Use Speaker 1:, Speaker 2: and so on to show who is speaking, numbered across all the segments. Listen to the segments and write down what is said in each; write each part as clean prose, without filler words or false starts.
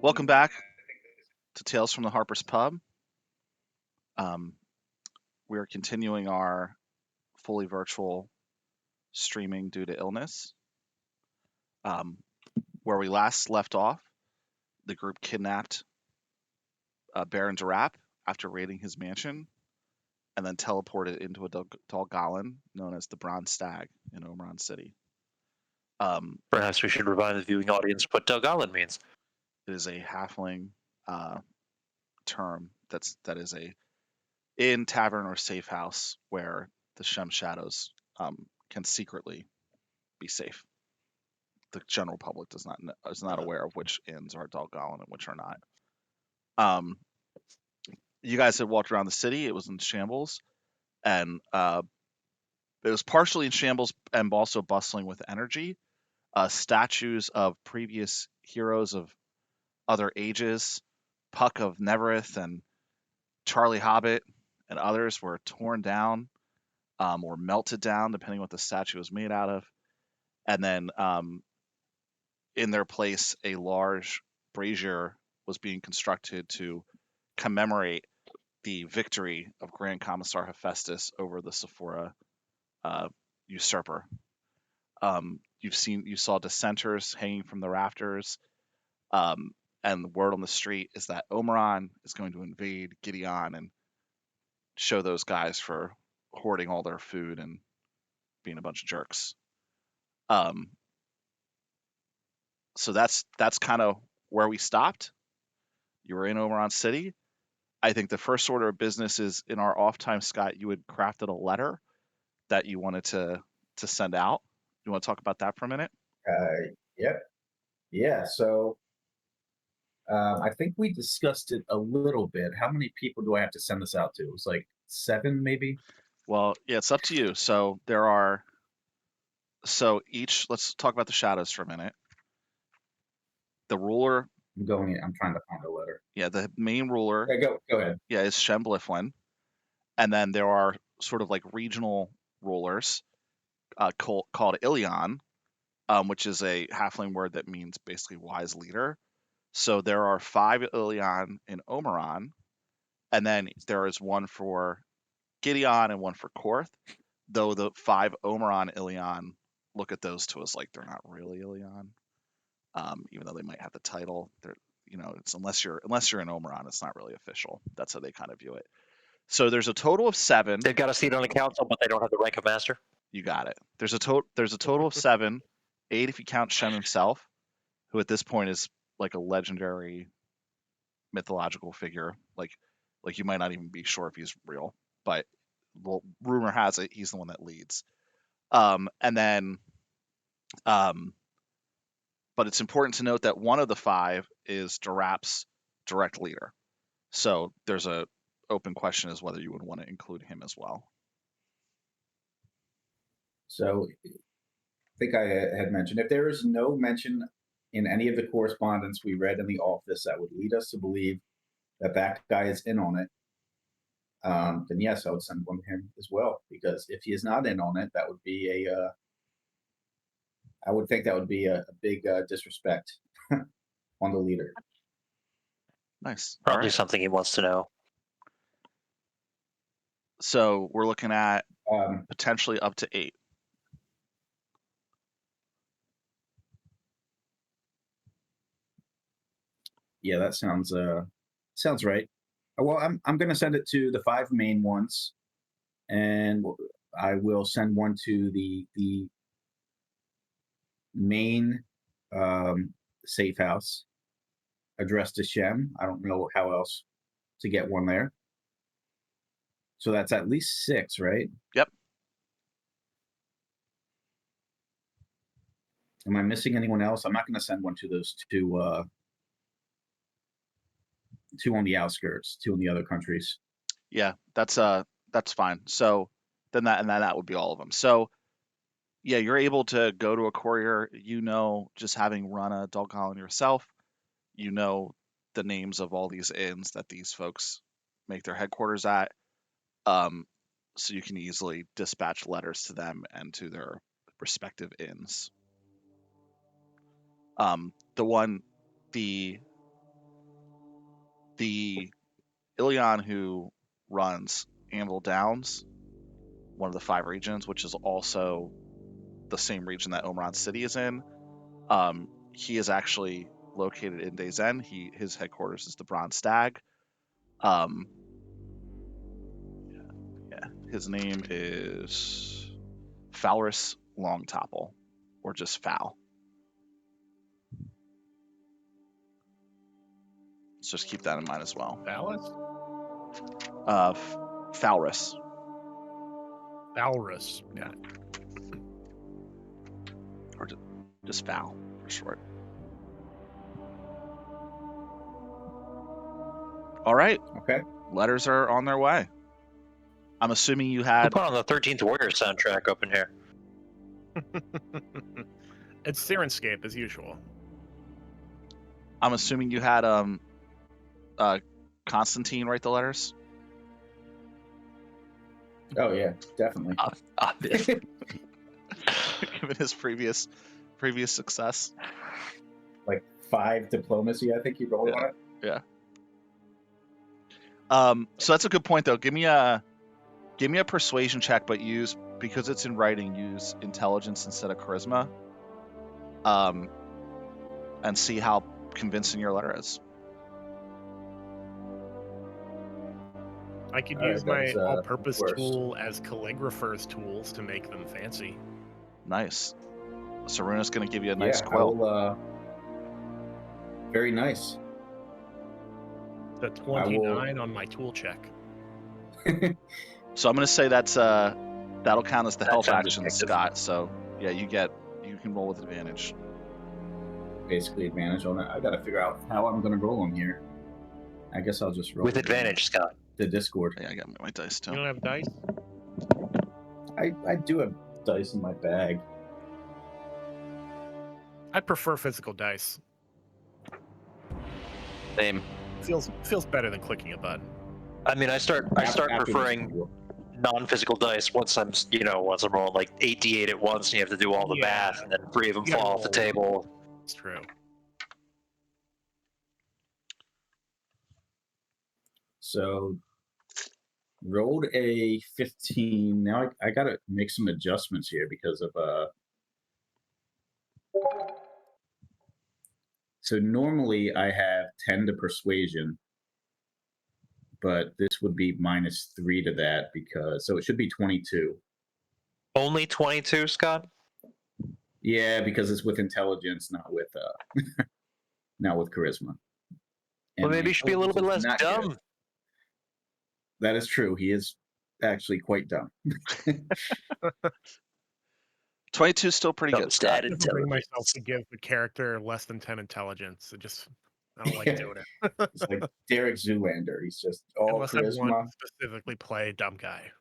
Speaker 1: Welcome back to Tales from the Harper's Pub. Um, we are continuing our fully virtual streaming due to illness. Um, where we last left off, the group kidnapped Baron Darap after raiding his mansion and then teleported into a tall golem known as the Bronze Stag in Omeron City.
Speaker 2: Perhaps we should remind the viewing audience what Dogalin means.
Speaker 1: It is a halfling term that is a inn, tavern, or safe house where the Shem Shadows can secretly be safe. The general public is not aware of which inns are Dogalin and which are not. You guys had walked around the city. It was in shambles, and it was partially in shambles and also bustling with energy. Statues of previous heroes of other ages, Puck of Neverith and Charlie Hobbit and others were torn down or melted down, depending what the statue was made out of. And then in their place, a large brazier was being constructed to commemorate the victory of Grand Commissar Hephaestus over the Sephora usurper. You saw dissenters hanging from the rafters, and the word on the street is that Omeron is going to invade Gideon and show those guys for hoarding all their food and being a bunch of jerks. So that's kind of where we stopped. You were in Omeron City. I think the first order of business is in our off time, Scott, you had crafted a letter that you wanted to send out. You want to talk about that for a minute?
Speaker 3: Yep. Yeah. So I think we discussed it a little bit. How many people do I have to send this out to? It was like 7, maybe.
Speaker 1: Well, yeah, it's up to you. So let's talk about the shadows for a minute. The ruler.
Speaker 3: I'm trying to find a letter.
Speaker 1: Yeah, the main ruler.
Speaker 3: Okay, go ahead.
Speaker 1: Yeah, is Shem Bliflin. And then there are sort of like regional rulers called Ilion, which is a halfling word that means basically wise leader. So there are 5 Ilion in Omeron, and then there is one for Gideon and one for Korth, though the 5 Omeron Ilion look at those two as like they're not really Ilion, even though they might have the title. They're, it's unless you're in Omeron, it's not really official. That's how they kind of view it. So there's a total of 7.
Speaker 2: They've got a seat on the council, but they don't have the rank of master.
Speaker 1: You got it. There's a total of 7, 8 if you count Shem himself, who at this point is like a legendary mythological figure. Like you might not even be sure if he's real, but rumor has it he's the one that leads. And then, but it's important to note that one of the 5 is Darap's direct leader. So there's a open question as whether you would want to include him as well.
Speaker 3: So I think I had mentioned, if there is no mention in any of the correspondence we read in the office that would lead us to believe that guy is in on it, then yes, I would send one to him as well. Because if he is not in on it, that would be I would think that would be a big disrespect on the leader.
Speaker 1: Nice.
Speaker 2: Probably something he wants to know.
Speaker 1: So we're looking at potentially up to 8.
Speaker 3: Yeah, that sounds right. Well, I'm going to send it to the 5 main ones, and I will send one to the main safe house addressed to Shem. I don't know how else to get one there. So that's at least 6, right?
Speaker 1: Yep.
Speaker 3: Am I missing anyone else? I'm not going to send one to those 2 on the outskirts, 2 in the other countries.
Speaker 1: Yeah, that's fine. So then that would be all of them. So yeah, you're able to go to a courier, just having run a dog colony yourself, the names of all these inns that these folks make their headquarters at. So you can easily dispatch letters to them and to their respective inns. the Ilion who runs Anvil Downs, one of the 5 regions, which is also the same region that Omron City is in, he is actually located in Dazen. His headquarters is the Bronze Stag. His name is Falrus Longtopple, or just Fal. So just keep that in mind as well.
Speaker 4: Phallus?
Speaker 1: Falrus.
Speaker 4: Valrus. Yeah.
Speaker 1: Or just Fal for short. All right.
Speaker 3: Okay.
Speaker 1: Letters are on their way. I'm assuming you
Speaker 2: Who
Speaker 1: had.
Speaker 2: put on the 13th Warrior soundtrack up in here?
Speaker 4: It's Sirenscape as usual.
Speaker 1: I'm assuming you had Constantine write the letters.
Speaker 3: Oh yeah, definitely.
Speaker 2: Obvious.
Speaker 1: Given his previous success.
Speaker 3: Like 5 diplomacy, I think you rolled on it.
Speaker 1: So that's a good point though. Give me a persuasion check, but because it's in writing, use intelligence instead of charisma. And see how convincing your letter is.
Speaker 4: I could
Speaker 3: All right,
Speaker 4: use my
Speaker 3: that's,
Speaker 4: all-purpose
Speaker 3: worse.
Speaker 4: tool as calligrapher's tools to make them fancy.
Speaker 1: Nice. Saruna's going to give you a nice
Speaker 3: Yeah,
Speaker 1: quill.
Speaker 3: Very nice.
Speaker 4: The 29 on my tool check.
Speaker 1: So I'm going to say that'll count as the
Speaker 2: That
Speaker 1: help
Speaker 2: sounds
Speaker 1: action,
Speaker 2: effective.
Speaker 1: Scott. So yeah, you can roll with advantage.
Speaker 3: Basically advantage on it. I gotta figure out how I'm gonna roll them here. I guess I'll just roll
Speaker 2: With advantage, Scott.
Speaker 3: the Discord.
Speaker 1: Yeah, I got my dice
Speaker 4: You
Speaker 1: too.
Speaker 4: don't have dice?
Speaker 3: I do have dice in my bag.
Speaker 4: I prefer physical dice.
Speaker 2: Same.
Speaker 4: Feels better than clicking a button.
Speaker 2: I mean, I start
Speaker 3: Happy
Speaker 2: preferring
Speaker 3: with
Speaker 2: non-physical dice once I'm rolling like 8d8 at once, and you have to do all the
Speaker 4: Yeah.
Speaker 2: math, and then 3 of them
Speaker 4: You gotta
Speaker 2: fall off the
Speaker 4: roll.
Speaker 2: table.
Speaker 4: It's true.
Speaker 3: So rolled a 15. Now I gotta make some adjustments here because of so normally I have 10 to persuasion, but this would be -3 to that so it should be 22.
Speaker 2: Only 22, Scott?
Speaker 3: Yeah, because it's with intelligence, not with not with charisma.
Speaker 2: Well,
Speaker 3: And
Speaker 2: maybe
Speaker 3: my
Speaker 2: you should be a little bit less
Speaker 3: intelligence is not
Speaker 2: dumb.
Speaker 3: good. That is true. He is actually quite dumb.
Speaker 1: 22 is still pretty
Speaker 2: No,
Speaker 1: good,
Speaker 2: it's
Speaker 1: Scott.
Speaker 2: added
Speaker 4: I bring myself
Speaker 2: intelligence.
Speaker 4: to give the character less than 10 intelligence. I don't like doing it.
Speaker 3: It's like Derek Zoolander. He's just all
Speaker 4: Unless I want
Speaker 3: charisma.
Speaker 4: to specifically play a dumb guy.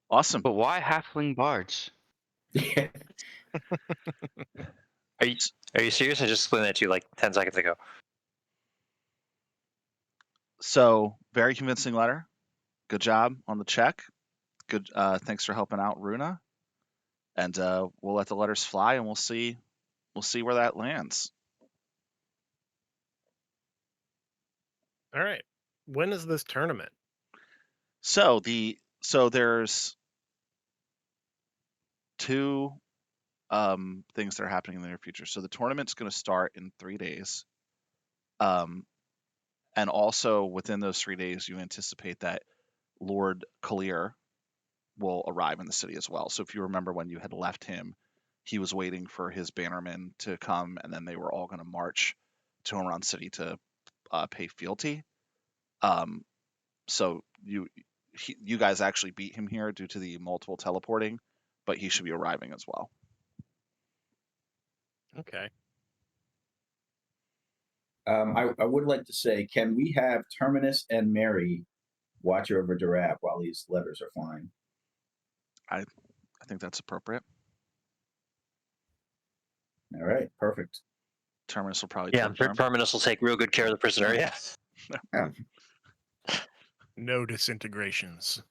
Speaker 1: Awesome.
Speaker 5: But why halfling bards?
Speaker 3: Yeah.
Speaker 2: Are you serious? I just explained that to you like 10 seconds ago.
Speaker 1: So very convincing letter. Good job on the check. Good. Thanks for helping out, Runa. And we'll let the letters fly, and we'll see where that lands.
Speaker 4: All right. When is this tournament?
Speaker 1: So there's 2 things that are happening in the near future. So the tournament's going to start in 3 days. And also within those 3 days, you anticipate that Lord Kalir will arrive in the city as well. So if you remember when you had left him, he was waiting for his bannermen to come, and then they were all going to march to Omron City to pay fealty. So you guys actually beat him here due to the multiple teleporting, but he should be arriving as well.
Speaker 4: Okay.
Speaker 3: I would like to say, can we have Terminus and Mary watch over Durab while these letters are flying?
Speaker 1: I think that's appropriate.
Speaker 3: All right, perfect.
Speaker 1: Terminus will probably
Speaker 2: Yeah,
Speaker 1: take
Speaker 2: I'm sure
Speaker 1: turn.
Speaker 2: Terminus will take real good care of the prisoner. Yeah.
Speaker 4: No disintegrations.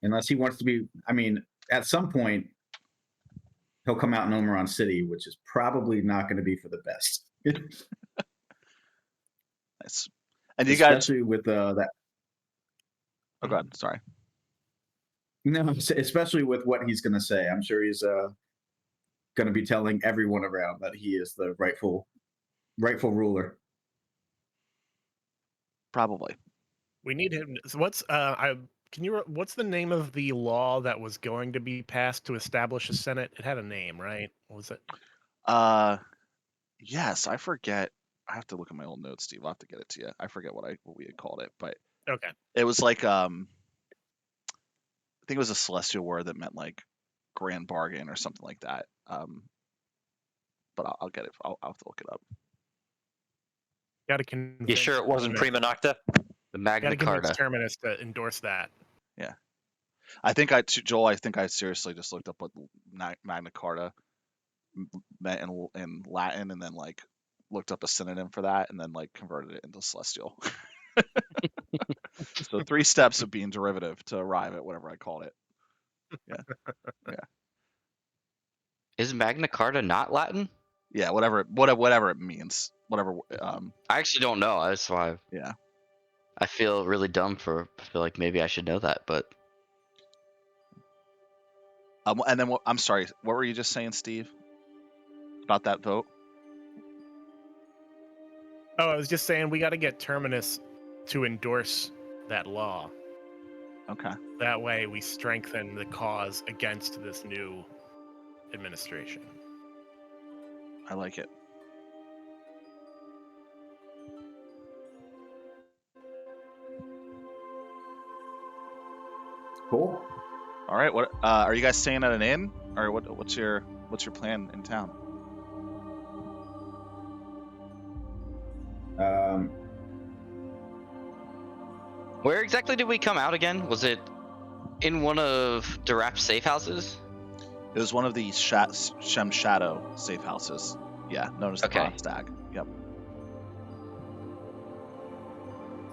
Speaker 3: Unless he wants to be, I mean, at some point, he'll come out in Omeron City, which is probably not going to be for the best.
Speaker 1: Nice. And you guys,
Speaker 3: Especially with that.
Speaker 1: oh god, sorry.
Speaker 3: No, especially with what he's going to say. I'm sure he's going to be telling everyone around that he is the rightful ruler.
Speaker 1: Probably.
Speaker 4: We need him. So what's what's the name of the law that was going to be passed to establish a Senate? It had a name, right? What was it?
Speaker 1: Yes, I forget. I have to look at my old notes, Steve. I'll have to get it to you. I forget what we had called it, but
Speaker 4: Okay.
Speaker 1: it was like I think it was a celestial word that meant like grand bargain or something like that. But I'll get it. I'll have to look it up.
Speaker 4: Got to convince.
Speaker 2: You sure it wasn't Prima Nocta?
Speaker 5: The
Speaker 4: Got
Speaker 5: Magna
Speaker 4: to convince
Speaker 5: Carta.
Speaker 4: Terminus to endorse that.
Speaker 1: I think Joel. I think I seriously just looked up what Magna Carta meant in Latin, and then like looked up a synonym for that, and then like converted it into celestial. So 3 steps of being derivative to arrive at whatever I called it.
Speaker 5: Is Magna Carta not Latin?
Speaker 1: Yeah, whatever it means. Whatever.
Speaker 5: I actually don't know. That's why.
Speaker 1: Yeah.
Speaker 5: I feel really dumb I feel like maybe I should know that, but
Speaker 1: And then I'm sorry. What were you just saying, Steve? About that vote?
Speaker 4: Oh, I was just saying we got to get Terminus to endorse that law.
Speaker 1: Okay.
Speaker 4: That way we strengthen the cause against this new administration.
Speaker 1: I like it.
Speaker 3: Cool.
Speaker 1: All right. What are you guys staying at an inn, or what's your plan in town?
Speaker 5: where exactly did we come out again? Was it in one of Durap's safe houses?
Speaker 1: It was one of the Shem Shadow safe houses. Yeah, known as the
Speaker 5: Okay.
Speaker 1: Bronze Stag. Yep.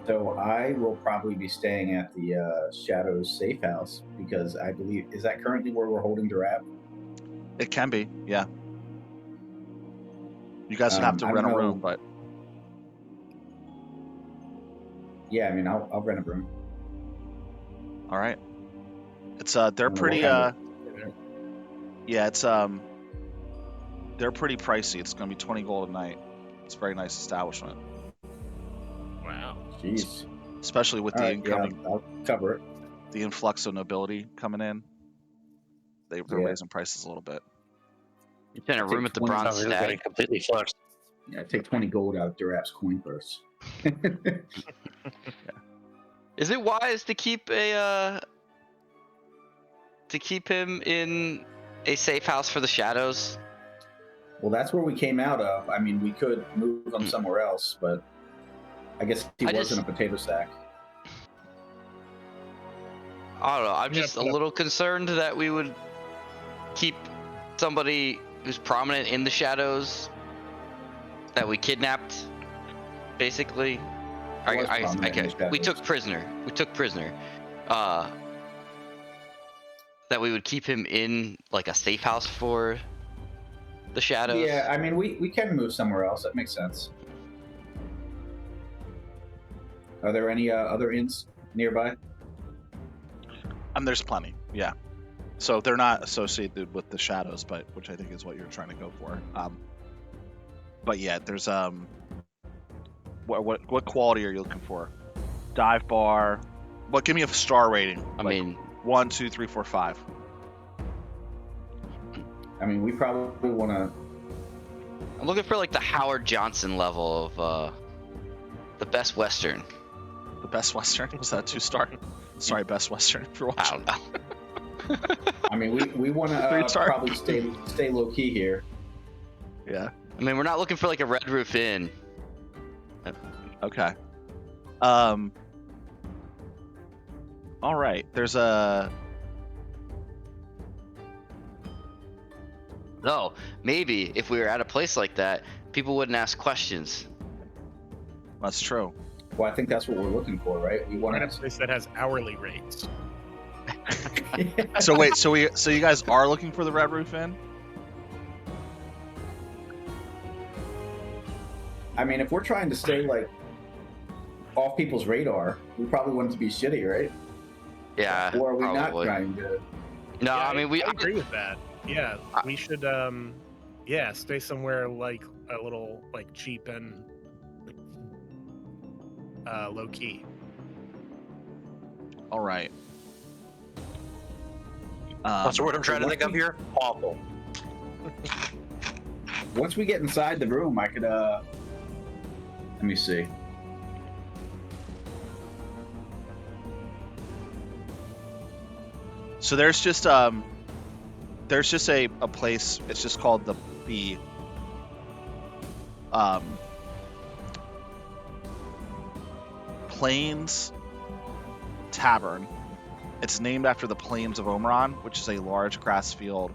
Speaker 3: So I will probably be staying at the Shadows safe house because I believe, is that currently where we're holding Durap?
Speaker 1: It can be. Yeah. You guys would have to
Speaker 3: I
Speaker 1: rent a
Speaker 3: don't know.
Speaker 1: room, but
Speaker 3: Yeah, I mean, I'll rent a room.
Speaker 1: all right. It's
Speaker 3: I
Speaker 1: they're
Speaker 3: don't know
Speaker 1: pretty
Speaker 3: what kind
Speaker 1: yeah, it's they're pretty pricey. It's gonna be 20 gold a night. It's a very nice establishment,
Speaker 4: Wow.
Speaker 3: Jeez.
Speaker 1: especially with
Speaker 3: All
Speaker 1: the
Speaker 3: right, yeah,
Speaker 1: incoming
Speaker 3: I'll cover it.
Speaker 1: the influx of nobility coming in. They're
Speaker 3: Yeah.
Speaker 1: raising prices a little bit.
Speaker 5: It's in a room at the
Speaker 3: 20
Speaker 5: Bronze
Speaker 2: We're getting
Speaker 5: Stag.
Speaker 2: completely flexed.
Speaker 3: Yeah, take 20 gold out of Durap's coin purse.
Speaker 5: Is it wise to keep him in a safe house for the shadows?
Speaker 3: Well, that's where we came out of. I mean, we could move him somewhere else, but I guess he
Speaker 5: I
Speaker 3: wasn't
Speaker 5: just-
Speaker 3: a potato sack.
Speaker 5: I don't know. I'm
Speaker 4: Yeah,
Speaker 5: just a
Speaker 4: but-
Speaker 5: little concerned that we would keep somebody who's prominent in the shadows that we kidnapped, basically.
Speaker 3: He was prominent in the
Speaker 5: We
Speaker 3: shadows.
Speaker 5: took prisoner. That we would keep him in like a safe house for the shadows.
Speaker 3: Yeah, I mean, we can move somewhere else. That makes sense. Are there any other inns nearby?
Speaker 1: There's plenty. Yeah. So they're not associated with the shadows, but which I think is what you're trying to go for. But yeah, there's what quality are you looking for? Dive bar. What? Give me a star rating.
Speaker 5: I
Speaker 1: Like
Speaker 5: mean,
Speaker 1: 1, 2, 3, 4, 5.
Speaker 3: I mean, we probably want to.
Speaker 5: I'm looking for like the Howard Johnson level of the Best Western.
Speaker 1: The Best Western. Was that 2-star? Sorry, Best Western. If you're
Speaker 5: I
Speaker 1: watching.
Speaker 5: don't know.
Speaker 3: I mean, we want to
Speaker 1: 3-star.
Speaker 3: probably stay low key here.
Speaker 1: Yeah.
Speaker 5: I mean, we're not looking for like a Red Roof Inn.
Speaker 1: Okay. All right. There's a.
Speaker 5: No, maybe if we were at a place like that, people wouldn't ask questions.
Speaker 1: That's true.
Speaker 3: Well, I think that's what we're looking for, right? We want
Speaker 4: We're in a
Speaker 3: to.
Speaker 4: place that has hourly rates.
Speaker 1: So wait. So you guys are looking for the Red Roof Inn?
Speaker 3: I mean, if we're trying to stay like off people's radar, we probably want it to be shitty, right?
Speaker 5: Yeah.
Speaker 3: Or are we not
Speaker 5: probably.
Speaker 3: trying to?
Speaker 5: No,
Speaker 4: Yeah,
Speaker 5: I mean we.
Speaker 4: I agree with that. Yeah,
Speaker 5: I-
Speaker 4: we should stay somewhere like a little like cheap and low key.
Speaker 1: All right.
Speaker 2: That's what I'm trying to think of here. Awful.
Speaker 3: Once we get inside the room, I could let me see.
Speaker 1: So there's just a place. It's just called the Plains Tavern. It's named after the Plains of Omron, which is a large grass field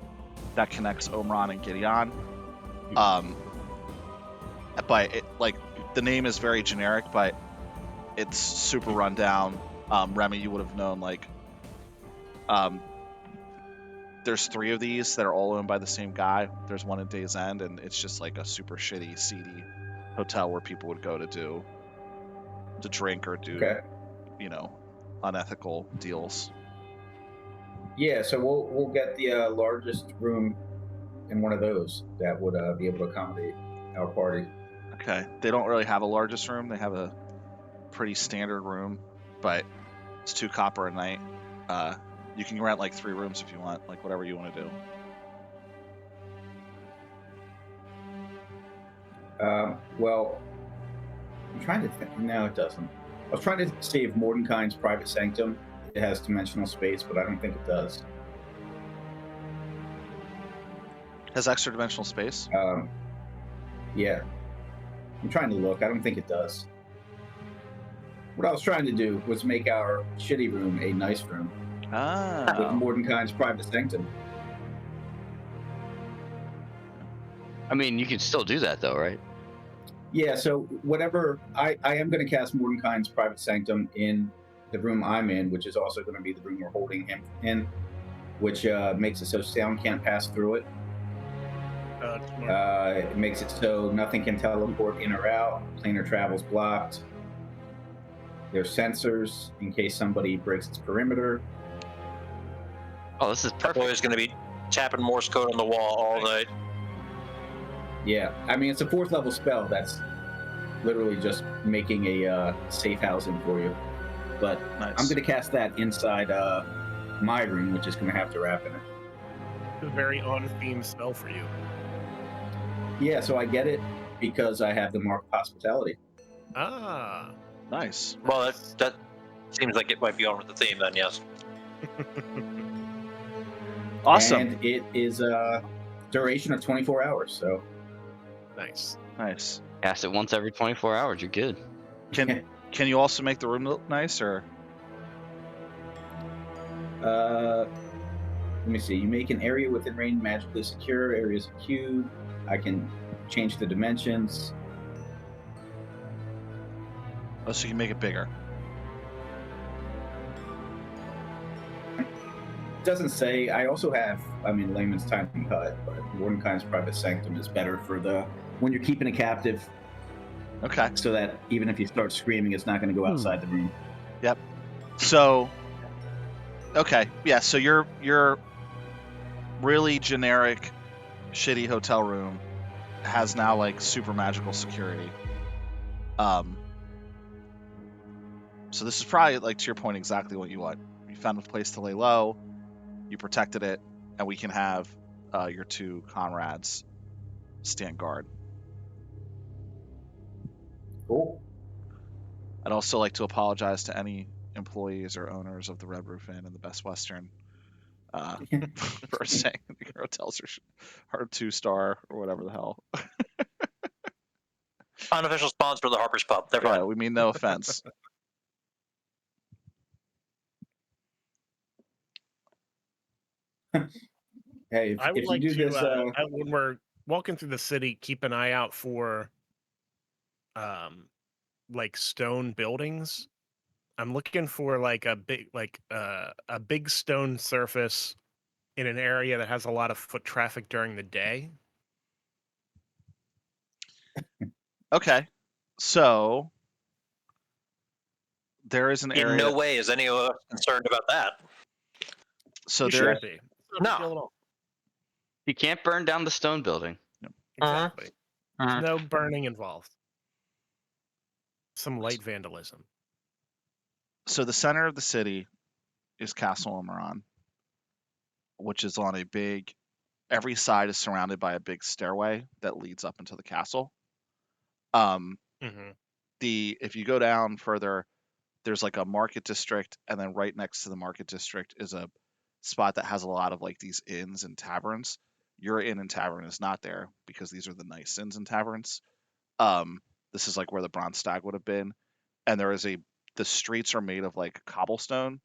Speaker 1: that connects Omron and Gideon. But it, like, the name is very generic, but it's super run down. Remy, you would have known, like, there's 3 of these that are all owned by the same guy. There's one in Days End, and it's just like a super shitty, seedy hotel where people would go to drink or do, you know, unethical deals.
Speaker 3: Yeah, so we'll get the largest room in one of those that would be able to accommodate our party.
Speaker 1: Okay. They don't really have a largest room. They have a pretty standard room, but it's 2 copper a night. You can rent like 3 rooms if you want, like whatever you want to do.
Speaker 3: Well, I'm trying to think. No, it doesn't. I was trying to see if Mordenkainen's private sanctum it has dimensional space, but I don't think it does.
Speaker 1: Has extra dimensional space?
Speaker 3: Yeah. I'm trying to look. I don't think it does. What I was trying to do was make our shitty room a nice room with Mordenkainen's private sanctum.
Speaker 5: I mean, you can still do that though, right?
Speaker 3: Yeah, so whatever, I am going to cast Mordenkainen's private sanctum in the room I'm in, which is also going to be the room we're holding him in, which makes it so sound can't pass through it. It makes it so nothing can teleport in or out. Planar travel's blocked. There's sensors in case somebody breaks its perimeter.
Speaker 5: Oh, this is perfect.
Speaker 2: Boy is going to be tapping Morse code on the wall all night.
Speaker 3: Yeah, I mean, it's a 4th level spell that's literally just making a safe housing for you. But
Speaker 1: Nice.
Speaker 3: I'm going to cast that inside my room, which is going to have to wrap in it.
Speaker 4: It's a very on-theme spell for you.
Speaker 3: Yeah, so I get it because I have the Mark of Hospitality.
Speaker 4: Ah.
Speaker 1: Nice.
Speaker 2: Well, that seems like it might be on with the theme then, yes.
Speaker 1: Awesome.
Speaker 3: And it is a duration of 24 hours, so...
Speaker 4: Nice.
Speaker 1: Nice.
Speaker 5: Cast it once every 24 hours. You're good.
Speaker 1: Can you also make the room look nice, or?
Speaker 3: Let me see. You make an area within range magically secure. Areas a cube. I can change the dimensions.
Speaker 1: Oh, so you can make it bigger.
Speaker 3: It doesn't say. I also have, Layman's Time Cut, but Mordenkainen's Private Sanctum is better for when you're keeping a captive,
Speaker 1: Okay.
Speaker 3: so that even if you start screaming, it's not going to go outside the room.
Speaker 1: Yep. So, okay, yeah. So your really generic, shitty hotel room has now like super magical security. So this is probably, like, to your point, exactly what you want. You found a place to lay low, you protected it, and we can have your 2 comrades stand guard.
Speaker 3: Cool.
Speaker 1: I'd also like to apologize to any employees or owners of the Red Roof Inn and the Best Western for saying your hotels are 2-star or whatever the hell.
Speaker 2: Unofficial sponsor of the Harper's Pub. They're fine.
Speaker 1: Yeah, we mean no offense.
Speaker 3: Hey,
Speaker 4: I would
Speaker 3: if
Speaker 4: like
Speaker 3: you do
Speaker 4: to,
Speaker 3: this,
Speaker 4: when we're walking through the city, keep an eye out for, like stone buildings. I'm looking for like a big stone surface in an area that has a lot of foot traffic during the day.
Speaker 1: Okay. So there is an
Speaker 2: In
Speaker 1: area.
Speaker 2: no way is any of us concerned about that.
Speaker 1: So
Speaker 4: You
Speaker 1: there.
Speaker 4: should be. It's not a big
Speaker 2: No.
Speaker 4: deal at all.
Speaker 5: You can't burn down the stone building.
Speaker 4: Exactly.
Speaker 2: Uh-huh.
Speaker 4: There's no burning involved. Some light vandalism.
Speaker 1: So the center of the city is Castle Omeron, which is on a big. Every side is surrounded by a big stairway that leads up into the castle.
Speaker 4: Mm-hmm.
Speaker 1: If you go down further, there's like a market district, and then right next to the market district is a spot that has a lot of like these inns and taverns. Your inn and tavern is not there because these are the nice inns and taverns. This is like where the Bronze Stag would have been, and the streets are made of like cobblestone,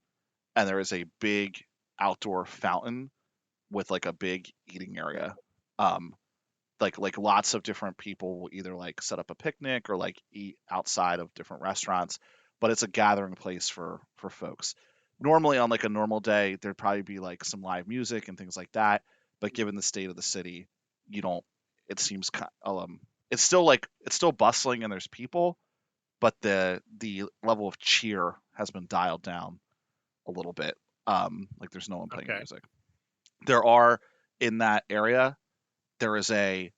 Speaker 1: and there is a big outdoor fountain with like a big eating area. Like lots of different people will either like set up a picnic or like eat outside of different restaurants, but it's a gathering place for folks. Normally on like a normal day, there'd probably be like some live music and things like that, but given the state of the city, you don't. It seems it's still bustling and there's people, but the level of cheer has been dialed down a little bit. Like there's no one playing
Speaker 4: Okay.
Speaker 1: music. There are in that area. There is a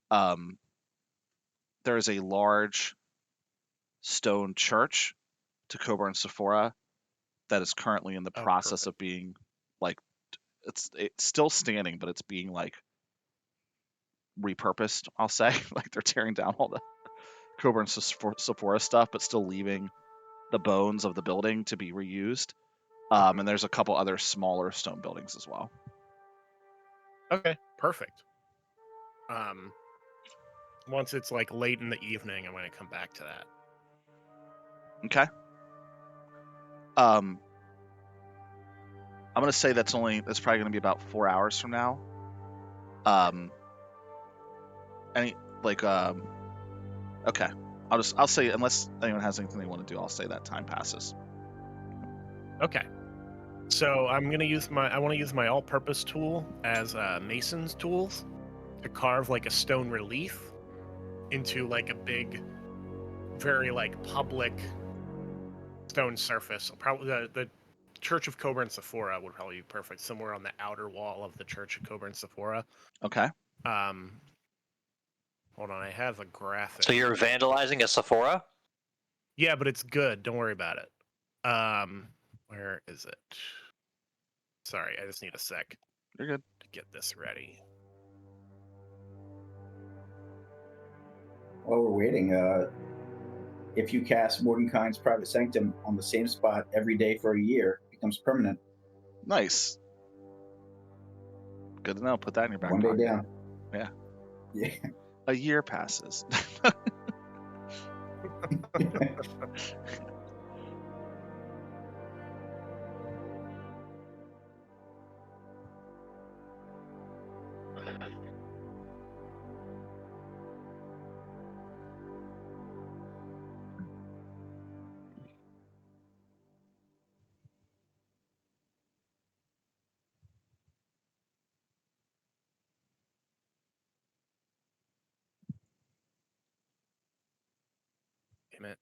Speaker 1: um, there is a large stone church to Coburn Sephora that is currently in the
Speaker 4: Oh,
Speaker 1: process
Speaker 4: perfect.
Speaker 1: of being like it's still standing, but it's being like repurposed. I'll say like they're tearing down all the Coburn Sephora stuff, but still leaving the bones of the building to be reused. And there's a couple other smaller stone buildings as well.
Speaker 4: Okay, perfect. Once it's like late in the evening, I'm going to come back to that.
Speaker 1: Okay. I'm gonna say that's probably gonna be about 4 hours from now. Okay. I'll say unless anyone has anything they want to do, I'll say that time passes.
Speaker 4: Okay. So I want to use my all-purpose tool as mason's tools to carve like a stone relief into like a big, very like public stone surface. Probably the Church of Coburn Sephora would probably be perfect, somewhere on the outer wall of the Church of Coburn Sephora.
Speaker 1: Okay.
Speaker 4: Hold on, I have a graphic.
Speaker 2: So you're vandalizing a Sephora?
Speaker 4: Yeah, but it's good. Don't worry about it. Where is it? Sorry, I just need a sec.
Speaker 1: You're good.
Speaker 4: To get this ready.
Speaker 3: While we're waiting, if you cast Mordenkainen's Private Sanctum on the same spot every day for a year, it becomes permanent.
Speaker 1: Nice. Good to know. Put that in your back
Speaker 3: One day
Speaker 1: pocket.
Speaker 3: down.
Speaker 1: Yeah.
Speaker 3: Yeah.
Speaker 1: A year passes.
Speaker 4: Damn it.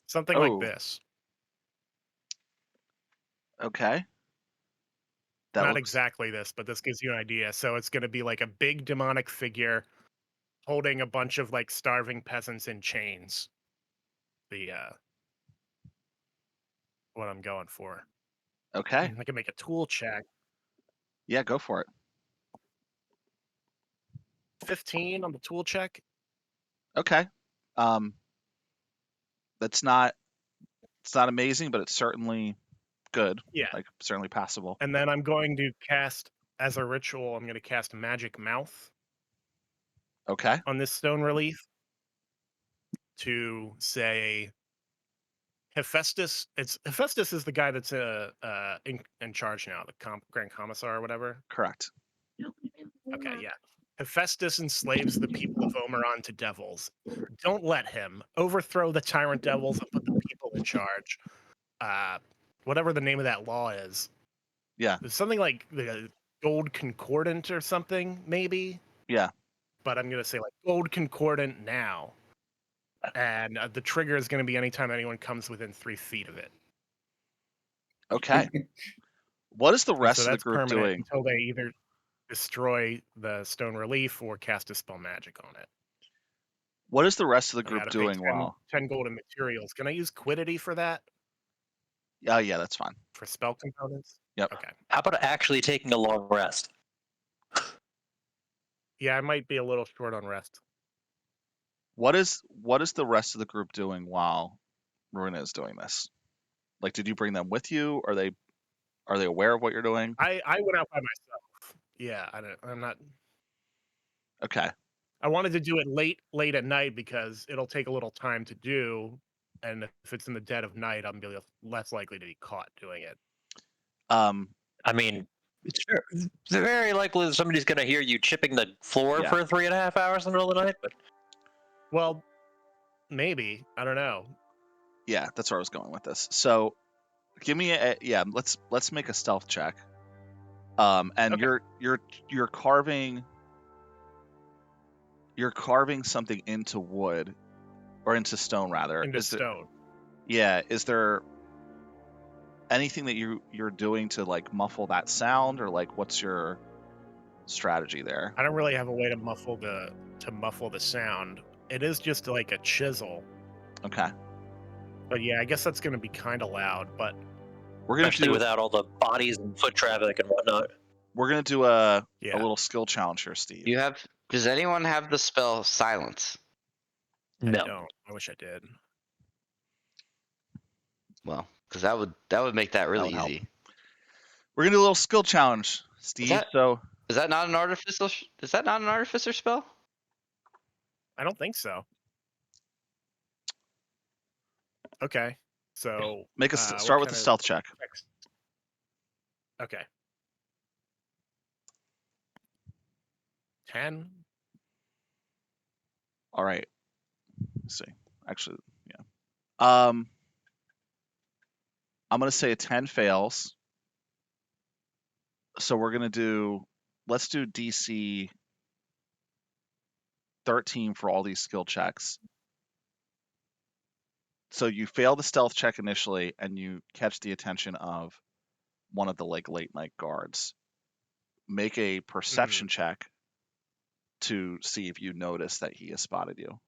Speaker 4: Something like
Speaker 1: Oh.
Speaker 4: this.
Speaker 1: Okay.
Speaker 4: Not exactly this, but this gives you an idea. So it's going to be like a big demonic figure holding a bunch of like starving peasants in chains. What I'm going for.
Speaker 1: Okay.
Speaker 4: I can make a tool check.
Speaker 1: Yeah, go for it.
Speaker 4: 15 on the tool check.
Speaker 1: Okay. That's not It's not amazing, but it's certainly good.
Speaker 4: Yeah.
Speaker 1: Like certainly passable.
Speaker 4: And then I'm going to cast, as a ritual, I'm going to cast Magic Mouth
Speaker 1: Okay.
Speaker 4: on this stone relief to say Hephaestus. Hephaestus is the guy that's in charge now, the Grand Commissar or whatever.
Speaker 1: Correct.
Speaker 4: Okay, yeah. Hephaestus enslaves the people of Omeron to devils. Don't let him overthrow the tyrant devils and put the people in charge. Whatever the name of that law is.
Speaker 1: Yeah.
Speaker 4: It's something like the Gold Concordant or something, maybe.
Speaker 1: Yeah.
Speaker 4: But I'm gonna say like Gold Concordant now, and the trigger is gonna be anytime anyone comes within 3 feet of it.
Speaker 1: Okay. What is the
Speaker 4: And
Speaker 1: rest
Speaker 4: so
Speaker 1: of the
Speaker 4: that's
Speaker 1: group
Speaker 4: permanent
Speaker 1: doing?
Speaker 4: until they either destroy the stone relief or cast a spell magic on it.
Speaker 1: What is the rest of the
Speaker 4: I
Speaker 1: group
Speaker 4: gotta pay
Speaker 1: doing while?
Speaker 4: 10 golden materials. Can I use quiddity for that?
Speaker 1: Yeah, that's fine.
Speaker 4: For spell components?
Speaker 1: Yep.
Speaker 4: Okay.
Speaker 2: How about actually taking a long rest?
Speaker 4: Yeah, I might be a little short on rest.
Speaker 1: What is the rest of the group doing while Marina is doing this? Like, did you bring them with you? Are they aware of what you're doing?
Speaker 4: I went out by myself. Yeah, I'm not.
Speaker 1: Okay.
Speaker 4: I wanted to do it late at night because it'll take a little time to do, and if it's in the dead of night, I'm gonna be less likely to be caught doing it.
Speaker 2: I mean, it's very likely that somebody's going to hear you chipping the floor
Speaker 1: Yeah.
Speaker 2: for 3.5 hours in the middle of the night. But
Speaker 4: Well, maybe. I don't know.
Speaker 1: Yeah, that's where I was going with this. So, give me let's make a stealth check. And
Speaker 4: Okay.
Speaker 1: you're carving something into wood or into stone rather.
Speaker 4: Into stone.
Speaker 1: Is there anything that you're doing to like muffle that sound, or like what's your strategy there?
Speaker 4: I don't really have a way to muffle the sound. It is just like a chisel.
Speaker 1: Okay.
Speaker 4: But yeah, I guess that's gonna be kind of loud. But
Speaker 1: We're gonna
Speaker 2: especially
Speaker 1: do
Speaker 2: without all the bodies and foot traffic and whatnot.
Speaker 1: we're gonna do a
Speaker 4: yeah,
Speaker 1: little skill challenge here, Steve.
Speaker 5: Does anyone have the spell silence?
Speaker 4: I
Speaker 2: No.
Speaker 4: don't. I wish I did.
Speaker 5: Well, because that would make that really
Speaker 1: would help.
Speaker 5: easy.
Speaker 1: We're gonna do a little skill challenge, Steve.
Speaker 5: Is that not an artificer? Is that not an artificer spell?
Speaker 4: I don't think so. Okay, so
Speaker 1: start with a stealth check.
Speaker 4: Okay. 10.
Speaker 1: All right. Let's see. Actually, yeah. I'm gonna say a 10 fails. So let's do DC 13 for all these skill checks. So you fail the stealth check initially, and you catch the attention of one of the like late night guards. Make a perception check to see if you notice that he has spotted you.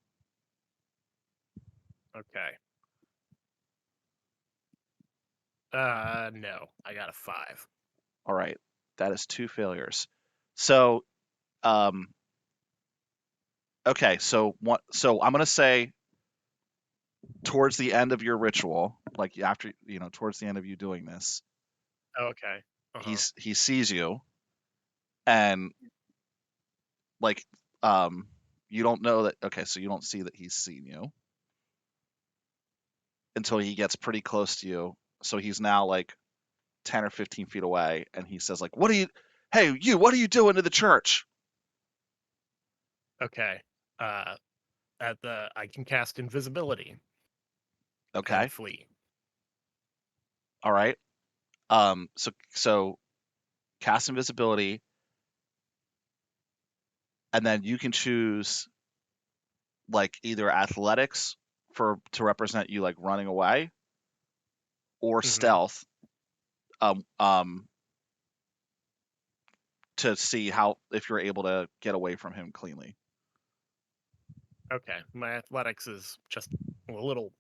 Speaker 4: Okay. No, I got a 5.
Speaker 1: All right, that is 2 failures. So, okay, so I'm gonna say towards the end of your ritual, like after towards the end of you doing this,
Speaker 4: Okay.
Speaker 1: he sees you, and like you don't know that. Okay, so you don't see that he's seen you until he gets pretty close to you. So he's now like 10 or 15 feet away, and he says like, what are you doing to the church?
Speaker 4: Okay. I can cast invisibility.
Speaker 1: Okay.
Speaker 4: And flee.
Speaker 1: All right. So cast invisibility, and then you can choose like either athletics to represent you like running away, or stealth to see if you're able to get away from him cleanly.
Speaker 4: Okay, my athletics is just a little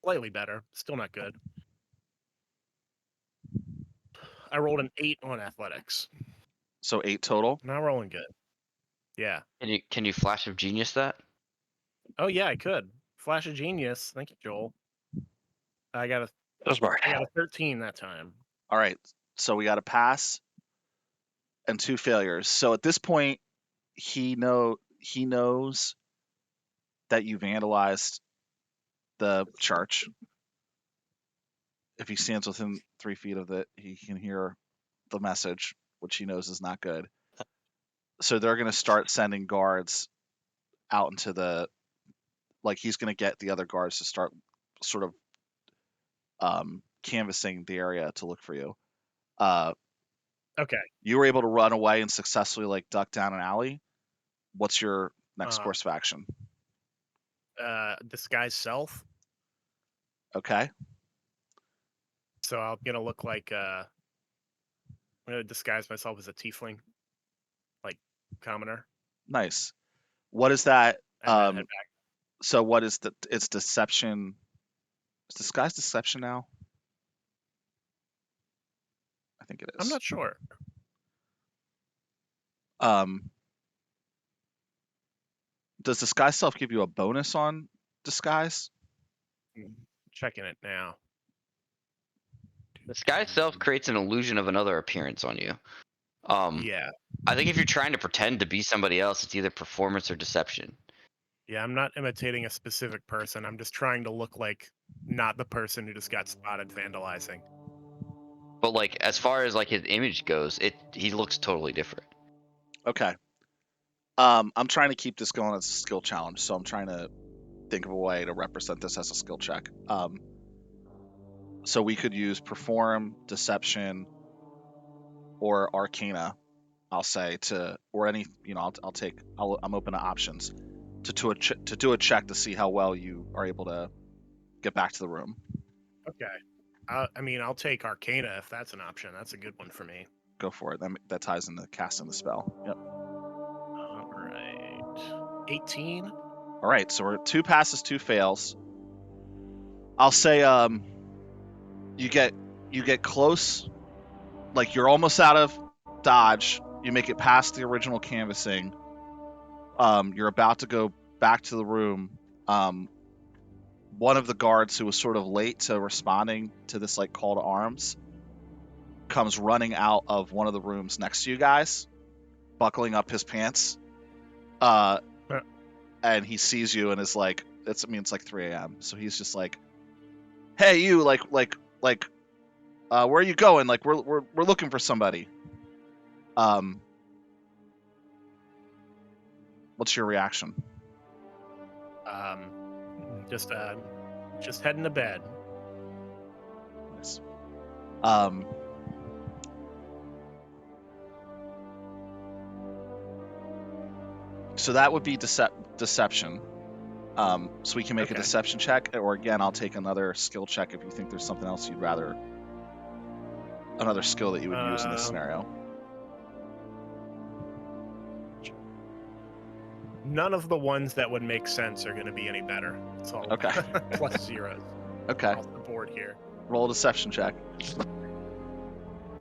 Speaker 4: slightly better, still not good. I rolled an 8 on athletics.
Speaker 1: So 8 total.
Speaker 4: Not rolling good. Yeah.
Speaker 5: Can you flash of genius that?
Speaker 4: Oh yeah, I could. Flash of genius. Thank you, Joel. I got a
Speaker 2: That was smart.
Speaker 4: I got a 13 that time.
Speaker 1: All right. So we got a pass and 2 failures. So at this point, he knows that you vandalized the church. If he stands within 3 feet of it, he can hear the message, which he knows is not good. So they're going to start sending guards out into the, like, he's going to get the other guards to start sort of canvassing the area to look for you.
Speaker 4: Okay.
Speaker 1: You were able to run away and successfully like duck down an alley. What's your next course of action?
Speaker 4: Disguise self.
Speaker 1: Okay.
Speaker 4: So I'm gonna look like I'm gonna disguise myself as a tiefling, like commoner.
Speaker 1: Nice. What is that?
Speaker 4: And then head back.
Speaker 1: So what is the? It's deception. Is disguise deception now? I think it is.
Speaker 4: I'm not sure.
Speaker 1: Does disguise self give you a bonus on disguise?
Speaker 4: Checking it now.
Speaker 5: Disguise self creates an illusion of another appearance on you.
Speaker 4: Yeah.
Speaker 5: I think if you're trying to pretend to be somebody else, it's either performance or deception.
Speaker 4: Yeah, I'm not imitating a specific person. I'm just trying to look like not the person who just got spotted vandalizing.
Speaker 5: But like as far as like his image goes, he looks totally different.
Speaker 1: Okay. I'm trying to keep this going as a skill challenge, so I'm trying to think of a way to represent this as a skill check. So we could use perform, deception, or arcana. I'll say to, or any, I'm open to options to do a check to see how well you are able to get back to the room.
Speaker 4: Okay. I mean, I'll take arcana if that's an option. That's a good one for me.
Speaker 1: Go for it. That ties into casting the spell. Yep.
Speaker 4: All right. 18.
Speaker 1: All right. So we're 2 passes, 2 fails. I'll say you get close, like you're almost out of dodge. You make it past the original canvassing. You're about to go back to the room. One of the guards who was sort of late to responding to this like call to arms comes running out of one of the rooms next to you guys, buckling up his pants. And he sees you and is like, it's like 3 a.m. So he's just like, hey, you, like, where are you going? Like, we're looking for somebody. What's your reaction?
Speaker 4: Just heading to bed.
Speaker 1: Nice. So that would be deception. So we can make a deception check, or again, I'll take another skill check if you think there's something else you'd rather, another skill that you would use in this scenario.
Speaker 4: None of the ones that would make sense are going to be any better. It's all
Speaker 1: Okay.
Speaker 4: plus zeros.
Speaker 1: Okay.
Speaker 4: Off the board here.
Speaker 1: Roll a deception check.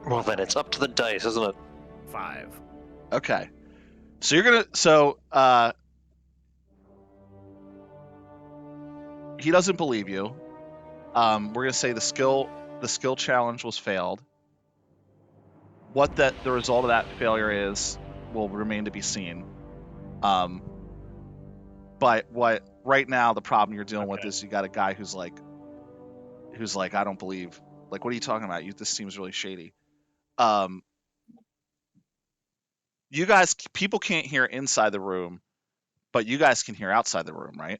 Speaker 2: Well, then it's up to the dice, isn't it?
Speaker 4: 5.
Speaker 1: Okay. So you're gonna he doesn't believe you. We're gonna say the skill challenge was failed. What the result of that failure is will remain to be seen. But what right now the problem you're dealing with is you got a guy who's like I don't believe, like, what are you talking about? This seems really shady. You guys, people can't hear inside the room, but you guys can hear outside the room, right?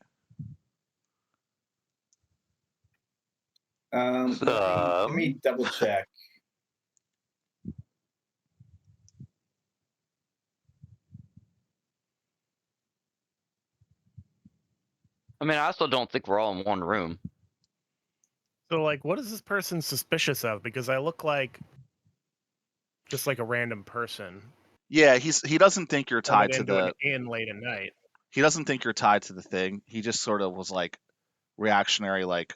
Speaker 3: Let me double check.
Speaker 5: I mean, I also don't think we're all in one room.
Speaker 4: So, like, what is this person suspicious of? Because I look like just like a random person.
Speaker 1: Yeah, he doesn't think you're tied to the
Speaker 4: inn late at night.
Speaker 1: He doesn't think you're tied to the thing. He just sort of was like reactionary, like,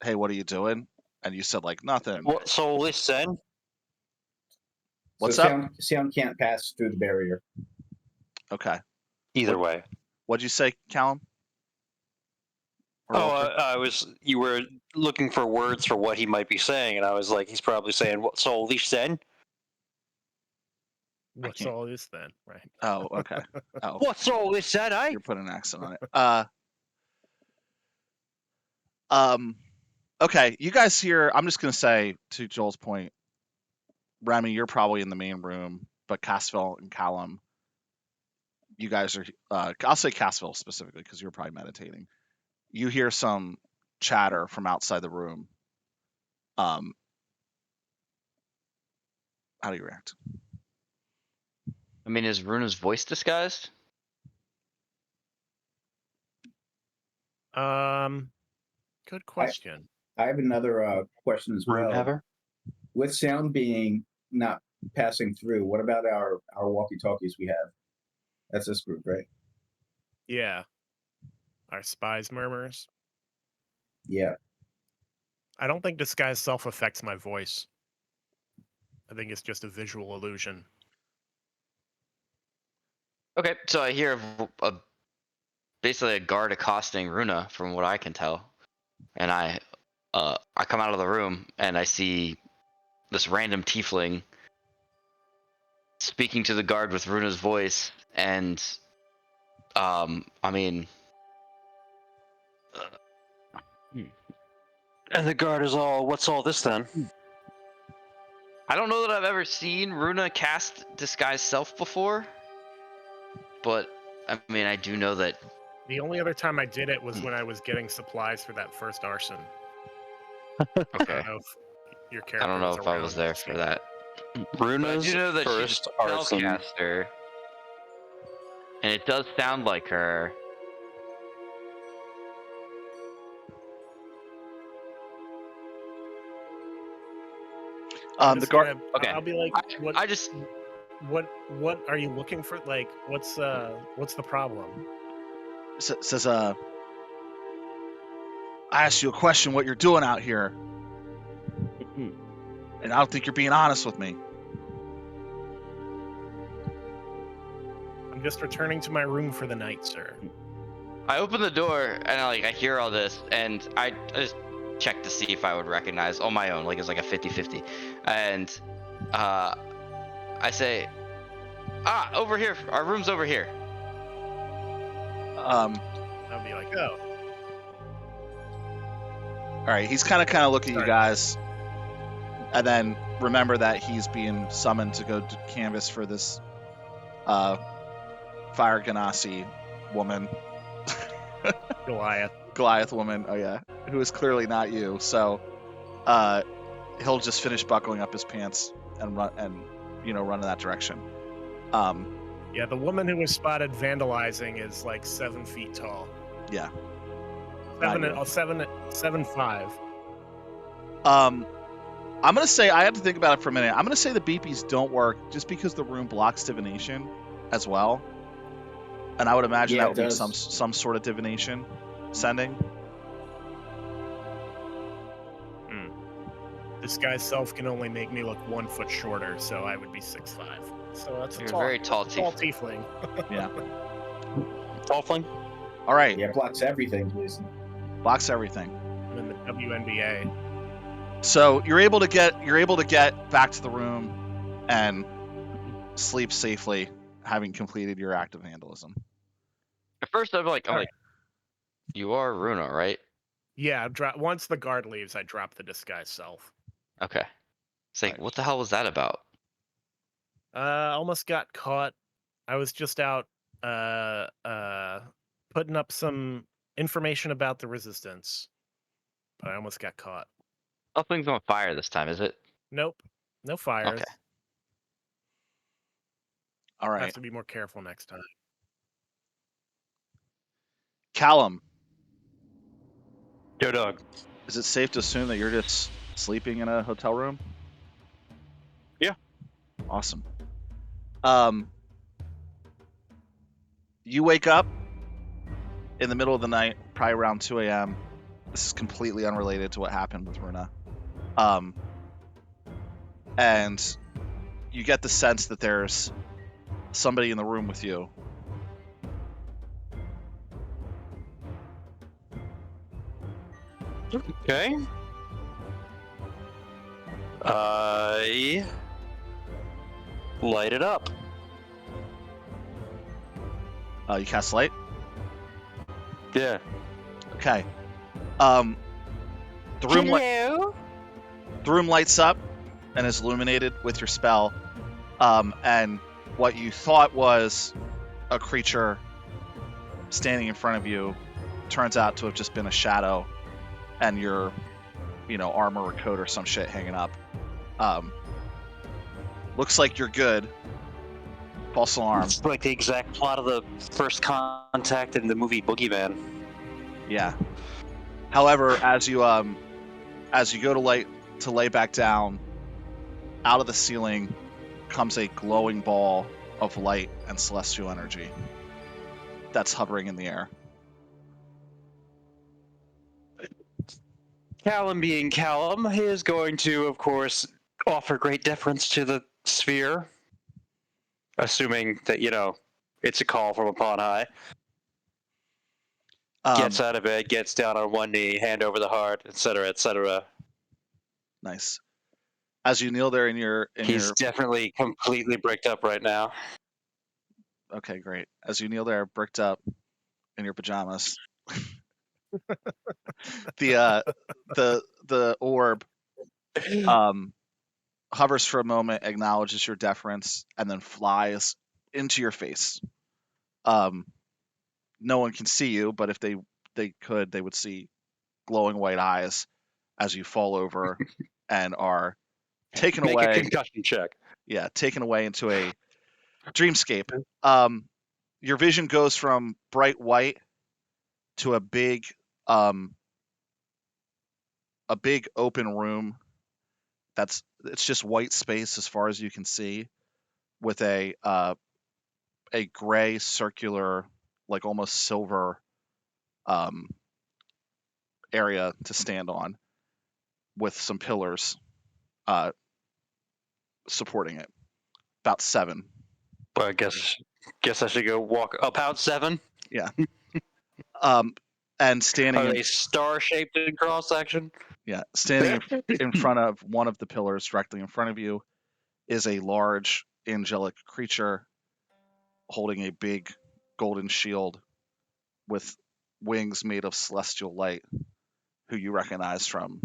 Speaker 1: "Hey, what are you doing?" And you said like nothing.
Speaker 2: Well, so listen.
Speaker 1: What's
Speaker 3: so
Speaker 1: up?
Speaker 3: Sound can't pass through the barrier.
Speaker 1: Okay.
Speaker 2: Either way.
Speaker 1: What'd you say, Callum? Or Walker?
Speaker 2: You were looking for words for what he might be saying, and I was like, he's probably saying, "What's all this then?
Speaker 4: What's
Speaker 1: can't-
Speaker 4: all this then? Right.
Speaker 1: Oh, okay. Oh,
Speaker 2: What's all this then, eh?"
Speaker 1: you're putting an accent on it. Okay, you guys here. I'm just gonna say to Joel's point, Remy, you're probably in the main room, but Cassville and Callum, you guys are. I'll say Cassville specifically because you're probably meditating. You hear some chatter from outside the room. How do you react?
Speaker 5: I mean, is Runa's voice disguised?
Speaker 4: Good question.
Speaker 3: I have another question as
Speaker 2: Room
Speaker 3: well.
Speaker 2: haver.
Speaker 3: With sound being not passing through, what about our walkie-talkies we have? That's this group, right?
Speaker 4: Yeah. Our spies murmurs.
Speaker 3: Yeah.
Speaker 4: I don't think disguise self affects my voice. I think it's just a visual illusion.
Speaker 5: Okay, so I hear basically a guard accosting Runa, from what I can tell, and I come out of the room and I see this random tiefling speaking to the guard with Runa's voice, and I mean,
Speaker 2: And the guard is all, "What's all this then?"
Speaker 5: I don't know that I've ever seen Runa cast disguise self before, but I mean, I do know that.
Speaker 4: The only other time I did it was when I was getting supplies for that first arson. I
Speaker 5: Okay,
Speaker 4: don't know if your character
Speaker 5: I don't know
Speaker 4: was
Speaker 5: if I
Speaker 4: around
Speaker 5: was there
Speaker 4: to
Speaker 5: for
Speaker 4: see.
Speaker 5: that. But I
Speaker 2: Runa's
Speaker 5: do know that she's
Speaker 2: first
Speaker 5: a
Speaker 2: arson.
Speaker 5: spellcaster, and it does sound like her.
Speaker 4: I'm
Speaker 1: The
Speaker 4: just
Speaker 1: guard.
Speaker 4: gonna-
Speaker 5: Okay.
Speaker 4: I'll be like, what?
Speaker 5: I just
Speaker 4: What are you looking for? Like, what's the problem?
Speaker 1: Says, I asked you a question. What you're doing out here? And I don't think you're being honest with me.
Speaker 4: I'm just returning to my room for the night, sir.
Speaker 5: I open the door and I hear all this, and I just check to see if I would recognize on my own, like it's like a 50-50, and I say, over here, our room's over here.
Speaker 4: I'll be like, oh.
Speaker 1: All right, he's kind of look at you
Speaker 4: Sorry.
Speaker 1: guys, and then remember that he's being summoned to go to canvas for this Fire Ganassi woman,
Speaker 4: Goliath.
Speaker 1: woman. Oh yeah, who is clearly not you. So he'll just finish buckling up his pants and run in that direction.
Speaker 4: Yeah, the woman who was spotted vandalizing is like 7 feet tall.
Speaker 1: Yeah.
Speaker 4: 7'5".
Speaker 1: I'm gonna say, I had to think about it for a minute. I'm gonna say the beepies don't work just because the room blocks divination as well, and I would imagine
Speaker 3: Yeah,
Speaker 1: that would
Speaker 3: it
Speaker 1: be
Speaker 3: does.
Speaker 1: some sort of divination sending.
Speaker 4: Disguise self can only make me look 1 foot shorter, so I would be 6'5". So that's a
Speaker 5: You're a
Speaker 4: tall,
Speaker 5: very tall
Speaker 4: tiefling.
Speaker 1: Yeah.
Speaker 2: Tallfling.
Speaker 1: All right.
Speaker 3: Yeah, blocks everything, Jason.
Speaker 1: Blocks everything.
Speaker 4: I'm in the WNBA.
Speaker 1: So you're able to get back to the room and sleep safely, having completed your act of vandalism.
Speaker 5: At first, I'm like, you are Runa, right?
Speaker 4: Yeah, once the guard leaves, I drop the disguise self.
Speaker 5: Okay. It's like,
Speaker 1: Right.
Speaker 5: what the hell was that about?
Speaker 4: Almost got caught. I was just out putting up some information about the resistance, but I almost got caught.
Speaker 5: Nothing's on fire this time, is it?
Speaker 4: Nope, no fires.
Speaker 5: Okay.
Speaker 1: All
Speaker 4: I
Speaker 1: right.
Speaker 4: have to be more careful next time.
Speaker 1: Callum,
Speaker 2: Yo, dog.
Speaker 1: is it safe to assume that you're just sleeping in a hotel room?
Speaker 2: Yeah.
Speaker 1: Awesome. You wake up in the middle of the night, probably around 2 a.m. This is completely unrelated to what happened with Runa. And you get the sense that there's somebody in the room with you.
Speaker 2: Okay. I light it up.
Speaker 1: You cast light.
Speaker 2: Yeah.
Speaker 1: Okay. The room lights up and is illuminated with your spell. And what you thought was a creature standing in front of you turns out to have just been a shadow, and your, armor or coat or some shit hanging up. Looks like you're good. False alarm.
Speaker 2: It's like the exact plot of the First Contact in the movie Boogeyman.
Speaker 1: Yeah. However, as you go to lay back down, out of the ceiling comes a glowing ball of light and celestial energy that's hovering in the air.
Speaker 2: Callum, being Callum, is going to, of course, offer great deference to the sphere, assuming that, it's a call from upon high. Gets out of bed, gets down on one knee, hand over the heart, etc., etc.
Speaker 1: Nice. As you kneel there
Speaker 2: He's definitely completely bricked up right now.
Speaker 1: Okay, great. As you kneel there, bricked up in your pajamas, the orb hovers for a moment, acknowledges your deference, and then flies into your face. No one can see you, but if they could, they would see glowing white eyes as you fall over and are taken away.
Speaker 2: Make a concussion check.
Speaker 1: Yeah, taken away into a dreamscape. Your vision goes from bright white to a big open room it's just white space as far as you can see, with a gray circular, like almost silver area to stand on, with some pillars supporting it. About 7.
Speaker 2: Well, I guess I should go walk about 7.
Speaker 1: Yeah. And standing
Speaker 2: Are they star-shaped in cross-section?
Speaker 1: Yeah, standing in front of one of the pillars, directly in front of you, is a large angelic creature holding a big golden shield with wings made of celestial light, who you recognize from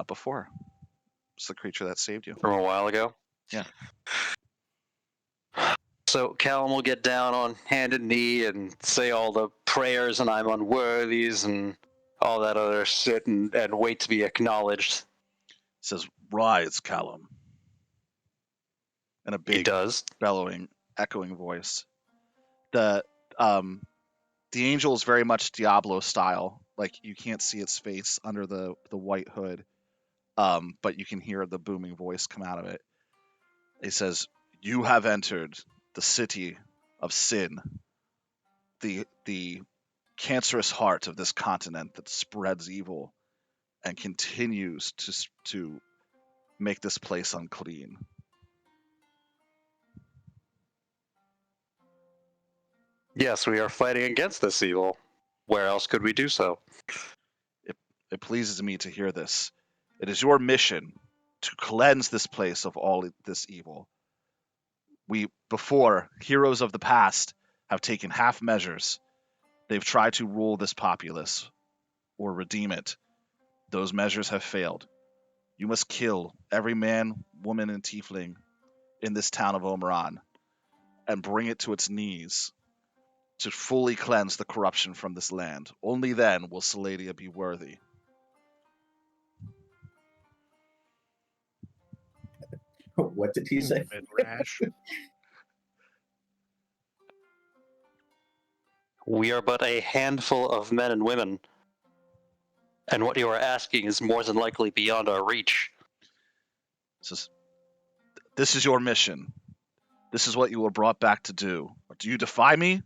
Speaker 1: before. It's the creature that saved you.
Speaker 2: From a while ago?
Speaker 1: Yeah.
Speaker 2: So Callum will get down on hand and knee and say all the prayers and I'm unworthies and all that other shit and wait to be acknowledged.
Speaker 1: Says, "Rise, Callum." In a big, bellowing, echoing voice. The angel is very much Diablo style. Like, you can't see its face under the white hood, but you can hear the booming voice come out of it. It says, "You have entered the city of sin, the cancerous heart of this continent that spreads evil and continues to make this place unclean."
Speaker 2: Yes, we are fighting against this evil. Where else could we do so?
Speaker 1: It pleases me to hear this. It is your mission to cleanse this place of all this evil. We, before, heroes of the past, have taken half measures. They've tried to rule this populace or redeem it. Those measures have failed. You must kill every man, woman, and tiefling in this town of Omeron and bring it to its knees to fully cleanse the corruption from this land. Only then will Saladia be worthy.
Speaker 3: What did he say?
Speaker 4: Rash.
Speaker 2: We are but a handful of men and women, and what you are asking is more than likely beyond our reach.
Speaker 1: This is your mission. This is what you were brought back to do. Do you defy me?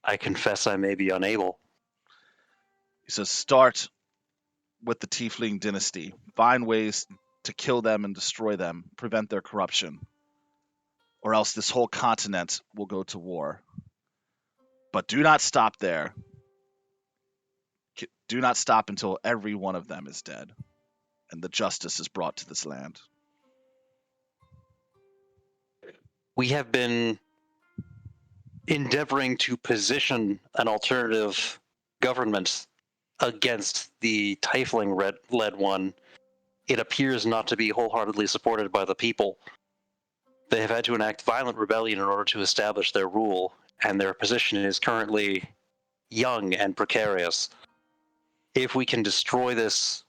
Speaker 2: I confess I may be unable.
Speaker 1: He says, start with the Tiefling dynasty. Find ways to kill them and destroy them, prevent their corruption. Or else this whole continent will go to war. But do not stop there. Do not stop until every one of them is dead, and the justice is brought to this land.
Speaker 2: We have been endeavoring to position an alternative government against the Tiefling-led one. It appears not to be wholeheartedly supported by the people. They have had to enact violent rebellion in order to establish their rule, and their position is currently young and precarious. If we can destroy this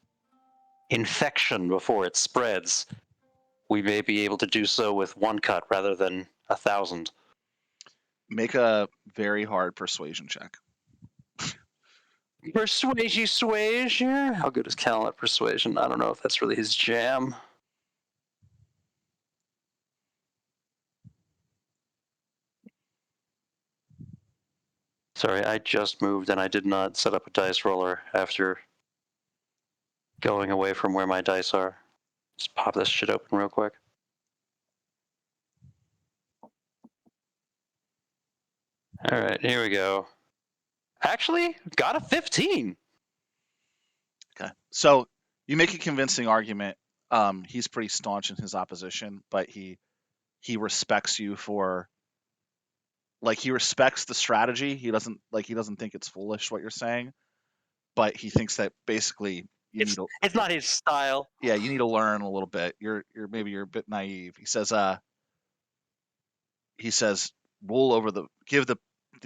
Speaker 2: infection before it spreads, we may be able to do so with one cut rather than 1,000.
Speaker 1: Make a very hard persuasion check.
Speaker 2: Persuasion? How good is Cal at persuasion? I don't know if that's really his jam. Sorry, I just moved and I did not set up a dice roller after going away from where my dice are. Just pop this shit open real quick. All right, here we go. Actually, got a 15.
Speaker 1: Okay. So you make a convincing argument. He's pretty staunch in his opposition, but he respects you for, like, he respects the strategy. He doesn't think it's foolish what you're saying, but he thinks that basically
Speaker 2: It's not his style.
Speaker 1: you need to learn a little bit. You're a bit naive. He says give the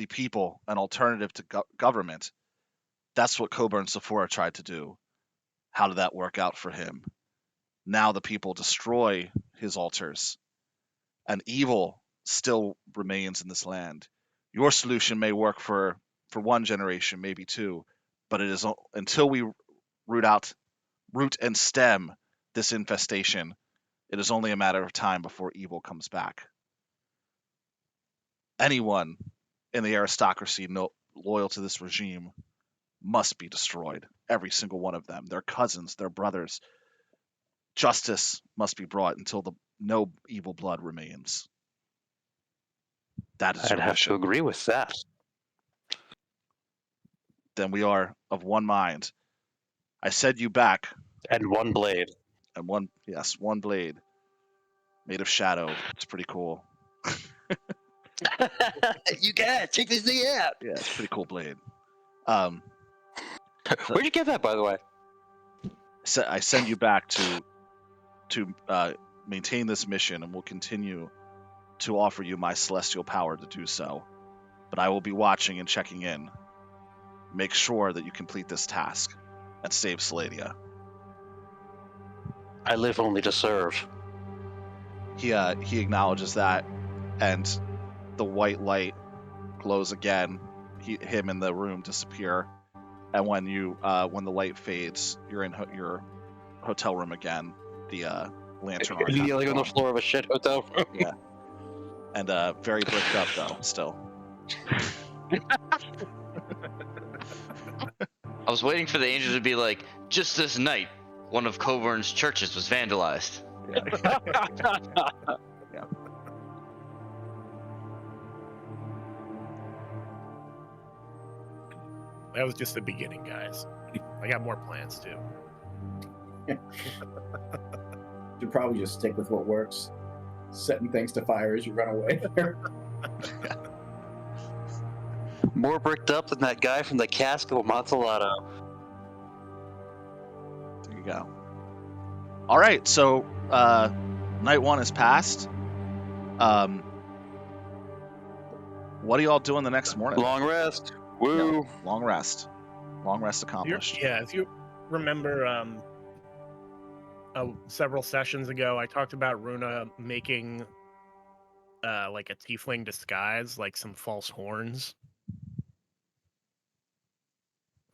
Speaker 1: people an alternative to government. That's what Coburn Sephora tried to do. How did that work out for him? Now the people destroy his altars, and evil still remains in this land. Your solution may work for one generation, maybe two, but it is until we root and stem this infestation, it is only a matter of time before evil comes back. Anyone in the aristocracy loyal to this regime must be destroyed. Every single one of them, their cousins, their brothers. Justice must be brought until no evil blood remains. That is
Speaker 2: I'd have to agree with that.
Speaker 1: Then we are of one mind. I send you back.
Speaker 2: And one blade.
Speaker 1: And one blade made of shadow. It's pretty cool.
Speaker 2: You gotta check this thing out.
Speaker 1: Yeah, it's a pretty cool blade.
Speaker 2: Where'd you get that, by the way?
Speaker 1: I send you back to maintain this mission, and will continue to offer you my celestial power to do so. But I will be watching and checking in. Make sure that you complete this task and save Saladia.
Speaker 2: I live only to serve.
Speaker 1: He acknowledges that, and the white light glows again. Him in the room disappear, and when the light fades, you're in your hotel room again. The lantern arc.
Speaker 2: Kneeling on the floor of a shit hotel room.
Speaker 1: Yeah, and very bricked up though. Still.
Speaker 5: I was waiting for the angel to be like, just this night, one of Coburn's churches was vandalized.
Speaker 1: Yeah.
Speaker 4: That was just the beginning, guys. I got more plans too.
Speaker 3: Should probably just stick with what works. Setting things to fire as you run away.
Speaker 2: More bricked up than that guy from the cask of Amontillado.
Speaker 1: There you go. All right, so night one is passed. What are y'all doing the next morning?
Speaker 2: Long rest. Woo.
Speaker 1: Yeah, long rest. Long rest accomplished.
Speaker 4: If you remember, several sessions ago, I talked about Runa making like a tiefling disguise, like some false horns.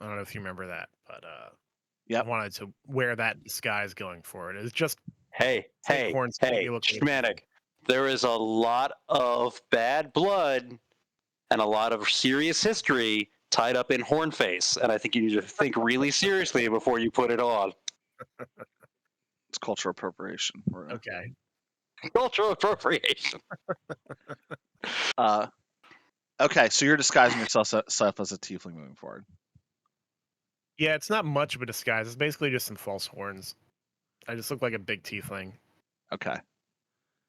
Speaker 4: I don't know if you remember that, but I wanted to wear that disguise going forward. It's just
Speaker 2: hey, Schmatic. There is a lot of bad blood and a lot of serious history tied up in Hornface, and I think you need to think really seriously before you put it on.
Speaker 1: It's cultural appropriation.
Speaker 4: Okay.
Speaker 2: Cultural appropriation.
Speaker 1: Okay, so you're disguising yourself as a tiefling moving forward.
Speaker 4: Yeah, it's not much of a disguise. It's basically just some false horns. I just look like a big tiefling.
Speaker 1: Okay.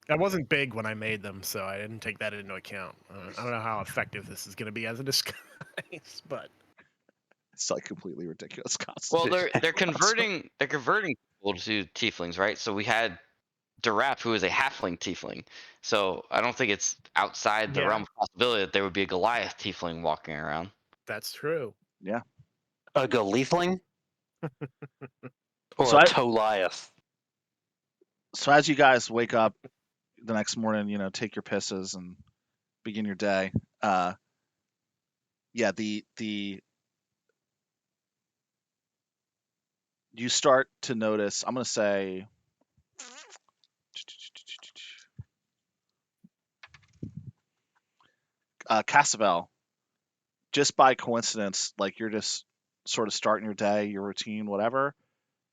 Speaker 4: I wasn't big when I made them, so I didn't take that into account. I don't know how effective this is going to be as a disguise, but
Speaker 1: It's like completely ridiculous costume.
Speaker 5: Well, they're converting people to tieflings, right? So we had Durap, who is a halfling tiefling. So I don't think it's outside the
Speaker 4: Yeah.
Speaker 5: realm of possibility that there would be a Goliath tiefling walking around.
Speaker 4: that's true.
Speaker 1: Yeah.
Speaker 2: A Goliathling? Or
Speaker 1: So
Speaker 2: a
Speaker 1: I-
Speaker 2: Toliath?
Speaker 1: So as you guys wake up the next morning, take your pisses and begin your day. Yeah, the you start to notice. I'm gonna say. Cassavel, just by coincidence, like you're just sort of starting your day, your routine, whatever,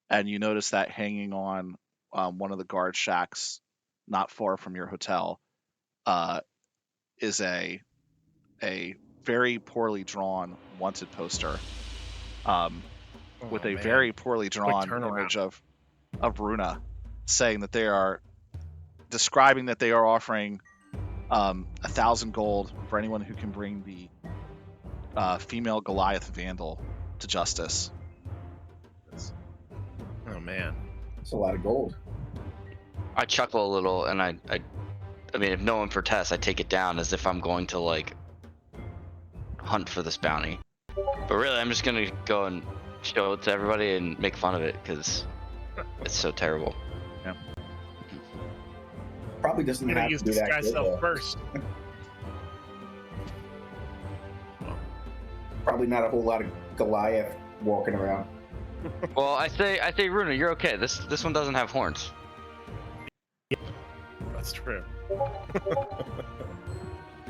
Speaker 1: and you notice that hanging on one of the guard shacks, not far from your hotel, is a very poorly drawn wanted poster, with a
Speaker 4: man.
Speaker 1: very poorly drawn
Speaker 4: turnaround.
Speaker 1: image of Runa, saying that they are describing that they are offering 1,000 gold for anyone who can bring the female Goliath Vandal to justice.
Speaker 4: Oh man.
Speaker 3: It's a lot of gold.
Speaker 5: I chuckle a little, and I mean, if no one protests, I take it down as if I'm going to like hunt for this bounty. But really, I'm just gonna go and show it to everybody and make fun of it because it's so terrible.
Speaker 3: Probably doesn't
Speaker 4: I'm
Speaker 3: have
Speaker 4: gonna
Speaker 3: to
Speaker 4: use
Speaker 3: be that
Speaker 4: disguise
Speaker 3: good,
Speaker 4: self
Speaker 3: though.
Speaker 4: first.
Speaker 3: Probably not a whole lot of Goliath walking around.
Speaker 5: Well, I say, Runa, you're okay. This one doesn't have horns.
Speaker 4: That's true.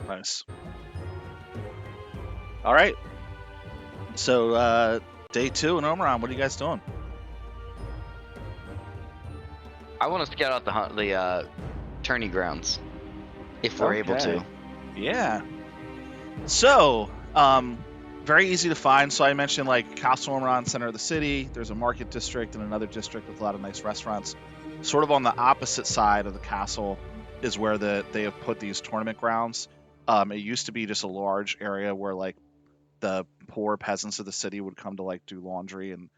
Speaker 1: Nice. All right. So day 2 in Omeron, what are you guys doing?
Speaker 5: I want to scout out the tourney grounds, if we're able to.
Speaker 1: Okay. Yeah. So, very easy to find. So I mentioned like Castle Omeron, center of the city. There's a market district and another district with a lot of nice restaurants. Sort of on the opposite side of the castle is where they have put these tournament grounds. It used to be just a large area where like the poor peasants of the city would come to like do laundry, and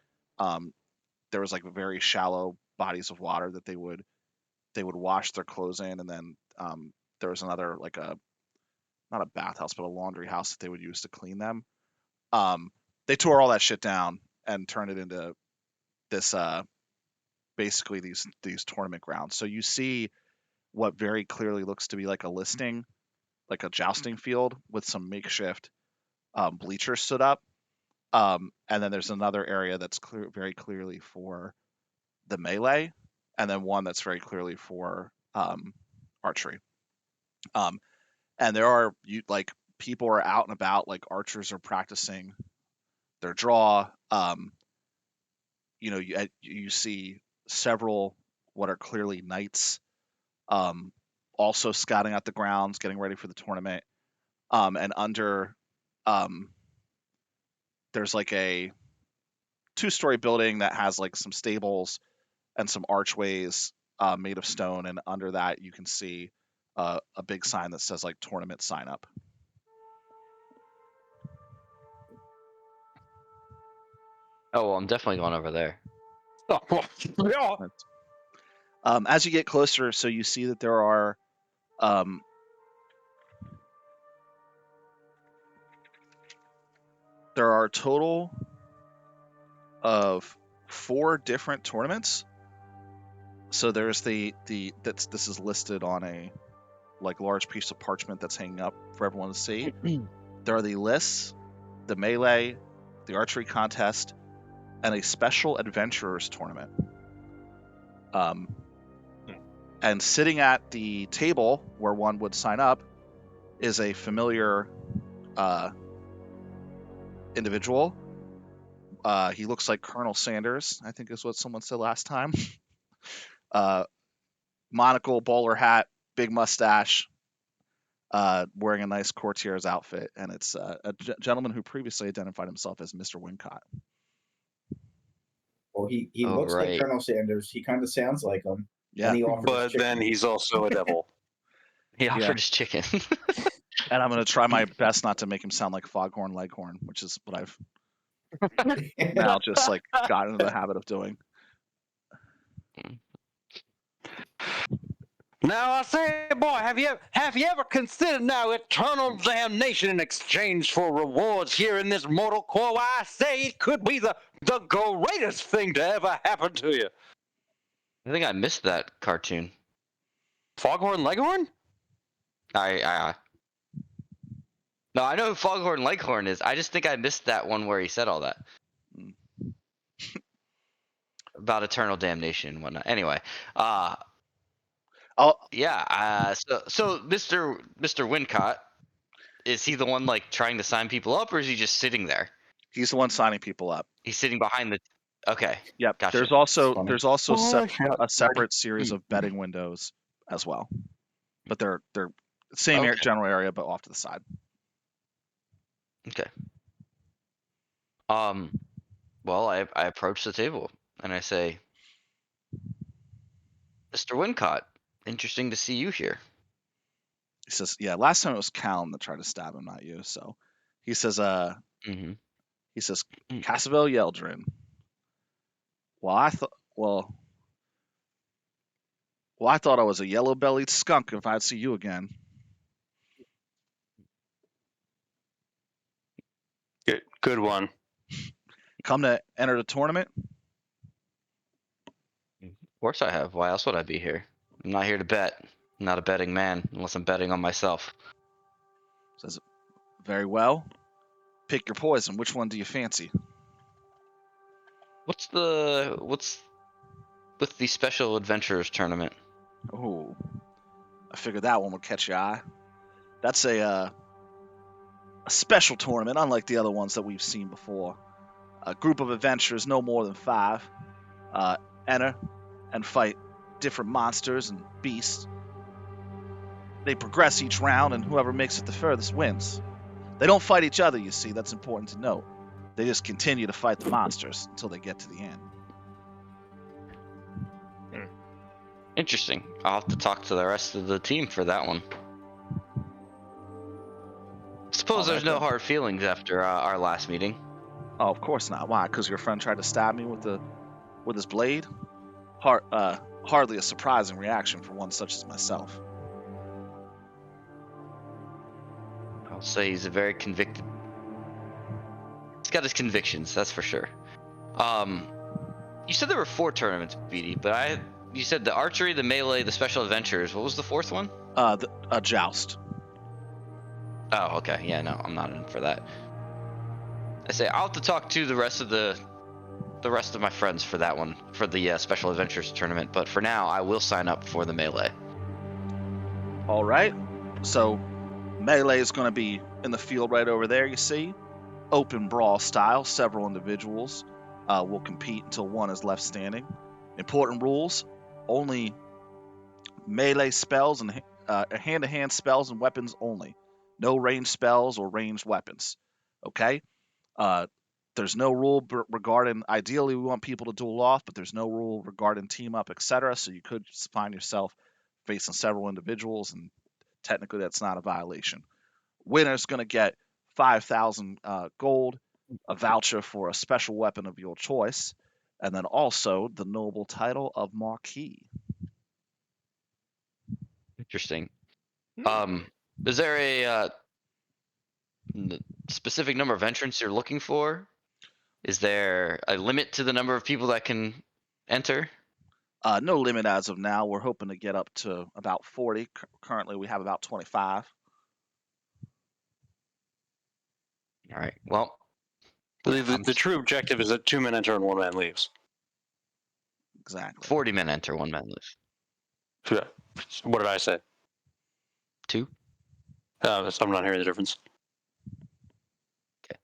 Speaker 1: there was like very shallow bodies of water that they would wash their clothes in, and then there was another like not a bathhouse but a laundry house that they would use to clean them. They tore all that shit down and turned it into this basically these tournament grounds. So you see what very clearly looks to be like a listing, like a jousting field with some makeshift bleachers stood up. And then there's another area that's very clearly for the melee, and then one that's very clearly for archery. And there are like people are out and about, like archers are practicing their draw. You see several what are clearly knights, also scouting out the grounds, getting ready for the tournament. And under there's like a 2-story building that has like some stables and some archways made of stone, and under that you can see a big sign that says like tournament sign up.
Speaker 5: Oh well, I'm definitely going over there.
Speaker 2: Yeah.
Speaker 1: As you get closer, so you see that there are a total of 4 different tournaments. So there's this is listed on a like large piece of parchment that's hanging up for everyone to see. There are the lists, the melee, the archery contest, and a special adventurers tournament. And sitting at the table where one would sign up is a familiar individual. He looks like Colonel Sanders, I think is what someone said last time. Monocle, bowler hat, big mustache. wearing a nice courtier's outfit, and it's a gentleman who previously identified himself as Mr. Wincott.
Speaker 3: Well, he
Speaker 5: Oh,
Speaker 3: looks like
Speaker 5: right.
Speaker 3: Colonel Sanders. He kind of sounds like him.
Speaker 1: Yeah.
Speaker 3: And he offered
Speaker 2: But
Speaker 3: us chicken.
Speaker 2: then he's also a devil.
Speaker 5: He
Speaker 1: Yeah.
Speaker 5: offered his chicken.
Speaker 1: And I'm going to try my best not to make him sound like Foghorn Leghorn, which is what I've now just like gotten into the habit of doing.
Speaker 2: Now I say, boy, have you ever considered now eternal damnation in exchange for rewards here in this mortal coil? Why, I say it could be the greatest thing to ever happen to you.
Speaker 5: I think I missed that cartoon.
Speaker 2: Foghorn Leghorn?
Speaker 5: No, I know who Foghorn Leghorn is. I just think I missed that one where he said all that. About eternal damnation and whatnot. Anyway, yeah. So Mr. Wincott, is he the one like trying to sign people up, or is he just sitting there?
Speaker 1: He's the one signing people up.
Speaker 5: He's sitting behind the. Okay.
Speaker 1: Yep.
Speaker 5: Gotcha.
Speaker 1: There's also
Speaker 2: Oh,
Speaker 1: a separate series of betting windows as well, but they're same
Speaker 5: Okay.
Speaker 1: general area, but off to the side.
Speaker 5: Okay. Well, I approach the table and I say, Mr. Wincott, interesting to see you here.
Speaker 1: He says, "Yeah, last time it was Calum that tried to stab him, not you." So he says,
Speaker 5: Mm-hmm.
Speaker 1: he says, Cassaville Yeldrin. Well, I thought I was a yellow-bellied skunk if I'd see you again.
Speaker 2: Good one.
Speaker 1: Come to enter the tournament?
Speaker 5: Of course I have. Why else would I be here? I'm not here to bet. I'm not a betting man unless I'm betting on myself.
Speaker 1: Says, very well. Pick your poison. Which one do you fancy?
Speaker 5: What's with the Special Adventurers tournament?
Speaker 1: Oh, I figured that one would catch your eye. That's a special tournament, unlike the other ones that we've seen before. A group of adventurers, no more than 5, enter and fight different monsters and beasts. They progress each round, and whoever makes it the furthest wins. They don't fight each other, you see. That's important to note. They just continue to fight the monsters until they get to the end.
Speaker 5: Interesting. I'll have to talk to the rest of the team for that one. Suppose there's no hard feelings after our last meeting.
Speaker 1: Oh, of course not. Why? Because your friend tried to stab me with his blade? Hardly a surprising reaction for one such as myself.
Speaker 5: I'll say he's a very convicted. He's got his convictions, that's for sure. You said there were 4 tournaments, BD, but you said the archery, the melee, the special adventures. What was the 4th one?
Speaker 1: A joust.
Speaker 5: Oh, okay. Yeah, no, I'm not in for that. I say I'll have to talk to the rest of my friends for that one, for the special adventures tournament. But for now, I will sign up for the melee.
Speaker 1: All right. So melee is going to be in the field right over there. You see, open brawl style. Several individuals will compete until one is left standing. Important rules: only melee spells and hand-to-hand spells and weapons only. No ranged spells or ranged weapons. Okay? There's no rule regarding, ideally we want people to duel off, but there's no rule regarding team up, etc. So you could find yourself facing several individuals, and technically that's not a violation. Winner's going to get 5,000 gold, a voucher for a special weapon of your choice, and then also the noble title of Marquis.
Speaker 5: Interesting. Is there a specific number of entrants you're looking for? Is there a limit to the number of people that can enter?
Speaker 1: No limit as of now. We're hoping to get up to about 40. Currently, we have about 25.
Speaker 5: All right. Well,
Speaker 2: The true objective is that 2 men enter and 1 man leaves.
Speaker 1: Exactly.
Speaker 5: 40 men enter, 1 man leaves.
Speaker 2: Yeah. What did I say?
Speaker 5: 2?
Speaker 2: So I'm not hearing the difference.
Speaker 5: Okay.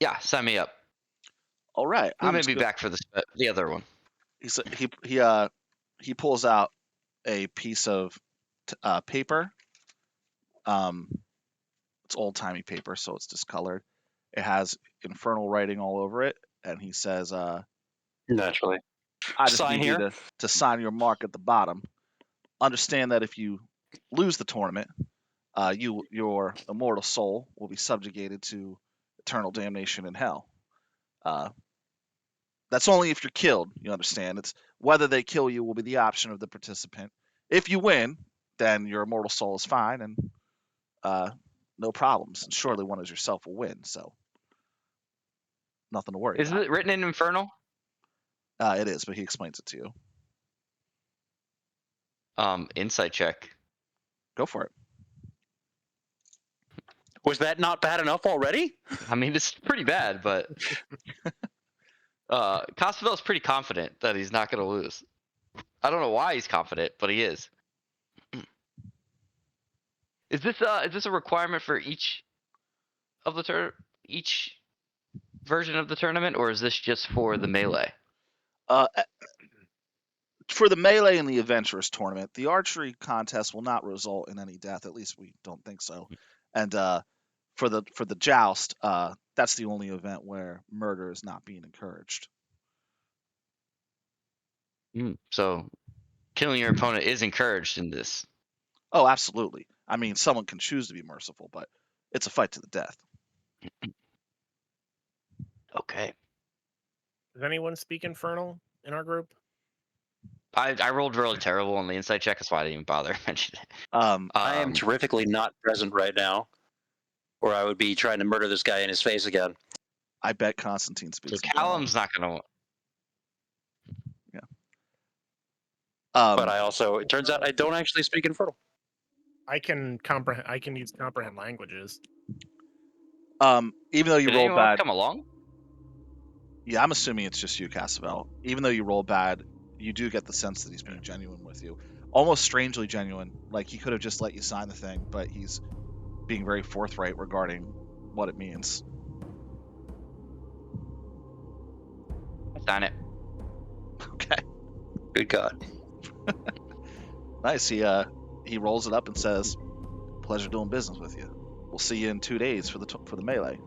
Speaker 5: Yeah, sign me up.
Speaker 1: All right.
Speaker 5: We may be back for the other one.
Speaker 1: He pulls out a piece of paper. It's old-timey paper, so it's discolored. It has infernal writing all over it, and he says,
Speaker 2: Naturally.
Speaker 1: I just
Speaker 2: Sign
Speaker 1: need you
Speaker 2: here.
Speaker 1: to sign your mark at the bottom. Understand that if you lose the tournament, your immortal soul will be subjugated to eternal damnation in hell. That's only if you're killed, you understand. It's whether they kill you will be the option of the participant. If you win, then your immortal soul is fine and no problems. And surely one as yourself will win, so nothing to worry
Speaker 5: Isn't
Speaker 1: about.
Speaker 5: it written in Infernal?
Speaker 1: It is, but he explains it to you.
Speaker 5: Insight check.
Speaker 1: Go for it.
Speaker 2: Was that not bad enough already?
Speaker 5: I mean, it's pretty bad, but Costavel's pretty confident that he's not going to lose. I don't know why he's confident, but he is. Is this a requirement for each of the each version of the tournament, or is this just for the melee?
Speaker 1: For the melee and the adventurers tournament, the archery contest will not result in any death. At least we don't think so. And for the joust, that's the only event where murder is not being encouraged.
Speaker 5: So, killing your opponent is encouraged in this.
Speaker 1: Oh, absolutely. I mean, someone can choose to be merciful, but it's a fight to the death.
Speaker 5: Okay.
Speaker 4: Does anyone speak Infernal in our group?
Speaker 5: I rolled really terrible on the insight check, that's why I didn't even bother mentioning it.
Speaker 2: I am terrifically not present right now, or I would be trying to murder this guy in his face again.
Speaker 1: I bet Constantine speaks.
Speaker 5: So Callum's not going to.
Speaker 1: Yeah.
Speaker 2: But I also, it turns out I don't actually speak Infernal.
Speaker 4: I can comprehend. I can use comprehend languages.
Speaker 1: Even though you
Speaker 5: Did
Speaker 1: roll
Speaker 5: anyone else
Speaker 1: bad,
Speaker 5: come along?
Speaker 1: yeah, I'm assuming it's just you, Cassavel. Even though you roll bad, you do get the sense that he's being genuine with you, almost strangely genuine. Like he could have just let you sign the thing, but he's being very forthright regarding what it means.
Speaker 5: Sign it.
Speaker 1: Okay.
Speaker 2: Good God.
Speaker 1: Nice. He rolls it up and says, "Pleasure doing business with you. We'll see you in 2 days for the melee."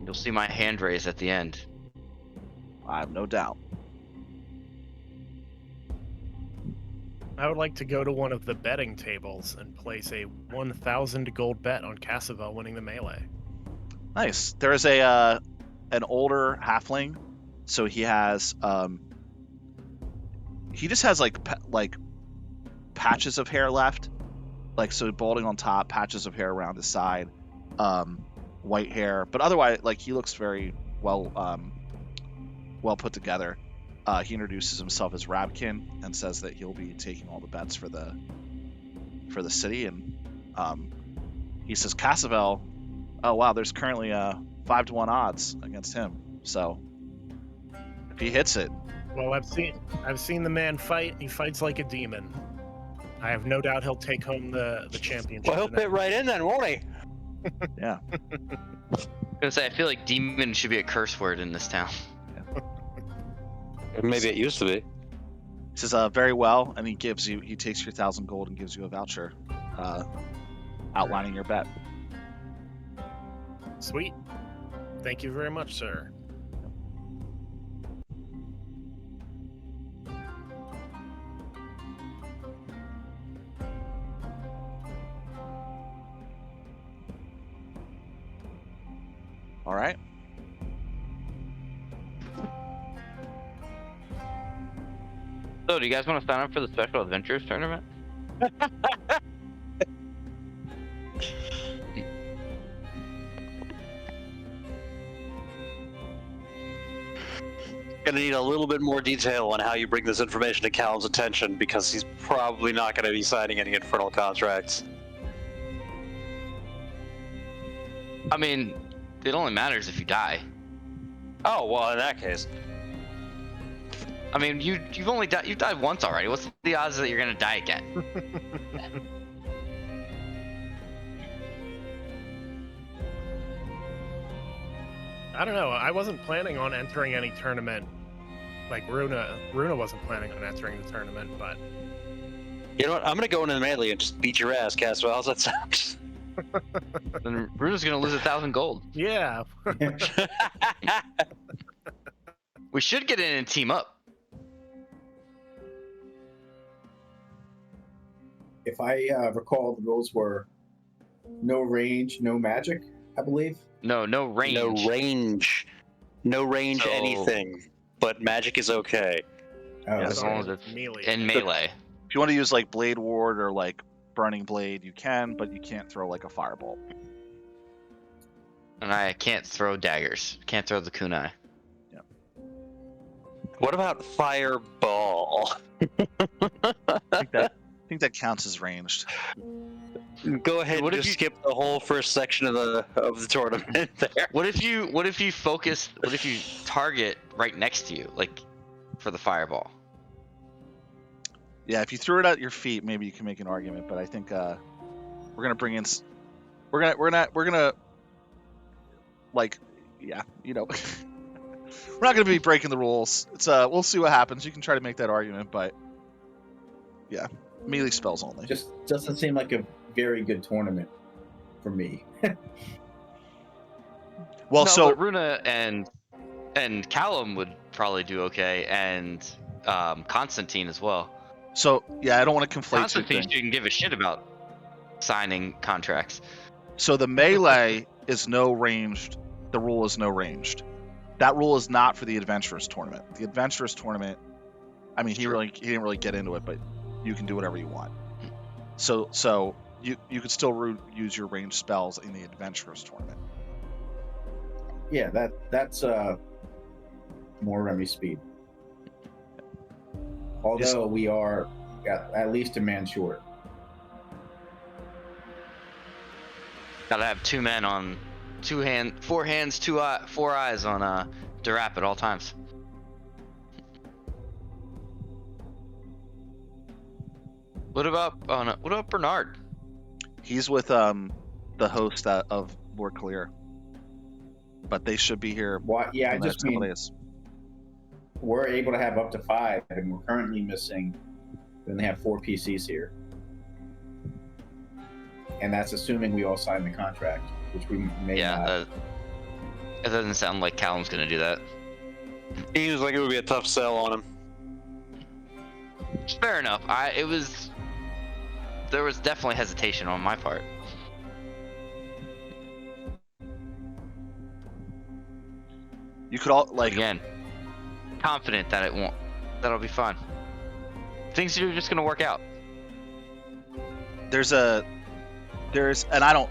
Speaker 5: You'll see my hand raise at the end.
Speaker 1: I have no doubt.
Speaker 4: I would like to go to one of the betting tables and place a 1,000 gold bet on Cassavel winning the melee.
Speaker 1: Nice. There is an older halfling, so he has he just has like patches of hair left, like so balding on top, patches of hair around his side, white hair, but otherwise like he looks very well put together. He introduces himself as Rabkin and says that he'll be taking all the bets for the city, and he says Cassavel. Oh wow, there's currently 5-1 odds against him. So if he hits it,
Speaker 4: Well, I've seen the man fight. He fights like a demon. I have no doubt he'll take home the championship.
Speaker 2: Well, he'll fit right in then, won't he?
Speaker 1: yeah.
Speaker 5: I'm gonna say I feel like demon should be a curse word in this town.
Speaker 2: Maybe it used to be.
Speaker 1: He says very well, and he takes your 1,000 gold and gives you a voucher, outlining your bet.
Speaker 4: Sweet. Thank you very much, sir.
Speaker 1: All right.
Speaker 5: So, do you guys want to sign up for the Special Adventures tournament?
Speaker 2: Gonna need a little bit more detail on how you bring this information to Callum's attention, because he's probably not gonna be signing any infernal contracts.
Speaker 5: I mean, it only matters if you die.
Speaker 2: Oh, well, in that case.
Speaker 5: I mean, you've only died. You've died once already. What's the odds that you're gonna die again?
Speaker 4: I don't know. I wasn't planning on entering any tournament like Runa wasn't planning on entering the tournament, but
Speaker 2: You know what? I'm gonna go into the melee and just beat your ass, Caswell. How's that sound?
Speaker 5: Then Runa's gonna lose 1,000 gold.
Speaker 4: yeah,
Speaker 5: We should get in and team up.
Speaker 3: If I recall, the rules were no range, no magic, I believe.
Speaker 5: No range.
Speaker 2: No range
Speaker 5: So-
Speaker 2: anything. But magic is okay.
Speaker 3: Oh,
Speaker 5: As
Speaker 3: okay.
Speaker 5: long as it's
Speaker 4: melee.
Speaker 5: in melee.
Speaker 1: If you want to use like Blade Ward or like Burning Blade, you can, but you can't throw like a firebolt.
Speaker 5: And I can't throw daggers. Can't throw the kunai.
Speaker 2: What about fireball?
Speaker 1: I think that counts as ranged.
Speaker 2: Go ahead
Speaker 5: What
Speaker 2: and
Speaker 5: if
Speaker 2: just
Speaker 5: you-
Speaker 2: skip the whole first section of the tournament there.
Speaker 5: What if you focus? What if you target right next to you, like for the fireball?
Speaker 1: Yeah, if you threw it at your feet, maybe you can make an argument. But I think we're gonna bring in. We're gonna like, yeah, you know, we're not gonna be breaking the rules. It's we'll see what happens. You can try to make that argument, but yeah, melee spells only.
Speaker 3: Just doesn't seem like a very good tournament for me.
Speaker 1: Well,
Speaker 5: No,
Speaker 1: so
Speaker 5: but Runa and Callum would probably do okay, and Constantine as well.
Speaker 1: so yeah, I don't want to conflate two
Speaker 5: Constantine
Speaker 1: things.
Speaker 5: shouldn't give a shit about signing contracts.
Speaker 1: So the melee is no ranged. The rule is no ranged. That rule is not for the adventurous tournament. The adventurous tournament, I mean, he didn't really get into it, but you can do whatever you want. So you could still use your ranged spells in the adventurous tournament.
Speaker 3: Yeah, that's more Remy speed. Although we are at least a man short.
Speaker 5: Gotta have 2 men on 4 hands, 4 eyes on Durap at all times. What about Bernard?
Speaker 1: He's with the host of Lord Clear, but they should be here.
Speaker 3: Why? Yeah, I
Speaker 1: in the
Speaker 3: just
Speaker 1: next couple
Speaker 3: mean
Speaker 1: days.
Speaker 3: we're able to have up to 5, and we're currently missing. We only have 4 PCs here, and that's assuming we all sign the contract, which we may not.
Speaker 5: It doesn't sound like Callum's gonna do that.
Speaker 2: He was like it would be a tough sell on him.
Speaker 5: Fair enough. There was definitely hesitation on my part.
Speaker 1: You could all
Speaker 5: Like
Speaker 1: like
Speaker 5: again, confident that that'll be fun. Things are just gonna work out.
Speaker 1: there's and I don't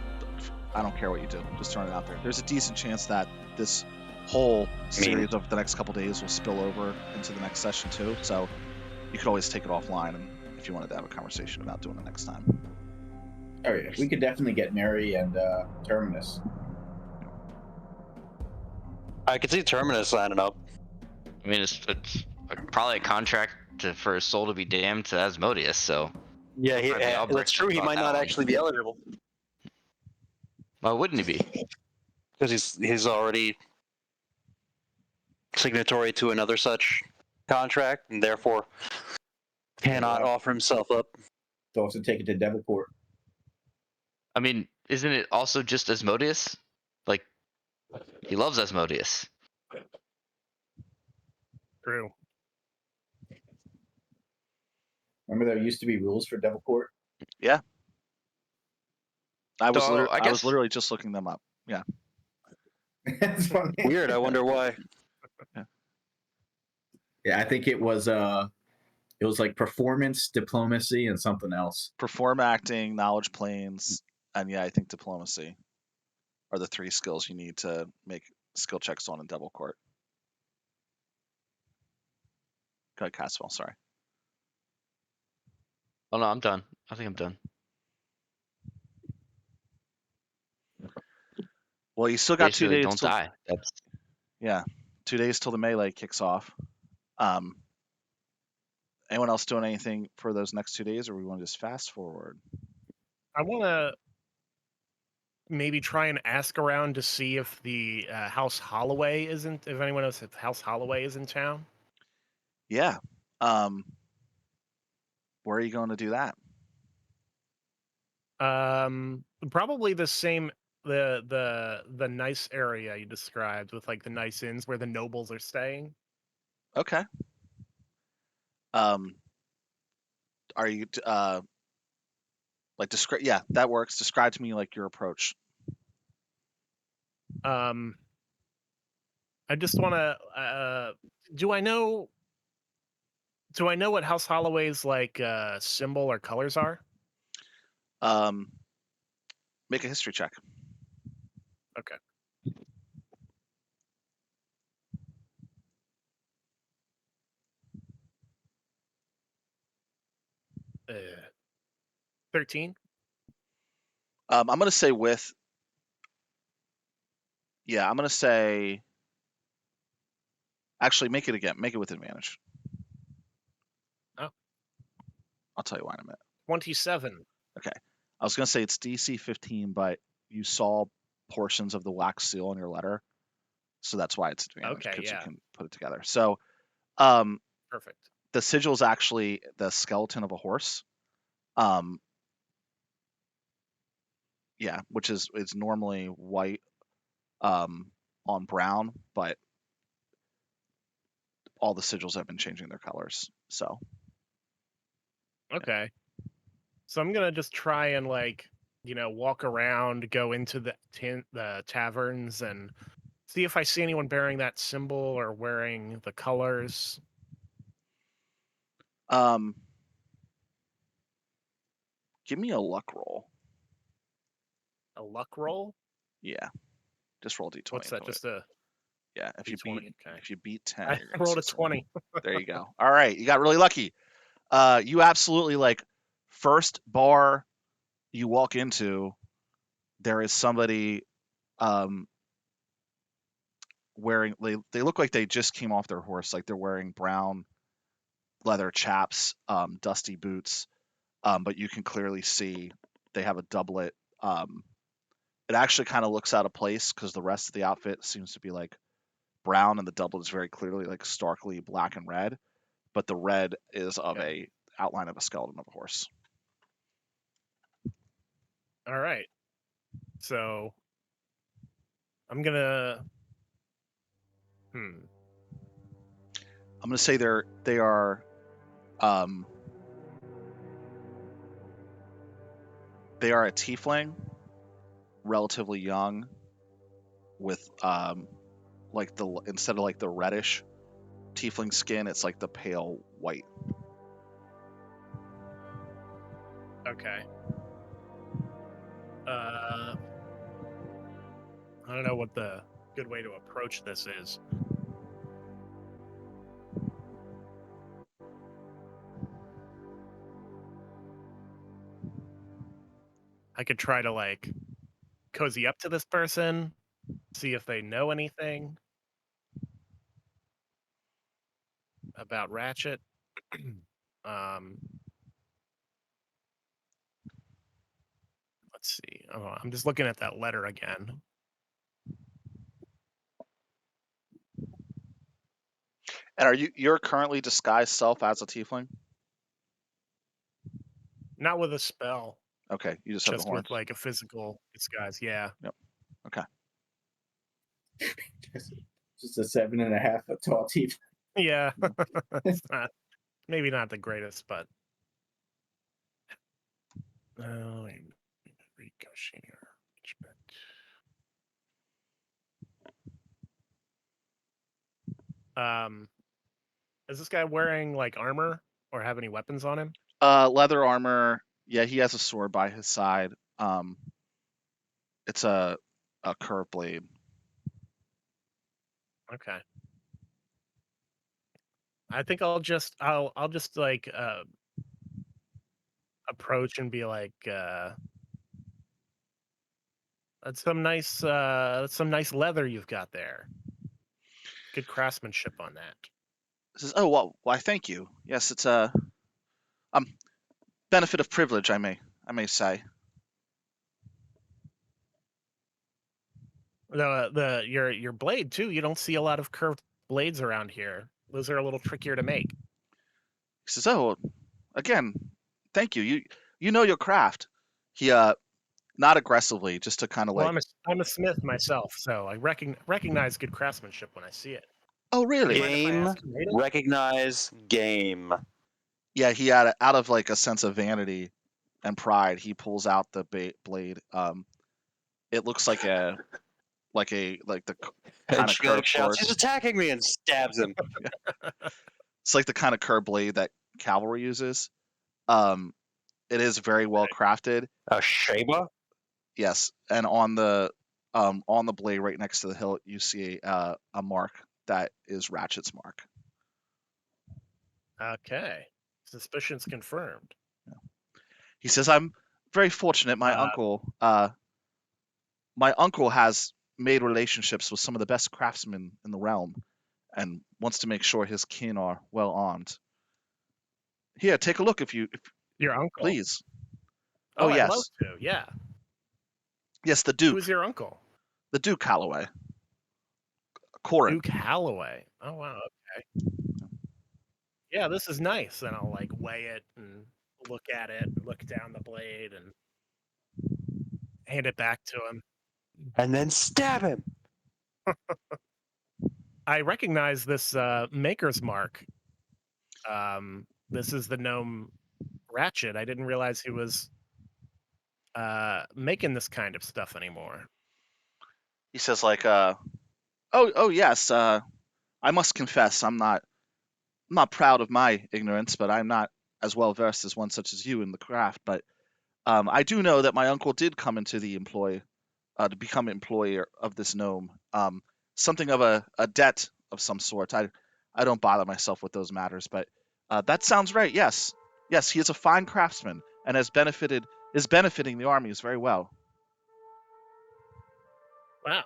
Speaker 1: care what you do. Just throwing it out there. There's a decent chance that this whole series of the next couple days will spill over into the next session too. So you could always take it offline, and if you wanted to have a conversation about doing it next time.
Speaker 3: Oh yeah, we could definitely get Mary and Terminus.
Speaker 2: I could see Terminus signing up.
Speaker 5: I mean, it's probably a contract for his soul to be damned to Asmodeus. So
Speaker 2: Yeah,
Speaker 5: Probably I'll break
Speaker 2: that's true. He
Speaker 5: about
Speaker 2: might
Speaker 5: that
Speaker 2: not
Speaker 5: one.
Speaker 2: actually be eligible
Speaker 5: why wouldn't he be?
Speaker 2: because he's already signatory to another such contract, and therefore cannot offer himself up.
Speaker 3: So also take it to Devil Court.
Speaker 5: I mean, isn't it also just Asmodeus? Like, he loves Asmodeus.
Speaker 4: True.
Speaker 3: Remember, there used to be rules for Devil Court.
Speaker 1: I was
Speaker 5: So, I
Speaker 1: I was
Speaker 5: guess-
Speaker 1: literally just looking them up.
Speaker 3: It's funny.
Speaker 2: Weird. I wonder why.
Speaker 3: Yeah, I think it was like performance, diplomacy, and something else.
Speaker 1: Perform acting, knowledge planes, and yeah, I think diplomacy are the 3 skills you need to make skill checks on in Devil Court. Go ahead, Caswell. Sorry.
Speaker 5: Oh no, I'm done. I think I'm done.
Speaker 1: Well, you still got 2
Speaker 5: Basically,
Speaker 1: days.
Speaker 5: don't die. That's
Speaker 1: 2 days till the melee kicks off. Anyone else doing anything for those next 2 days, or we want to just fast forward?
Speaker 4: I want to maybe try and ask around to see if the House Holloway isn't. If anyone knows if House Holloway is in town.
Speaker 1: Yeah. Where are you going to do that?
Speaker 4: Probably the same the nice area you described with like the nice inns where the nobles are staying.
Speaker 1: Okay. Um, are you like describe? Yeah, that works. Describe to me like your approach.
Speaker 4: Um, I just want to. Do I know? Do I know what House Holloway's like symbol or colors are?
Speaker 1: Um, make a history check.
Speaker 4: Okay. 13.
Speaker 1: I'm gonna say with. Yeah, I'm gonna say. Actually, make it again. Make it with advantage.
Speaker 4: Oh.
Speaker 1: I'll tell you why in a minute.
Speaker 4: 27.
Speaker 1: Okay. I was gonna say it's DC 15, but you saw portions of the wax seal on your letter, so that's why it's advantage
Speaker 4: Okay,
Speaker 1: because you
Speaker 4: yeah.
Speaker 1: can put it together. So, um,
Speaker 4: Perfect.
Speaker 1: the sigil is actually the skeleton of a horse. Yeah, which is it's normally white on brown, but all the sigils have been changing their colors. So
Speaker 4: Okay. So I'm gonna just try and like, walk around, go into the taverns, and see if I see anyone bearing that symbol or wearing the colors.
Speaker 1: um, give me a luck roll.
Speaker 4: A luck roll?
Speaker 1: Yeah, just roll d20.
Speaker 4: What's that? Just a
Speaker 1: yeah, if you beat
Speaker 4: D20. Okay.
Speaker 1: if you beat 10,
Speaker 4: I
Speaker 1: you're gonna
Speaker 4: rolled
Speaker 1: see
Speaker 4: a
Speaker 1: someone.
Speaker 4: 20.
Speaker 1: There you go. All right, you got really lucky. You absolutely like first bar you walk into, there is somebody um wearing they look like they just came off their horse, like they're wearing brown leather chaps, dusty boots, but you can clearly see they have a doublet. It actually kind of looks out of place because the rest of the outfit seems to be like brown, and the doublet is very clearly like starkly black and red. But the red is of
Speaker 4: Okay.
Speaker 1: a outline of a skeleton of a horse.
Speaker 4: All right. So I'm gonna.
Speaker 1: I'm gonna say they are um, they are a tiefling, relatively young, with like the instead of like the reddish tiefling skin, it's like the pale white.
Speaker 4: Okay. I don't know what the good way to approach this is. I could try to like cozy up to this person, see if they know anything about Ratchet. um, let's see. Oh, I'm just looking at that letter again.
Speaker 1: And are you're currently disguised self as a tiefling?
Speaker 4: Not with a spell,
Speaker 1: Okay, you just have the
Speaker 4: just with
Speaker 1: horns.
Speaker 4: like a physical disguise. Yeah.
Speaker 1: Yep. Okay.
Speaker 3: Just a 7.5 foot tall teeth.
Speaker 4: Yeah. It's not, maybe not the greatest, but. Oh, ricochet. Is this guy wearing like armor or have any weapons on him?
Speaker 1: Leather armor. Yeah, he has a sword by his side. It's a curved blade.
Speaker 4: Okay. I think I'll just like approach and be like that's some nice leather you've got there. Good craftsmanship on that.
Speaker 1: Says, "Oh well, why? Thank you. Yes, it's a benefit of privilege, I may say."
Speaker 4: Your blade too. You don't see a lot of curved blades around here. Those are a little trickier to make.
Speaker 1: He says, "Oh, again, thank you. You know your craft." He not aggressively, just to kind of
Speaker 4: Well,
Speaker 1: like,
Speaker 4: I'm a smith myself, so I recognize good craftsmanship when I see it.
Speaker 1: "Oh,
Speaker 4: Do
Speaker 1: really?"
Speaker 4: you mind if I
Speaker 2: Game,
Speaker 4: ask who made it?
Speaker 2: recognize, game.
Speaker 1: Yeah, he had out of like a sense of vanity and pride, he pulls out the blade. It looks like the
Speaker 2: And
Speaker 1: kind of
Speaker 2: she like
Speaker 1: curved
Speaker 2: shouts,
Speaker 1: sword.
Speaker 2: "He's attacking me!" and stabs him.
Speaker 1: It's like the kind of curved blade that cavalry uses. It is very well crafted.
Speaker 2: A Sheba?
Speaker 1: Yes, and on the blade right next to the hilt, you see a mark that is Ratchet's mark.
Speaker 4: Okay. Suspicions confirmed.
Speaker 1: He says, "I'm very fortunate. My uncle has made relationships with some of the best craftsmen in the realm, and wants to make sure his kin are well armed. Here, take a look if
Speaker 4: Your uncle?
Speaker 1: please."
Speaker 4: Oh, I'd
Speaker 1: yes,
Speaker 4: love to. Yeah.
Speaker 1: yes, the Duke,
Speaker 4: Who's your uncle?
Speaker 1: the Duke Calloway, Corin.
Speaker 4: Duke Halloway. Oh wow. Okay. Yeah, this is nice. And I'll like weigh it and look at it, and look down the blade, and hand it back to him.
Speaker 2: And then stab him.
Speaker 4: I recognize this maker's mark. This is the gnome Ratchet. I didn't realize he was making this kind of stuff anymore.
Speaker 1: He says, like, oh yes, I must confess, I'm not proud of my ignorance, but I'm not as well versed as one such as you in the craft. But I do know that my uncle did come into the employ to become employer of this gnome. Something of a debt of some sort. I don't bother myself with those matters, but that sounds right. Yes, he is a fine craftsman and is benefiting the armies very well.
Speaker 4: Wow,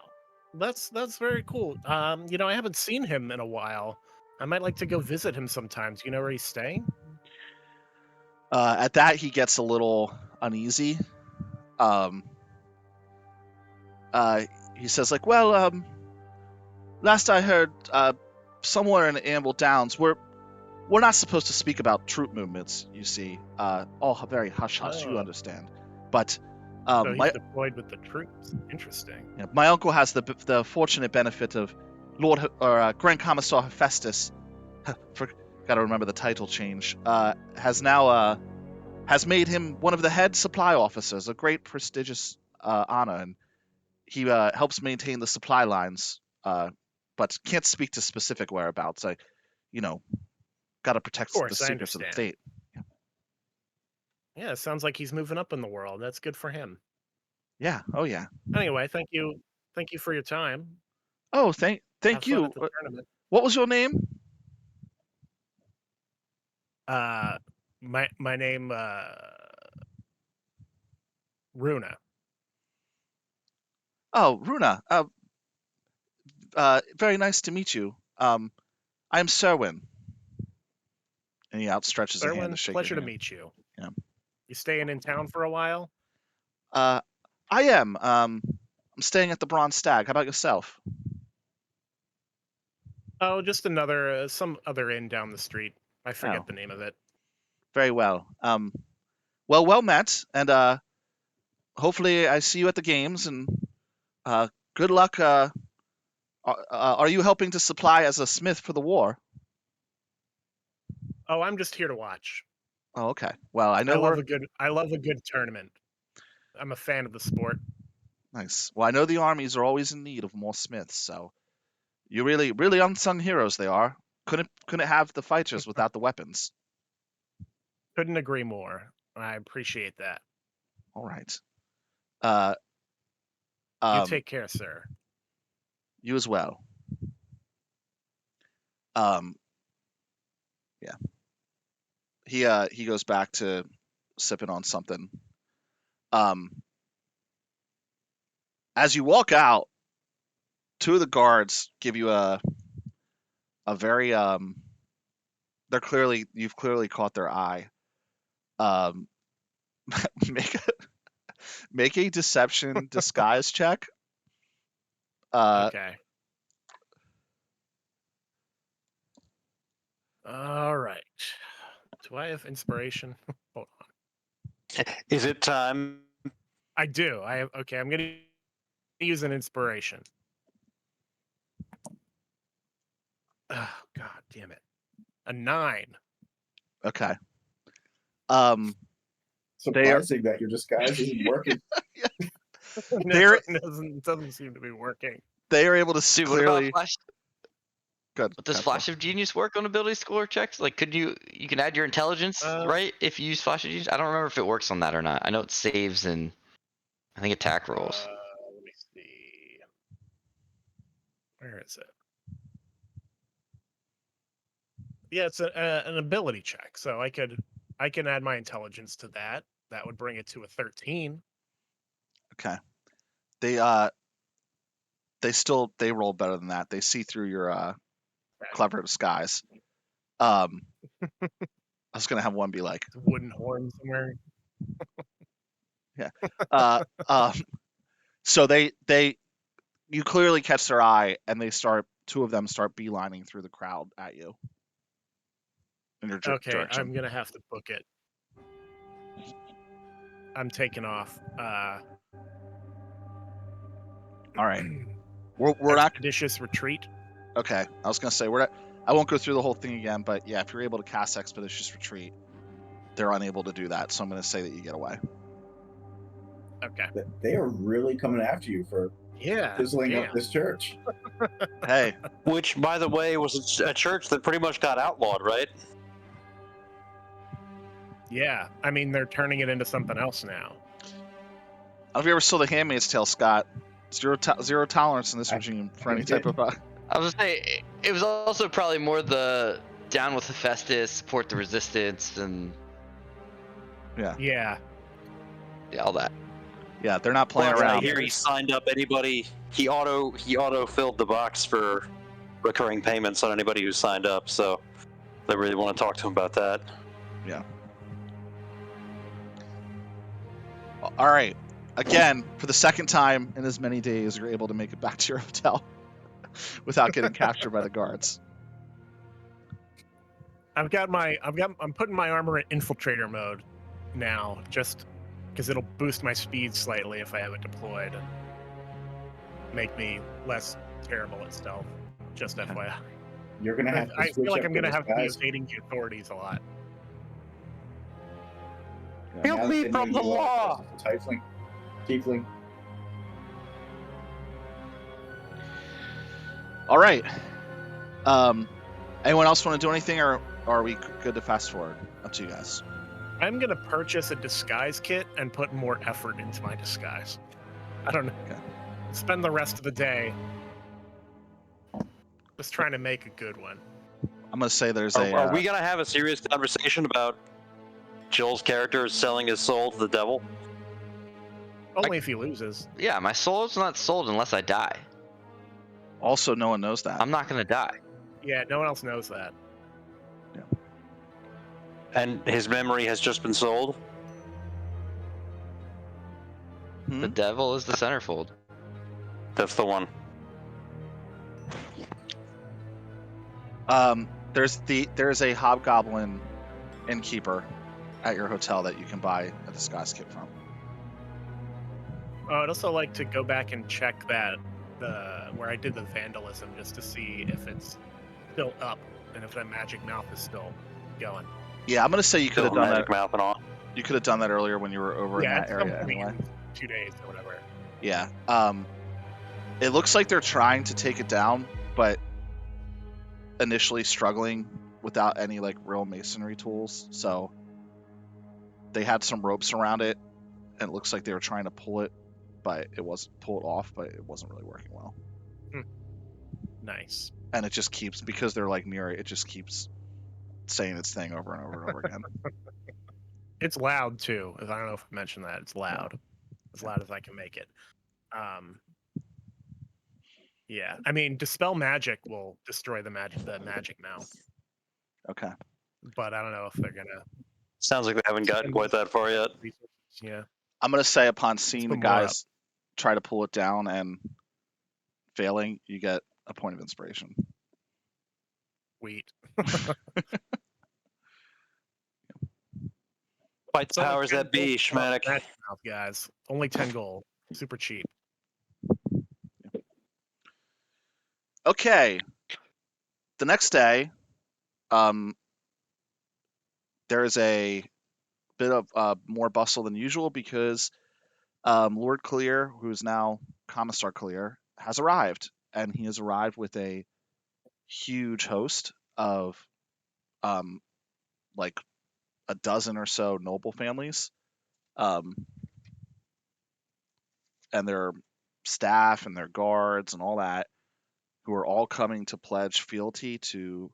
Speaker 4: that's very cool. I haven't seen him in a while. I might like to go visit him sometimes. You know where he's staying?
Speaker 1: At that, he gets a little uneasy. He says, like, well, last I heard, somewhere in the Amble Downs, we're not supposed to speak about troop movements. You see, all very hush hush. You
Speaker 4: Oh.
Speaker 1: understand, but
Speaker 4: So he's
Speaker 1: my
Speaker 4: deployed with the troops. Interesting.
Speaker 1: my uncle has the fortunate benefit of Grand Commissar Hephaestus. Got to remember the title change. Has made him one of the head supply officers, a great prestigious honor, and he helps maintain the supply lines, but can't speak to specific whereabouts. Got to protect the
Speaker 4: course, I
Speaker 1: secrets of the
Speaker 4: understand.
Speaker 1: state.
Speaker 4: Yeah, it sounds like he's moving up in the world. That's good for him.
Speaker 1: Yeah. Oh yeah.
Speaker 4: Anyway, thank you for your time.
Speaker 1: Oh, thank
Speaker 4: Have fun
Speaker 1: you.
Speaker 4: at the tournament.
Speaker 1: What was your name?
Speaker 4: My name Runa.
Speaker 1: Oh, Runa. Very nice to meet you. I'm Serwin. And he outstretches a hand to
Speaker 4: Erwin,
Speaker 1: shake
Speaker 4: pleasure
Speaker 1: your
Speaker 4: to
Speaker 1: hand.
Speaker 4: meet you.
Speaker 1: Yeah.
Speaker 4: You staying in town for a while?
Speaker 1: I am. I'm staying at the Bronze Stag. How about yourself?
Speaker 4: Oh, just another some other inn down the street. I forget
Speaker 1: Oh.
Speaker 4: the name of it.
Speaker 1: Very well. Well met, and hopefully I see you at the games. And good luck. Are you helping to supply as a smith for the war?
Speaker 4: Oh, I'm just here to watch.
Speaker 1: Oh, okay. Well, I
Speaker 4: I
Speaker 1: know
Speaker 4: love a good tournament. I'm a fan of the sport.
Speaker 1: nice. Well, I know the armies are always in need of more smiths, so you really unsung heroes they are. Couldn't have the fighters without the weapons.
Speaker 4: Couldn't agree more. I appreciate that.
Speaker 1: All right.
Speaker 4: You take care, sir.
Speaker 1: You as well. Yeah. He goes back to sipping on something. As you walk out, two of the guards give you a very you've clearly caught their eye. Make a deception disguise check.
Speaker 4: Okay. All right. Do I have inspiration? Hold on.
Speaker 2: Is it time?
Speaker 4: I do. I have. Okay, I'm gonna use an inspiration. Oh, God damn it! A 9.
Speaker 1: Okay. They are
Speaker 3: Surprising that your disguise isn't working.
Speaker 4: No,
Speaker 1: They're-
Speaker 4: it doesn't seem to be working.
Speaker 1: they are able to
Speaker 5: Dude, what about
Speaker 1: clearly.
Speaker 5: Flash?
Speaker 1: Good.
Speaker 5: Does
Speaker 1: Cancel.
Speaker 5: Flash of Genius work on ability score checks? Like, could you can add your intelligence, right? If you use Flash of Genius, I don't remember if it works on that or not. I know it saves and I think attack rolls.
Speaker 4: Let me see. Where is it? Yeah, it's an ability check, so I can add my intelligence to that. That would bring it to a 13.
Speaker 1: Okay. They roll better than that. They see through your clever disguise. I was gonna have one be like,
Speaker 4: Wooden horn somewhere.
Speaker 1: so you clearly catch their eye, and two of them start beelining through the crowd at you. In your
Speaker 4: Okay,
Speaker 1: direction.
Speaker 4: I'm gonna have to book it. I'm taking off.
Speaker 1: All right. We're not
Speaker 4: Expeditious retreat.
Speaker 1: okay. I was gonna say I won't go through the whole thing again, but yeah, if you're able to cast Expeditious Retreat, they're unable to do that. So I'm gonna say that you get away.
Speaker 4: Okay.
Speaker 3: They are really coming after you for fizzling up this church.
Speaker 1: Hey,
Speaker 2: Which, by the way, was a church that pretty much got outlawed, right?
Speaker 4: Yeah, I mean they're turning it into something else now.
Speaker 1: I don't know if you ever saw The Handmaid's Tale, Scott. Zero tolerance in this regime for any type of.
Speaker 5: I was gonna say it was also probably more the down with Hephaestus, support the resistance, and
Speaker 4: Yeah.
Speaker 5: all that.
Speaker 1: Yeah, they're not playing
Speaker 2: Well,
Speaker 1: around.
Speaker 2: I hear he signed up anybody. He auto filled the box for recurring payments on anybody who signed up. So they really want to talk to him about that.
Speaker 1: Yeah. All right. Again, for the second time in as many days, you're able to make it back to your hotel without getting captured by the guards.
Speaker 4: I'm putting my armor in infiltrator mode now, just because it'll boost my speed slightly if I have it deployed and make me less terrible at stealth. Just FYI.
Speaker 3: You're gonna have to
Speaker 4: I
Speaker 3: switch
Speaker 4: feel like
Speaker 3: up
Speaker 4: I'm
Speaker 3: your
Speaker 4: gonna have to be
Speaker 3: disguise.
Speaker 4: evading the authorities a lot.
Speaker 2: Help
Speaker 3: Now
Speaker 2: me
Speaker 3: they
Speaker 2: from
Speaker 3: know
Speaker 2: the
Speaker 3: you are
Speaker 2: law!
Speaker 3: Tiefling.
Speaker 1: All right. Anyone else want to do anything, or are we good to fast forward? Up to you guys.
Speaker 4: I'm gonna purchase a disguise kit and put more effort into my disguise. I don't know.
Speaker 1: Okay.
Speaker 4: Spend the rest of the day just trying to make a good one.
Speaker 1: I'm gonna say there's
Speaker 2: Are we gonna have a serious conversation about Joel's character selling his soul to the devil?
Speaker 4: Only if he loses.
Speaker 5: Yeah, my soul is not sold unless I die.
Speaker 1: Also, no one knows that.
Speaker 5: I'm not gonna die.
Speaker 4: Yeah, no one else knows that.
Speaker 2: And his memory has just been sold?
Speaker 5: The devil is the centerfold.
Speaker 2: That's the one.
Speaker 1: There's a hobgoblin innkeeper at your hotel that you can buy a disguise kit from.
Speaker 4: I'd also like to go back and check where I did the vandalism just to see if it's still up and if that magic mouth is still going.
Speaker 1: Yeah, I'm gonna say you could have done that.
Speaker 2: Mouth and all.
Speaker 1: You could have done that earlier when you were over in that
Speaker 4: it's
Speaker 1: area
Speaker 4: something
Speaker 1: anyway.
Speaker 4: in 2 days or whatever.
Speaker 1: Yeah. It looks like they're trying to take it down, but initially struggling without any like real masonry tools. So they had some ropes around it, and it looks like they were trying to pull it off, but it wasn't really working well.
Speaker 4: Nice.
Speaker 1: And it just keeps, because they're like near it, it just keeps saying its thing over and over and over again.
Speaker 4: It's loud too. I don't know if I mentioned that. It's loud. As loud as I can make it. Yeah. I mean, dispel magic will destroy the magic mouth.
Speaker 1: Okay.
Speaker 4: But I don't know if they're gonna.
Speaker 2: Sounds like they haven't gotten quite that far yet.
Speaker 4: Yeah.
Speaker 1: I'm gonna say upon seeing the
Speaker 4: put more up.
Speaker 1: guys try to pull it down, and failing, you get a point of inspiration.
Speaker 4: Okay.
Speaker 1: I'm gonna say upon seeing the guys try to pull it down and failing, you get a point of inspiration.
Speaker 4: 'Cause Sweet.
Speaker 2: Fight the
Speaker 4: It's only
Speaker 2: powers
Speaker 4: 10
Speaker 2: that be,
Speaker 4: gold for
Speaker 2: Schmatic.
Speaker 4: Smash Mouth, guys. Only 10 gold. Super cheap.
Speaker 1: Okay. The next day, there is a bit of more bustle than usual because Lord Clear, who is now Commissar Clear, has arrived, and he has arrived with a huge host of like a dozen or so noble families, and their staff and their guards and all that, who are all coming to pledge fealty to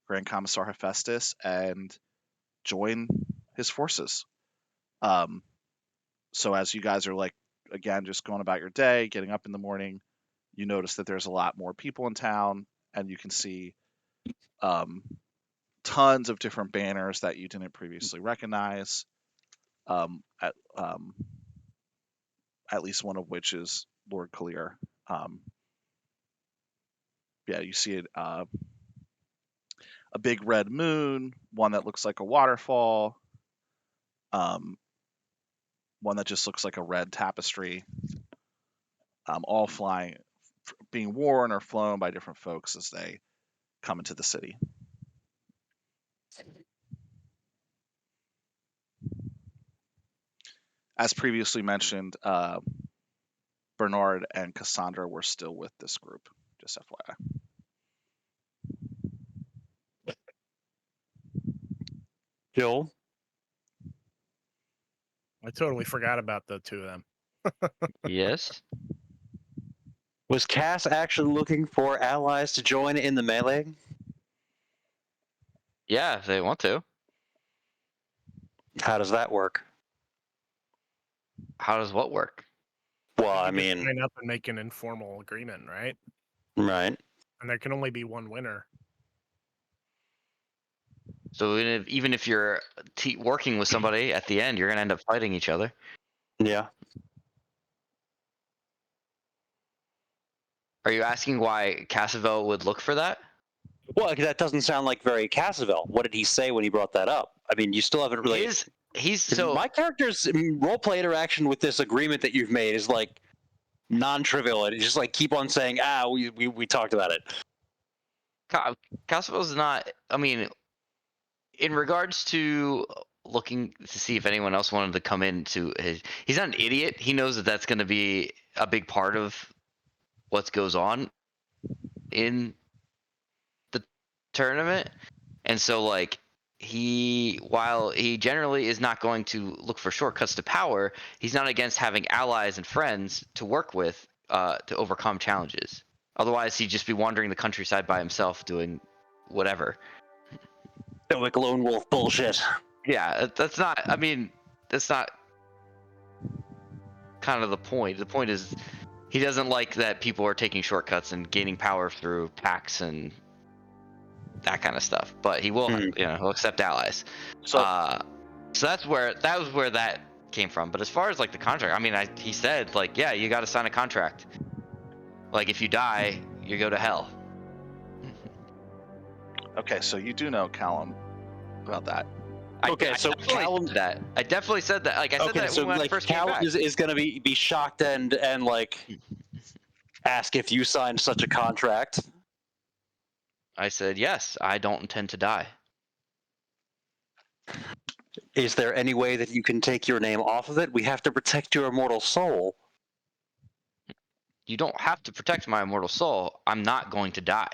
Speaker 1: Grand Commissar Hephaestus and join his forces. So as you guys are like, again, just going about your day, getting up in the morning, you notice that there's a lot more people in town, and you can see tons of different banners that you didn't previously recognize. At least one of which is Lord Clear. Yeah, you see it. A big red moon, one that looks like a waterfall, one that just looks like a red tapestry, all flying, being worn or flown by different folks as they come into the city. As previously mentioned, Bernard and Cassandra were still with this group, just FYI.
Speaker 2: Joel?
Speaker 4: I totally forgot about the two of them.
Speaker 5: Yes.
Speaker 2: Was Cass actually looking for allies to join in the melee?
Speaker 5: Yeah, if they want to.
Speaker 2: How does that work?
Speaker 5: How does what work?
Speaker 2: Well,
Speaker 4: You
Speaker 2: I
Speaker 4: can just
Speaker 2: mean,
Speaker 4: sign up and make an informal agreement, right?
Speaker 2: right.
Speaker 4: And there can only be one winner.
Speaker 5: So even if you're working with somebody, at the end you're gonna end up fighting each other.
Speaker 2: Yeah.
Speaker 5: Are you asking why Cassavel would look for that?
Speaker 2: Well, that doesn't sound like very Cassavel. What did he say when he brought that up? I mean, you still haven't really.
Speaker 5: He's so
Speaker 2: my character's roleplay interaction with this agreement that you've made is like non-trivial. It's just like keep on saying, we talked about it.
Speaker 5: Cassavel's not. I mean, in regards to looking to see if anyone else wanted to come into he's not an idiot. He knows that that's going to be a big part of what goes on in the tournament, and so like while he generally is not going to look for shortcuts to power, he's not against having allies and friends to work with to overcome challenges. Otherwise, he'd just be wandering the countryside by himself doing whatever.
Speaker 2: Stoic lone wolf bullshit.
Speaker 5: Yeah, that's not. I mean, that's not kind of the point. The point is, he doesn't like that people are taking shortcuts and gaining power through pacts and that kind of stuff. But he will, he'll accept allies.
Speaker 1: So,
Speaker 5: so that was where that came from. But as far as like the contract, I mean, he said like, yeah, you got to sign a contract. Like if you die, you go to hell.
Speaker 1: okay, so you do know Callum about that.
Speaker 2: So Callum,
Speaker 5: I definitely said that. Like I said that when I first came
Speaker 2: Callum
Speaker 5: back.
Speaker 2: is going to be shocked and like ask if you signed such a contract.
Speaker 5: I said yes. I don't intend to die.
Speaker 2: Is there any way that you can take your name off of it? We have to protect your immortal soul.
Speaker 5: You don't have to protect my immortal soul. I'm not going to die.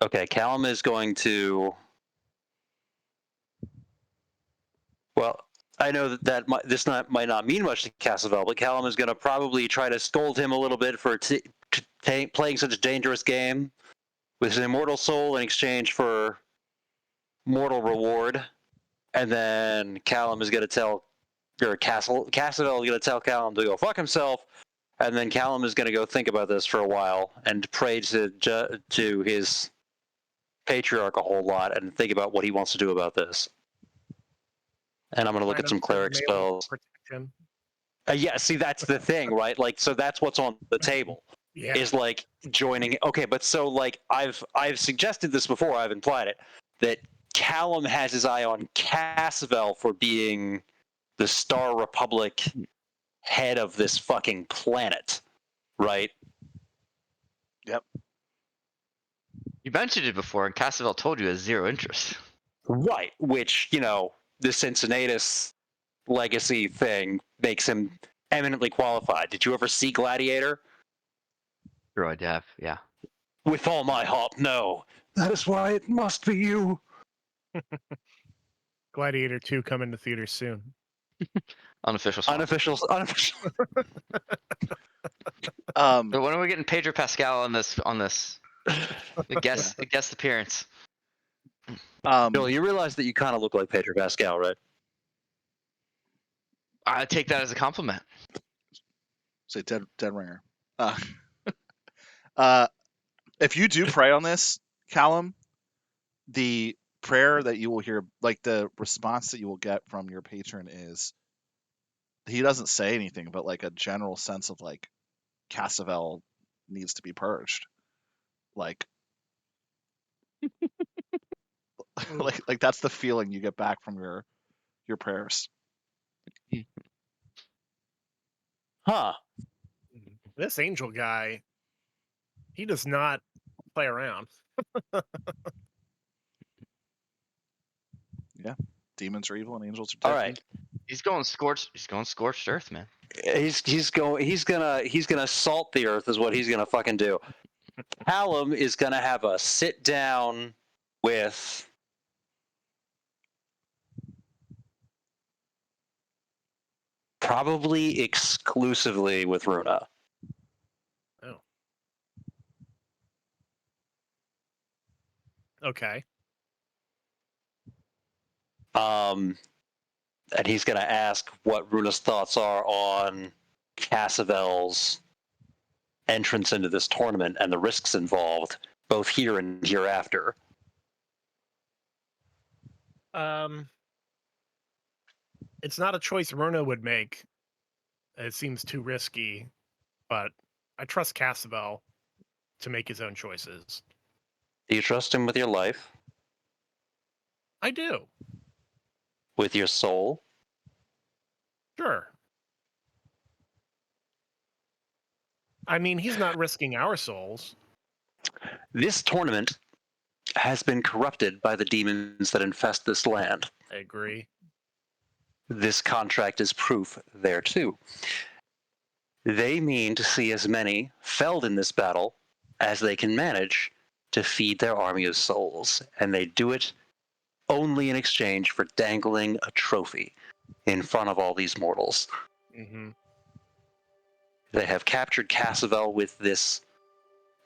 Speaker 2: Okay, Callum is going to. Well, I know that might not mean much to Cassavel, but Callum is going to probably try to scold him a little bit for playing such a dangerous game with his immortal soul in exchange for mortal reward. And then Callum is going to tell, or Cassavel is going to tell Callum to go fuck himself. And then Callum is going to go think about this for a while and pray to his patriarch a whole lot and think about what he wants to do about this. And I'm going to look at some cleric spells.
Speaker 4: Protection.
Speaker 2: Yeah, see, that's the thing, right? Like, so that's what's on the table.
Speaker 4: Yeah.
Speaker 2: Is like joining. Okay, but so like I've suggested this before. I've implied it that Callum has his eye on Cassavel for being the Star Republic head of this fucking planet, right?
Speaker 1: Yep.
Speaker 5: You mentioned it before, and Cassavel told you has zero interest.
Speaker 2: Right. Which the Cincinnatus legacy thing makes him eminently qualified. Did you ever see Gladiator?
Speaker 5: Droid, yeah.
Speaker 2: With all my heart, no. That is why it must be you.
Speaker 4: Gladiator 2 coming to theaters soon.
Speaker 5: Unofficial sponsor.
Speaker 2: Unofficial.
Speaker 1: Um,
Speaker 5: So when are we getting Pedro Pascal on this? A guest appearance.
Speaker 2: Bill, you realize that you kind of look like Pedro Pascal, right?
Speaker 5: I take that as a compliment.
Speaker 1: say dead ringer. If you do pray on this, Callum, the prayer that you will hear, like the response that you will get from your patron is, he doesn't say anything, but like a general sense of like Cassavel needs to be purged. Like, like that's the feeling you get back from your prayers.
Speaker 2: Huh.
Speaker 4: This angel guy, he does not play around.
Speaker 1: Yeah, demons are evil and angels are
Speaker 2: All
Speaker 1: deadly.
Speaker 2: right.
Speaker 5: He's going scorched earth, man.
Speaker 2: He's gonna salt the earth is what he's gonna fucking do. Callum is gonna have a sit down with probably exclusively with Runa.
Speaker 4: Oh. Okay.
Speaker 2: And he's gonna ask what Runa's thoughts are on Cassavel's entrance into this tournament and the risks involved, both here and hereafter.
Speaker 4: It's not a choice Rona would make. It seems too risky, but I trust Cassavel to make his own choices.
Speaker 2: Do you trust him with your life?
Speaker 4: I do.
Speaker 2: With your soul?
Speaker 4: Sure. I mean, he's not risking our souls.
Speaker 2: This tournament has been corrupted by the demons that infest this land.
Speaker 4: I agree.
Speaker 2: This contract is proof thereto. They mean to see as many felled in this battle as they can manage to feed their army of souls, and they do it only in exchange for dangling a trophy in front of all these mortals.
Speaker 4: Mm-hmm.
Speaker 2: They have captured Cassavel with this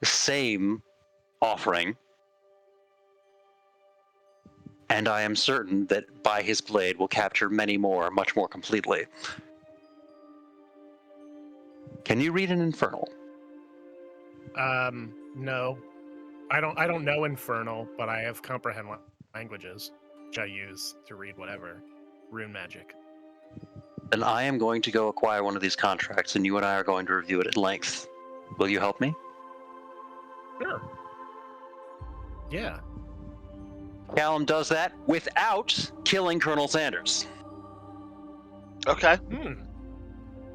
Speaker 2: same offering, and I am certain that by his blade will capture many more, much more completely. Can you read an infernal?
Speaker 4: No. I don't know Infernal, but I have comprehend languages, which I use to read whatever. Rune magic.
Speaker 2: Then I am going to go acquire one of these contracts, and you and I are going to review it at length. Will you help me?
Speaker 4: Sure. Yeah.
Speaker 2: Callum does that without killing Colonel Sanders.
Speaker 1: Okay.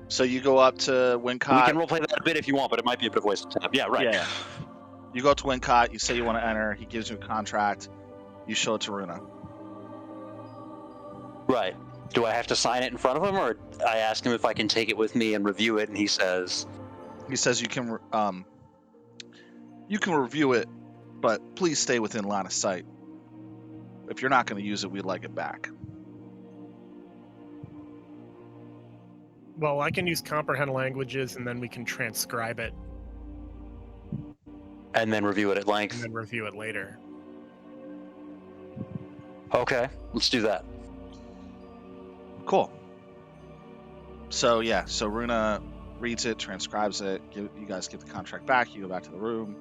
Speaker 1: So you go up to Wincott.
Speaker 2: We can roleplay that a bit if you want, but it might be a bit of a waste of time. Yeah, right.
Speaker 1: Yeah. You go up to Wincott, you say you want to enter, he gives you a contract, you show it to Runa.
Speaker 2: Right. Do I have to sign it in front of him, or I ask him if I can take it with me and review it, and he says...
Speaker 1: He says you can review it, but please stay within line of sight. If you're not going to use it, we'd like it back.
Speaker 4: Well, I can use comprehend languages, and then we can transcribe it
Speaker 2: And then review it at
Speaker 4: and
Speaker 2: length.
Speaker 4: then review it later.
Speaker 2: Okay, let's do that.
Speaker 1: Cool. So Runa reads it, transcribes it. You guys get the contract back. You go back to the room.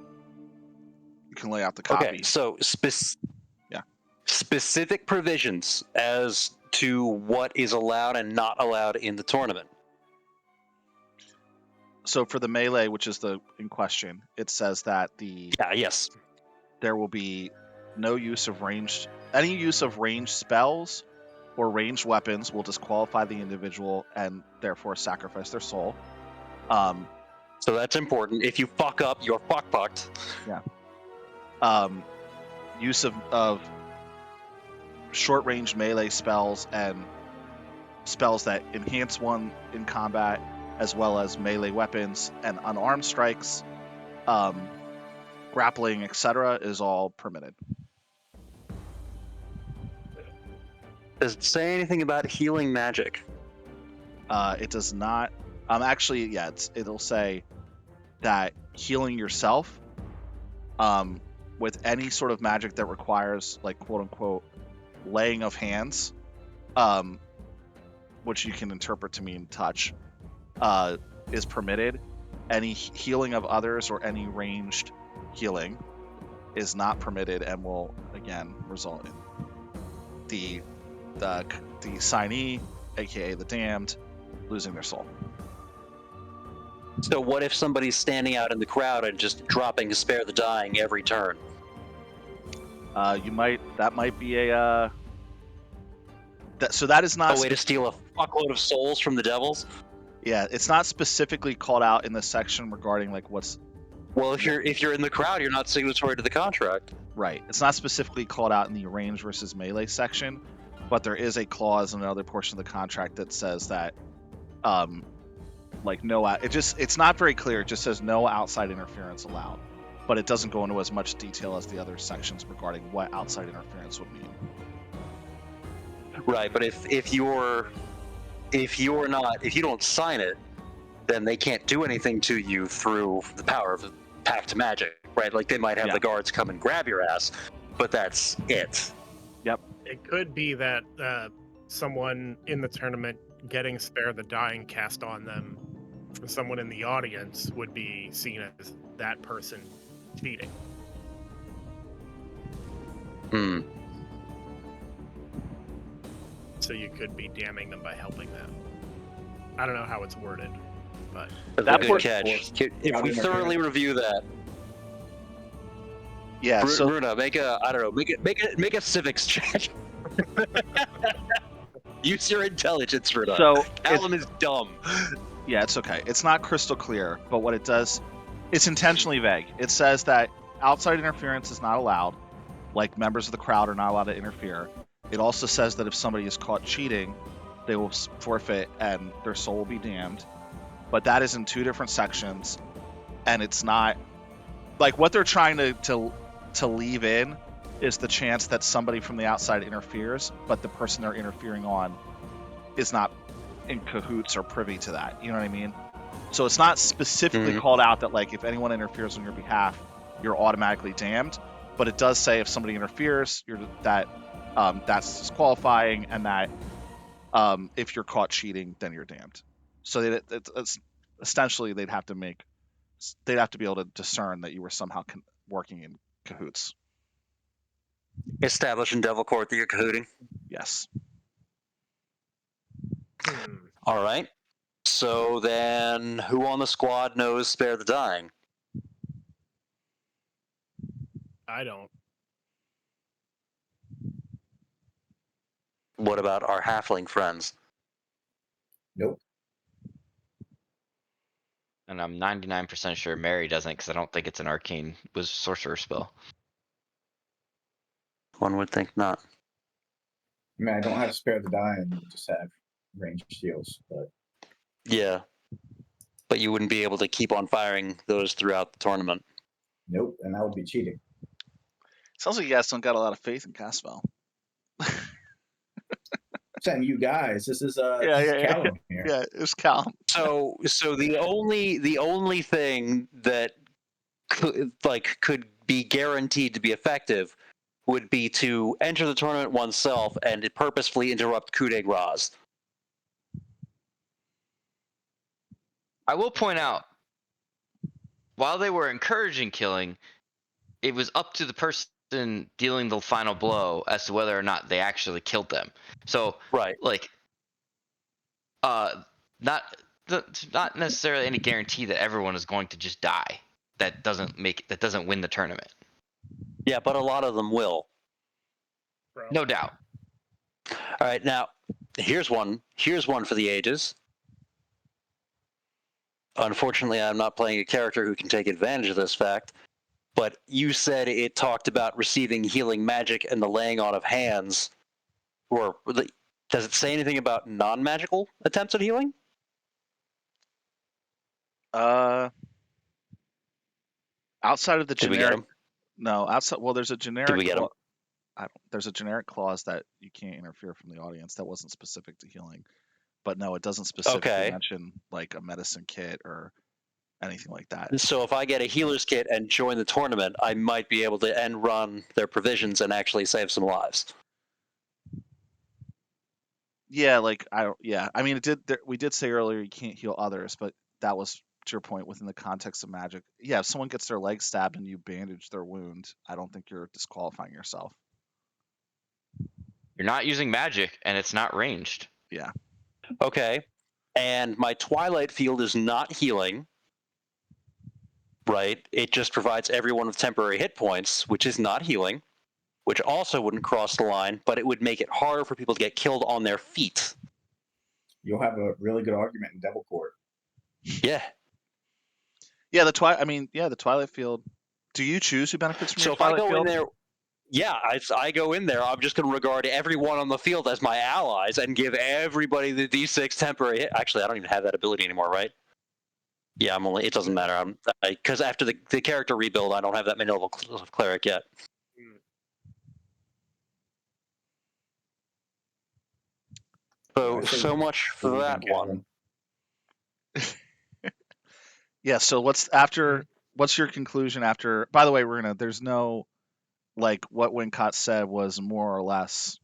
Speaker 1: You can lay out the copy.
Speaker 2: Okay, so
Speaker 1: Yeah.
Speaker 2: Specific provisions as to what is allowed and not allowed in the tournament.
Speaker 1: So for the melee, which is the in question, it says that
Speaker 2: Yes.
Speaker 1: there will be no use of any use of ranged spells or ranged weapons will disqualify the individual and therefore sacrifice their soul.
Speaker 2: So that's important. If you fuck up, you're fucked.
Speaker 1: Use of short range melee spells and spells that enhance one in combat, as well as melee weapons and unarmed strikes, grappling, etc., is all permitted.
Speaker 2: Does it say anything about healing magic?
Speaker 1: It does not. Actually, yeah, it'll say that healing yourself, with any sort of magic that requires, like, quote unquote, laying of hands, which you can interpret to mean touch, is permitted. Any healing of others or any ranged healing is not permitted and will again result in the signee, aka the damned, losing their soul.
Speaker 2: So what if somebody's standing out in the crowd and just dropping Spare the Dying every turn?
Speaker 1: That might be a so that is not
Speaker 2: a way to steal a fuckload of souls from the devils?
Speaker 1: Yeah, it's not specifically called out in this section regarding like what's.
Speaker 2: Well, if you're in the crowd, you're not signatory to the contract.
Speaker 1: Right. It's not specifically called out in the range versus melee section, but there is a clause in another portion of the contract that says that, like no, it's not very clear. It just says no outside interference allowed, but it doesn't go into as much detail as the other sections regarding what outside interference would mean.
Speaker 2: Right, but if you don't sign it, then they can't do anything to you through the power of the pact magic, right? Like they might have the guards come and grab your ass, but that's it.
Speaker 1: Yep.
Speaker 4: It could be that someone in the tournament getting Spare the Dying cast on them, someone in the audience would be seen as that person cheating. So you could be damning them by helping them. I don't know how it's worded, but
Speaker 2: that's a good catch. If we thoroughly review that,
Speaker 1: yeah. So
Speaker 2: Bruna, make a civics check. Use your intelligence, Bruna.
Speaker 1: So
Speaker 2: Callum is dumb.
Speaker 1: Yeah, it's okay. It's not crystal clear, but what it does, it's intentionally vague. It says that outside interference is not allowed, like members of the crowd are not allowed to interfere. It also says that if somebody is caught cheating, they will forfeit and their soul will be damned. But that is in two different sections, and it's not like what they're trying to leave in is the chance that somebody from the outside interferes, but the person they're interfering on is not in cahoots or privy to that. You know what I mean? So it's not specifically called out that like if anyone interferes on your behalf, you're automatically damned. But it does say if somebody interferes, that's disqualifying, and that if you're caught cheating, then you're damned. So it's essentially they'd have to be able to discern that you were somehow working in cahoots.
Speaker 2: Establish in Devil Court that you're cahooting.
Speaker 1: Yes.
Speaker 2: All right. So then, who on the squad knows Spare the Dying?
Speaker 4: I don't.
Speaker 2: What about our halfling friends?
Speaker 3: Nope.
Speaker 5: And I'm 99% sure Mary doesn't, because I don't think it's an arcane sorcerer spell.
Speaker 2: One would think not.
Speaker 3: I mean, I don't have Spare the Dying, I just have ranged shields, but
Speaker 2: Yeah. But you wouldn't be able to keep on firing those throughout the tournament.
Speaker 3: nope, and that would be cheating.
Speaker 1: Sounds like you guys don't got a lot of faith in cast spell.
Speaker 3: Saying you guys, this is Callum here.
Speaker 1: Yeah, it's Callum.
Speaker 2: So the only thing that could be guaranteed to be effective would be to enter the tournament oneself and purposefully interrupt coup de grace.
Speaker 5: I will point out, while they were encouraging killing, it was up to the person dealing the final blow as to whether or not they actually killed them. So,
Speaker 2: right,
Speaker 5: like, not it's not necessarily any guarantee that everyone is going to just die. That doesn't win the tournament.
Speaker 2: Yeah, but a lot of them will.
Speaker 5: No doubt.
Speaker 2: All right, now here's one for the ages. Unfortunately, I'm not playing a character who can take advantage of this fact, but you said it talked about receiving healing magic and the laying on of hands. Does it say anything about non-magical attempts at healing?
Speaker 1: Outside of the
Speaker 2: Did we get
Speaker 1: generic,
Speaker 2: him?
Speaker 1: no, outside. Well, there's a generic.
Speaker 2: we get 'em?
Speaker 1: There's a generic clause that you can't interfere from the audience that wasn't specific to healing, but no, it doesn't specifically
Speaker 2: Okay.
Speaker 1: mention like a medicine kit or anything like that.
Speaker 2: So if I get a healer's kit and join the tournament, I might be able to end run their provisions and actually save some lives.
Speaker 1: Yeah, I mean, we did say earlier you can't heal others, but that was to your point within the context of magic. Yeah, if someone gets their leg stabbed and you bandage their wound, I don't think you're disqualifying yourself.
Speaker 5: You're not using magic, and it's not ranged.
Speaker 1: Yeah.
Speaker 2: Okay. And my Twilight Field is not healing, right? It just provides everyone with temporary hit points, which is not healing, which also wouldn't cross the line, but it would make it harder for people to get killed on their feet.
Speaker 3: You'll have a really good argument in Devil Court.
Speaker 2: Yeah.
Speaker 1: Yeah, the Twilight Field. Do you choose who benefits from
Speaker 2: So
Speaker 1: your
Speaker 2: if I
Speaker 1: Twilight
Speaker 2: go
Speaker 1: Field?
Speaker 2: in there, I go in there, I'm just going to regard everyone on the field as my allies and give everybody the D6 temporary hit. Actually, I don't even have that ability anymore, right? Yeah, it doesn't matter. Because after the character rebuild, I don't have that many level of cleric yet. So much for that one.
Speaker 1: Yeah, so what's your conclusion after? By the way, there's no, like, what Wincott said was more or less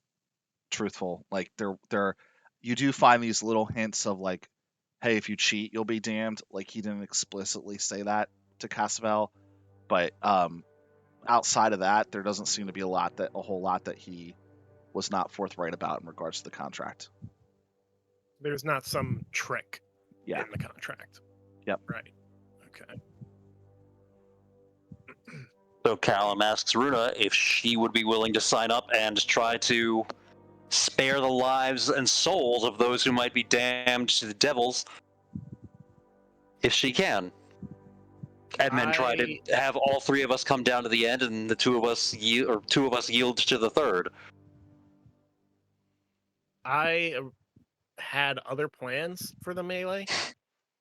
Speaker 1: truthful. Like, you do find these little hints of, like, hey, if you cheat, you'll be damned. Like, he didn't explicitly say that to Cassavel, but outside of that, there doesn't seem to be a whole lot that he was not forthright about in regards to the contract.
Speaker 4: There's not some trick
Speaker 1: Yeah.
Speaker 4: in the contract.
Speaker 1: Yep.
Speaker 4: Right. Okay.
Speaker 2: So Callum asks Runa if she would be willing to sign up and try to spare the lives and souls of those who might be damned to the devils, if she can. And then try to have all three of us come down to the end, and the two of us yield to the third.
Speaker 4: I had other plans for the melee,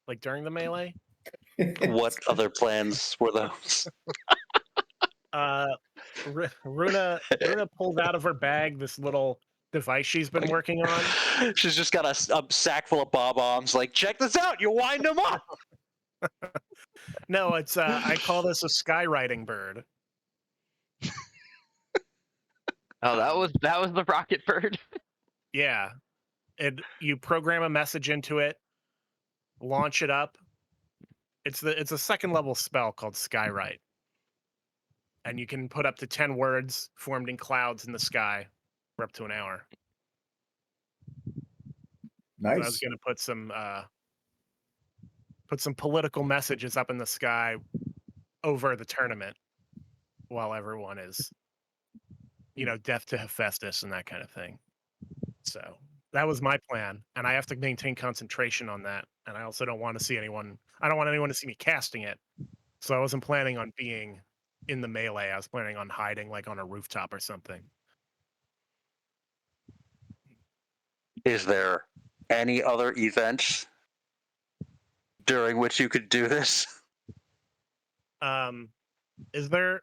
Speaker 4: like during the melee.
Speaker 2: What other plans were those?
Speaker 4: Runa pulled out of her bag this little device she's been working on.
Speaker 2: She's just got a sack full of bob-ombs. Like, check this out! You wind them up.
Speaker 4: No, it's I call this a skywriting bird.
Speaker 5: Oh, that was the rocket bird.
Speaker 4: Yeah, you program a message into it, launch it up. It's a second level spell called Skywrite, and you can put up to 10 words formed in clouds in the sky for up to an hour.
Speaker 3: Nice.
Speaker 4: So I was going to put some political messages up in the sky over the tournament while everyone is, death to Hephaestus and that kind of thing. So that was my plan, and I have to maintain concentration on that. And I also don't want to see anyone. I don't want anyone to see me casting it. So I wasn't planning on being in the melee. I was planning on hiding, like on a rooftop or something.
Speaker 2: Is there any other event during which you could do this?
Speaker 4: Is there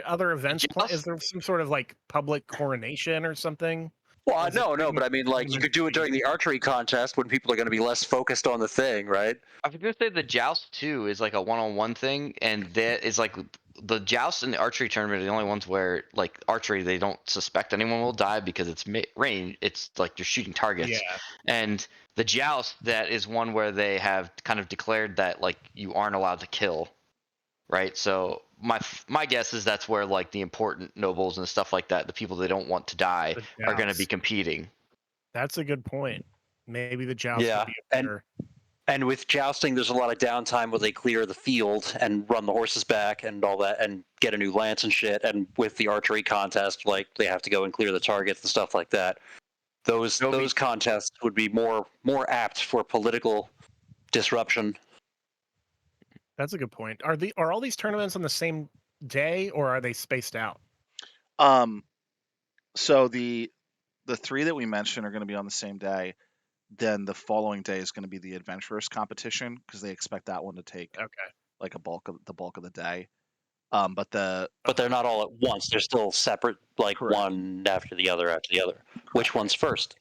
Speaker 4: other events? Is there some sort of like public coronation or something?
Speaker 2: Well, no, but I mean, like, you could do it during the archery contest when people are going to be less focused on the thing, right?
Speaker 5: I was gonna say the joust too is like a one-on-one thing, and that is like the joust and the archery tournament are the only ones where, like, archery, they don't suspect anyone will die because it's range. It's like you're shooting targets.
Speaker 4: Yeah.
Speaker 5: And the joust, that is one where they have kind of declared that, like, you aren't allowed to kill, right? So my guess is that's where, like, the important nobles and stuff like that, the people they don't want to die, are going to be competing.
Speaker 4: That's a good point. Maybe the joust would be a better.
Speaker 2: And with jousting, there's a lot of downtime where they clear the field and run the horses back and all that, and get a new lance and shit. And with the archery contest, like they have to go and clear the targets and stuff like that. Those contests would be more apt for political disruption.
Speaker 4: That's a good point. Are all these tournaments on the same day, or are they spaced out?
Speaker 1: So the 3 that we mentioned are going to be on the same day. Then the following day is going to be the adventurers competition, because they expect that one to take like the bulk of the day. But
Speaker 2: they're not all at once. They're still separate, like
Speaker 1: Correct.
Speaker 2: one after the other after the other. Which one's first?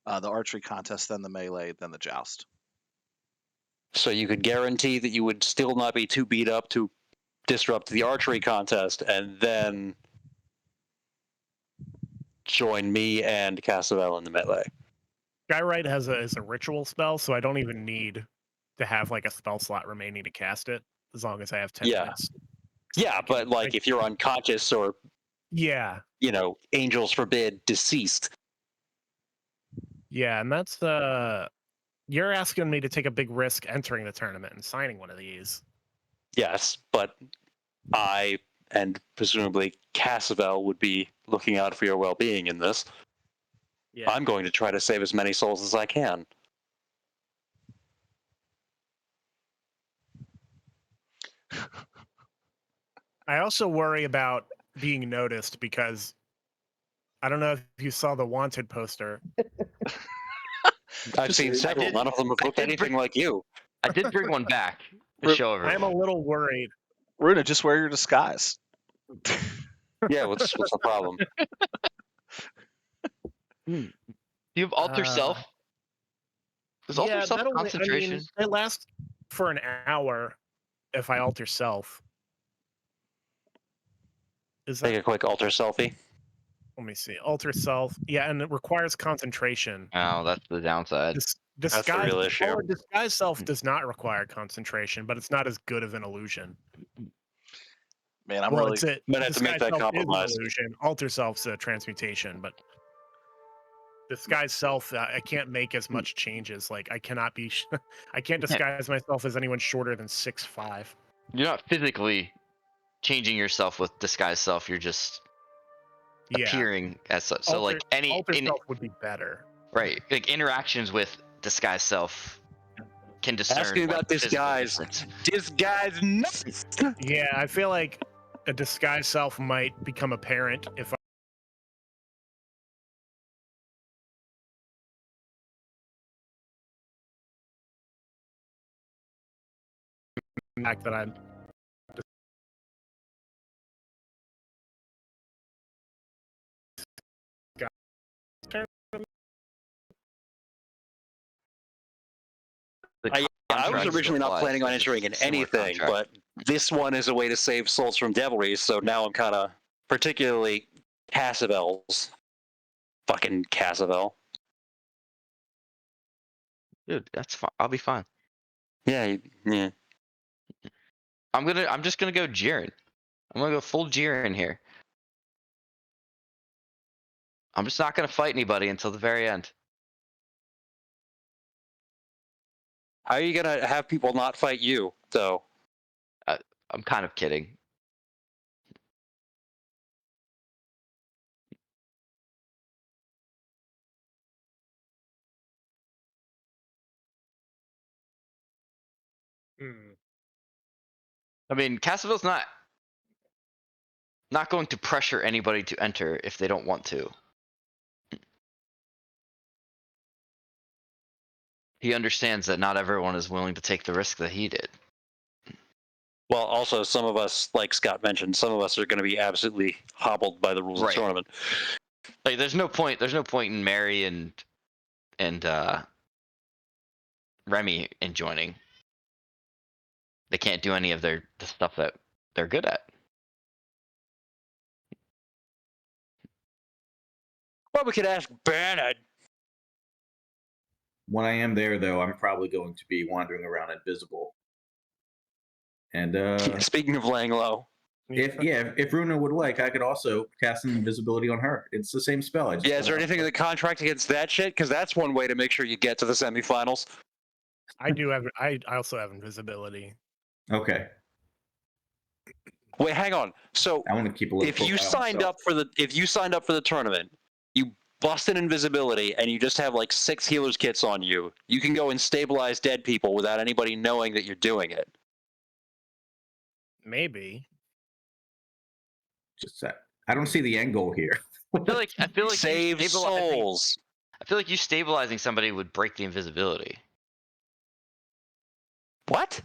Speaker 1: The archery contest, then the melee, then the joust.
Speaker 2: So you could guarantee that you would still not be too beat up to disrupt the archery contest, and then join me and Cassavel in the melee.
Speaker 4: Skywrite has a ritual spell, so I don't even need to have like a spell slot remaining to cast it, as long as I have 10 minutes.
Speaker 2: Yeah, but like if you're unconscious or angels forbid deceased.
Speaker 4: Yeah, and that's you're asking me to take a big risk entering the tournament and signing one of these.
Speaker 2: Yes, but I and presumably Cassavel would be looking out for your well-being in this.
Speaker 4: Yeah.
Speaker 2: I'm going to try to save as many souls as I can.
Speaker 4: I also worry about being noticed because I don't know if you saw the wanted poster.
Speaker 2: I've seen several. None of them have looked anything like you.
Speaker 5: I did bring one back to show everyone.
Speaker 4: I'm a little worried.
Speaker 1: Runa, just wear your disguise.
Speaker 2: Yeah, what's the problem?
Speaker 5: Do you have alter self? Does alter self concentration?
Speaker 4: It lasts for an hour if I alter self.
Speaker 2: Take a quick alter selfie.
Speaker 4: Let me see. Alter self. Yeah, and it requires concentration.
Speaker 5: Oh, that's the downside.
Speaker 2: That's the real issue.
Speaker 4: Disguise self does not require concentration, but it's not as good of an illusion.
Speaker 1: Man, I'm really
Speaker 2: gonna have to make that compromise.
Speaker 4: Illusion. Alter self's a transmutation, but disguise self, I can't make as much changes. Like I cannot be, I can't disguise myself as anyone shorter than 6'5".
Speaker 5: You're not physically changing yourself with disguise self. You're just appearing as such. So like
Speaker 4: alter self would be better.
Speaker 5: Right, like interactions with disguise self can discern.
Speaker 2: Asking about disguise. Disguise nuts.
Speaker 4: Yeah, I feel like a disguise self might become apparent if the fact that I'm
Speaker 2: I was originally not planning on entering in anything, but this one is a way to save souls from devilry, so now I'm kind of particularly Cassavel's. Fucking Cassavel.
Speaker 5: Dude, that's fine. I'll be fine.
Speaker 2: Yeah.
Speaker 5: I'm just gonna go Jiren. I'm gonna go full Jiren here. I'm just not gonna fight anybody until the very end.
Speaker 2: How are you gonna have people not fight you, though?
Speaker 5: I'm kind of kidding. I mean, Cassavel's not going to pressure anybody to enter if they don't want to. He understands that not everyone is willing to take the risk that he did.
Speaker 2: Well, also, some of us, like Scott mentioned, some of us are going to be absolutely hobbled by the rules of the tournament.
Speaker 5: Like, there's no point in Mary and Remy in joining. They can't do any of the stuff that they're good at.
Speaker 2: Well, we could ask Bernard.
Speaker 3: When I am there, though, I'm probably going to be wandering around invisible. And
Speaker 2: speaking of laying low,
Speaker 3: if Runa would like, I could also cast an invisibility on her. It's the same spell.
Speaker 2: Is there anything in the contract against that shit? Because that's one way to make sure you get to the semifinals.
Speaker 4: I do have. I also have invisibility.
Speaker 3: Okay.
Speaker 2: Wait, hang on. So
Speaker 3: I want to keep a little
Speaker 2: if you
Speaker 3: profile
Speaker 2: signed
Speaker 3: myself.
Speaker 2: up for the tournament, you bust in invisibility, and you just have like 6 healers kits on you, you can go and stabilize dead people without anybody knowing that you're doing it.
Speaker 4: Maybe.
Speaker 3: Just that. I don't see the end goal here.
Speaker 5: I feel like
Speaker 2: Save
Speaker 5: you
Speaker 2: souls.
Speaker 5: I feel like you stabilizing somebody would break the invisibility,
Speaker 2: What?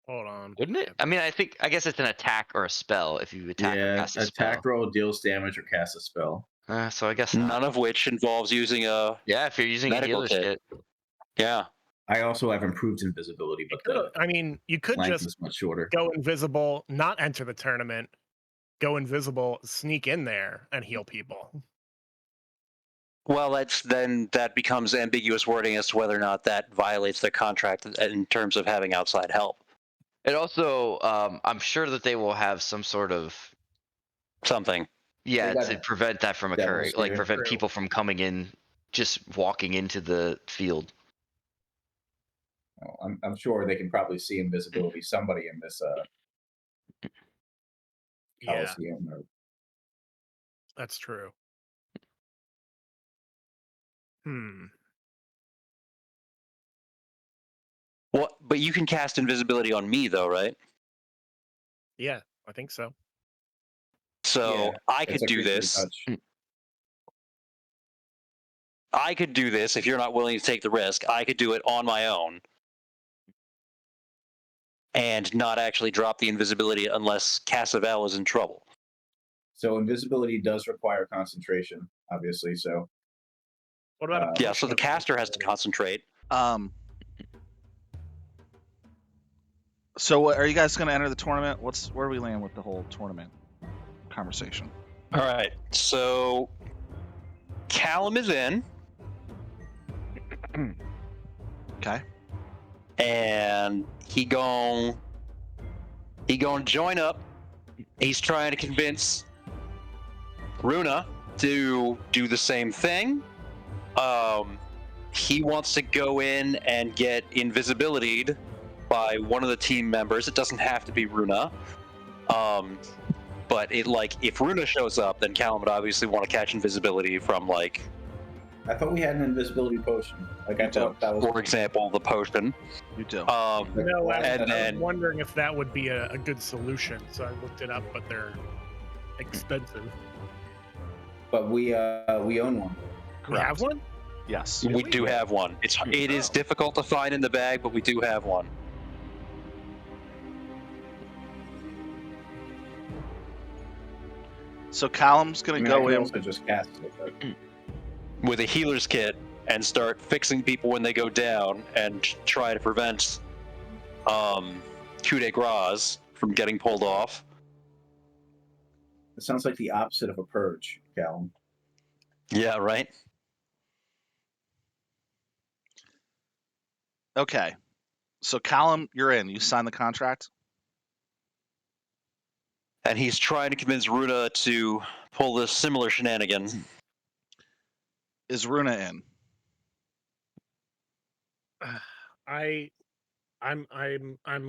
Speaker 4: Hold on.
Speaker 5: wouldn't it? I mean, I guess it's an attack or a spell if you attack or
Speaker 3: Yeah,
Speaker 5: cast a
Speaker 3: attack
Speaker 5: spell.
Speaker 3: roll deals damage or cast a spell.
Speaker 5: So I guess not.
Speaker 2: None of which involves using a
Speaker 5: Yeah, if you're using a
Speaker 2: medical
Speaker 5: healer's
Speaker 2: kit.
Speaker 5: kit.
Speaker 2: Yeah.
Speaker 3: I also have improved invisibility, but the
Speaker 4: I mean, you could
Speaker 3: length
Speaker 4: just
Speaker 3: is much shorter.
Speaker 4: go invisible, not enter the tournament, go invisible, sneak in there, and heal people.
Speaker 2: Well, that becomes ambiguous wording as to whether or not that violates their contract in terms of having outside help.
Speaker 5: It also, I'm sure that they will have some sort of
Speaker 2: Something.
Speaker 5: yeah
Speaker 3: They got
Speaker 5: to prevent that from
Speaker 3: devil
Speaker 5: occurring, like
Speaker 3: spear.
Speaker 5: prevent
Speaker 4: True.
Speaker 5: people from coming in, just walking into the field.
Speaker 3: I'm sure they can probably see invisibility. Somebody in this
Speaker 4: Yeah,
Speaker 3: Coliseum. Or,
Speaker 4: that's true.
Speaker 2: What? But you can cast invisibility on me, though, right?
Speaker 4: Yeah, I think so.
Speaker 2: So
Speaker 3: Yeah,
Speaker 2: I
Speaker 3: it's
Speaker 2: could
Speaker 3: a
Speaker 2: do
Speaker 3: creature
Speaker 2: this.
Speaker 3: touch.
Speaker 2: I could do this if you're not willing to take the risk. I could do it on my own and not actually drop the invisibility unless Cassavel is in trouble.
Speaker 3: So invisibility does require concentration, obviously. So
Speaker 4: What about a
Speaker 3: Yeah,
Speaker 2: Yeah,
Speaker 4: potion
Speaker 2: so the
Speaker 4: of
Speaker 2: caster has to
Speaker 4: invisibility?
Speaker 2: concentrate.
Speaker 1: So are you guys going to enter the tournament? Where do we land with the whole tournament conversation?
Speaker 2: All right, so Callum is in,
Speaker 1: Okay.
Speaker 2: and he gon' join up. He's trying to convince Runa to do the same thing. He wants to go in and get invisibilitied by one of the team members. It doesn't have to be Runa. But if Runa shows up, then Callum would obviously want to catch invisibility from
Speaker 3: I thought we had an invisibility potion. I thought that was,
Speaker 2: for example, the potion.
Speaker 1: You do.
Speaker 4: No,
Speaker 2: and
Speaker 4: I
Speaker 2: then
Speaker 4: was wondering if that would be a good solution, so I looked it up, but they're expensive.
Speaker 3: but we own one.
Speaker 4: We have one?
Speaker 1: Yes.
Speaker 2: we do have one. It is
Speaker 4: Oh.
Speaker 2: difficult to find in the bag, but we do have one.
Speaker 1: So Callum's
Speaker 3: I
Speaker 1: going
Speaker 3: mean,
Speaker 1: to
Speaker 3: I
Speaker 1: go
Speaker 3: can
Speaker 1: in.
Speaker 3: also just cast it. But
Speaker 2: With a healer's kit and start fixing people when they go down and try to prevent coup de grace from getting pulled off.
Speaker 3: it sounds like the opposite of a purge, Callum.
Speaker 2: Yeah, right?
Speaker 1: Okay. So Callum, you're in. You signed the contract?
Speaker 2: And he's trying to convince Runa to pull this similar shenanigan.
Speaker 1: Is Runa in?
Speaker 4: I'm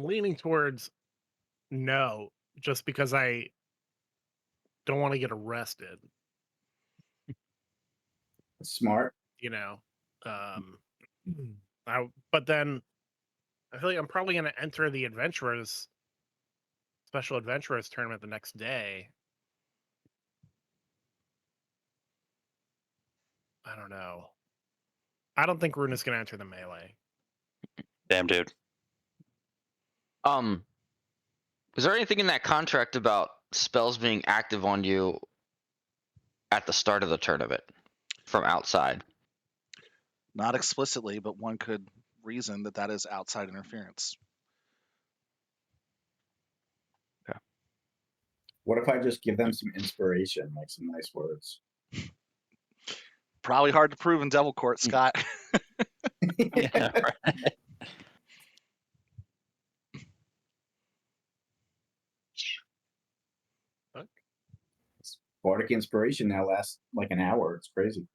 Speaker 4: leaning towards no, just because I don't want to get arrested.
Speaker 3: Smart.
Speaker 4: You know, but then I feel like I'm probably going to enter the special adventurers tournament the next day. I don't know. I don't think Runa's going to enter the melee.
Speaker 2: Damn, dude.
Speaker 5: Is there anything in that contract about spells being active on you at the start of the tournament from outside?
Speaker 1: Not explicitly, but one could reason that is outside interference.
Speaker 3: What if I just give them some inspiration, like some nice words?
Speaker 1: Probably hard to prove in Devil Court, Scott.
Speaker 2: Yeah, right.
Speaker 3: Bardic inspiration now lasts like an hour. It's crazy.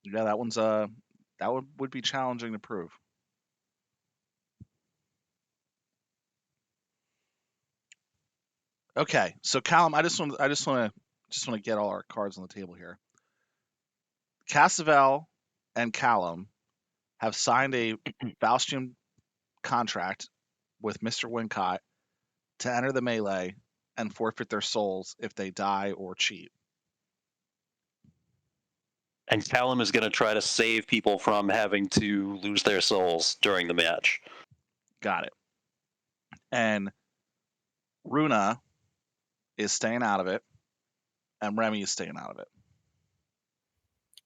Speaker 1: Yeah, that one's That would be challenging to prove. Okay, so Callum, I just want to get all our cards on the table here. Cassavel and Callum have signed a Faustian contract with Mr. Wincott to enter the melee and forfeit their souls if they die or cheat.
Speaker 2: And Callum is going to try to save people from having to lose their souls during the match.
Speaker 1: Got it. And Runa is staying out of it, and Remy is staying out of it.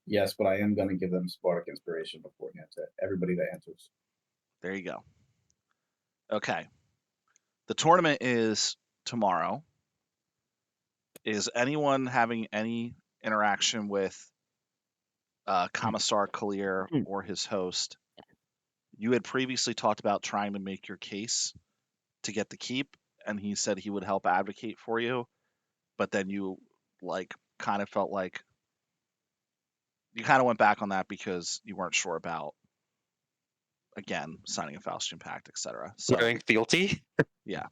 Speaker 3: Yes, but I am going to give them Spark Inspiration beforehand to everybody that enters.
Speaker 1: There you go. Okay. The tournament is tomorrow. Is anyone having any interaction with Commissar Collier or his host? You had previously talked about trying to make your case to get the keep, and he said he would help advocate for you, but then you kind of felt like you kind of went back on that because you weren't sure about, again, signing a Faustian Pact, etc. So
Speaker 2: Swearing fealty?
Speaker 1: yeah,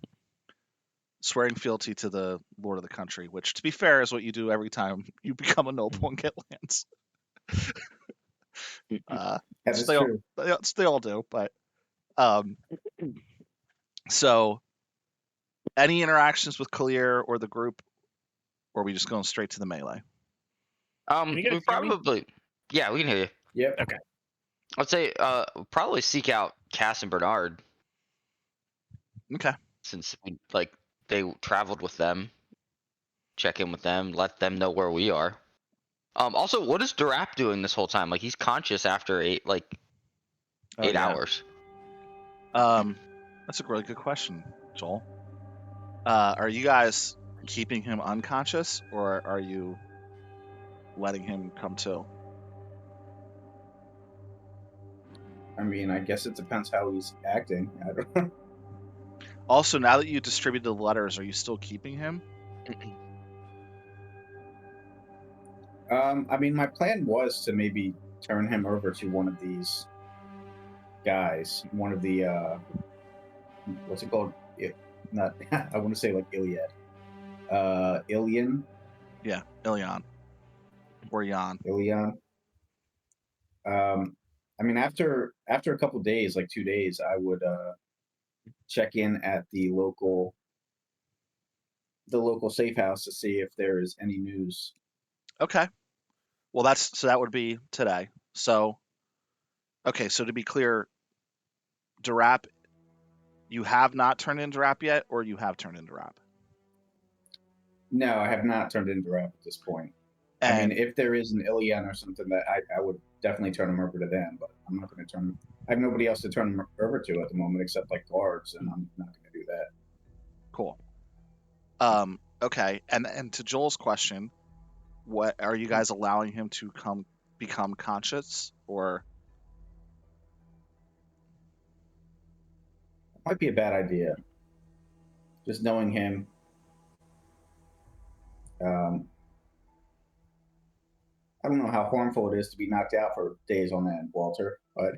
Speaker 1: swearing fealty to the Lord of the Country, which, to be fair, is what you do every time you become a noble and get lands.
Speaker 3: That is
Speaker 1: they
Speaker 3: true.
Speaker 1: they all do, but so any interactions with Collier or the group, or are we just going straight to the melee?
Speaker 4: Can you guys
Speaker 5: We
Speaker 4: hear me?
Speaker 5: probably, yeah, we can hear you.
Speaker 3: Yep.
Speaker 4: Okay.
Speaker 5: I'd say probably seek out Cass and Bernard
Speaker 1: Okay.
Speaker 5: since they traveled with them. Check in with them, let them know where we are. Also, what is Durap doing this whole time? Like, he's conscious after 8 hours.
Speaker 1: That's a really good question, Joel. Are you guys keeping him unconscious, or are you letting him come to?
Speaker 3: I mean, I guess it depends how he's acting. I don't know.
Speaker 1: Also, now that you distributed the letters, are you still keeping him?
Speaker 3: I mean, my plan was to maybe turn him over to one of these guys, one of the what's it called? Not I want to say like Iliad, Ilian,
Speaker 1: Yeah, Ilion. Or Jan.
Speaker 3: Ilion. I mean, after a couple days, like 2 days, I would check in at the local safe house to see if there is any news.
Speaker 1: Okay. Well, that would be today. So, okay. So to be clear, Durap, you have not turned in Durap yet, or you have turned in Durap?
Speaker 3: No, I have not turned into rap at this point.
Speaker 1: And
Speaker 3: I mean, if there is an Ilian or something, that I would definitely turn him over to them, but I'm not going to turn him. I have nobody else to turn him over to at the moment except like guards, and I'm not going to do that.
Speaker 1: cool. Okay. And to Joel's question, what are you guys allowing him to become conscious, or?
Speaker 3: Might be a bad idea. Just knowing him. I don't know how harmful it is to be knocked out for days on end, Walter, but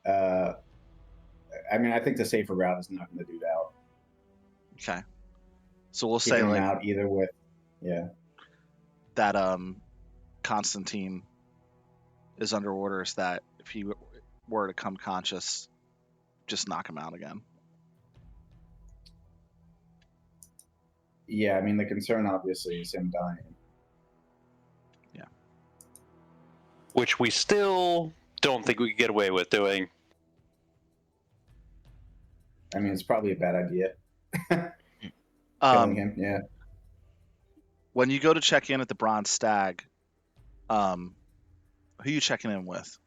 Speaker 3: I mean, I think the safer route is not going to do that.
Speaker 1: Okay. So we'll
Speaker 3: Keeping
Speaker 1: say
Speaker 3: him out either with, yeah.
Speaker 1: that Constantine is under orders that if he were to come conscious, just knock him out again.
Speaker 3: Yeah, I mean, the concern obviously is him dying.
Speaker 1: Yeah.
Speaker 2: Which we still don't think we could get away with doing.
Speaker 3: I mean, it's probably a bad idea. Killing him, yeah.
Speaker 1: When you go to check in at the Bronze Stag, who are you checking in with?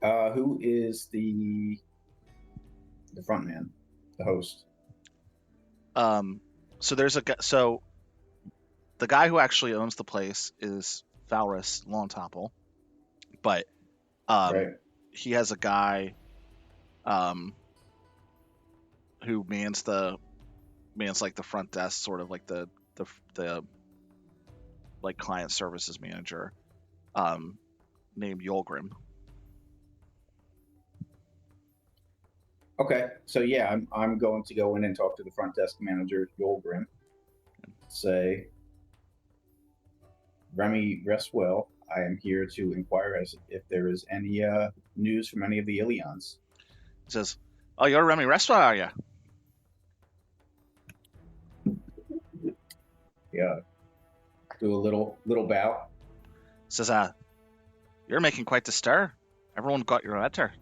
Speaker 3: Who is the front man, the host?
Speaker 1: So the guy who actually owns the place is Falrus Longtopple, but
Speaker 3: Right.
Speaker 1: he has a guy who mans like the front desk, sort of like the like client services manager named Yolgrim.
Speaker 3: Okay, so yeah, I'm going to go in and talk to the front desk manager, Yolgrim. Say, Remy, rest well. I am here to inquire as if there is any news from any of the Ilions.
Speaker 1: He says, "Oh, you're Remy Respa, are you?"
Speaker 3: Yeah. Do a little bow.
Speaker 1: He says, "You're making quite the stir. Everyone got your letter."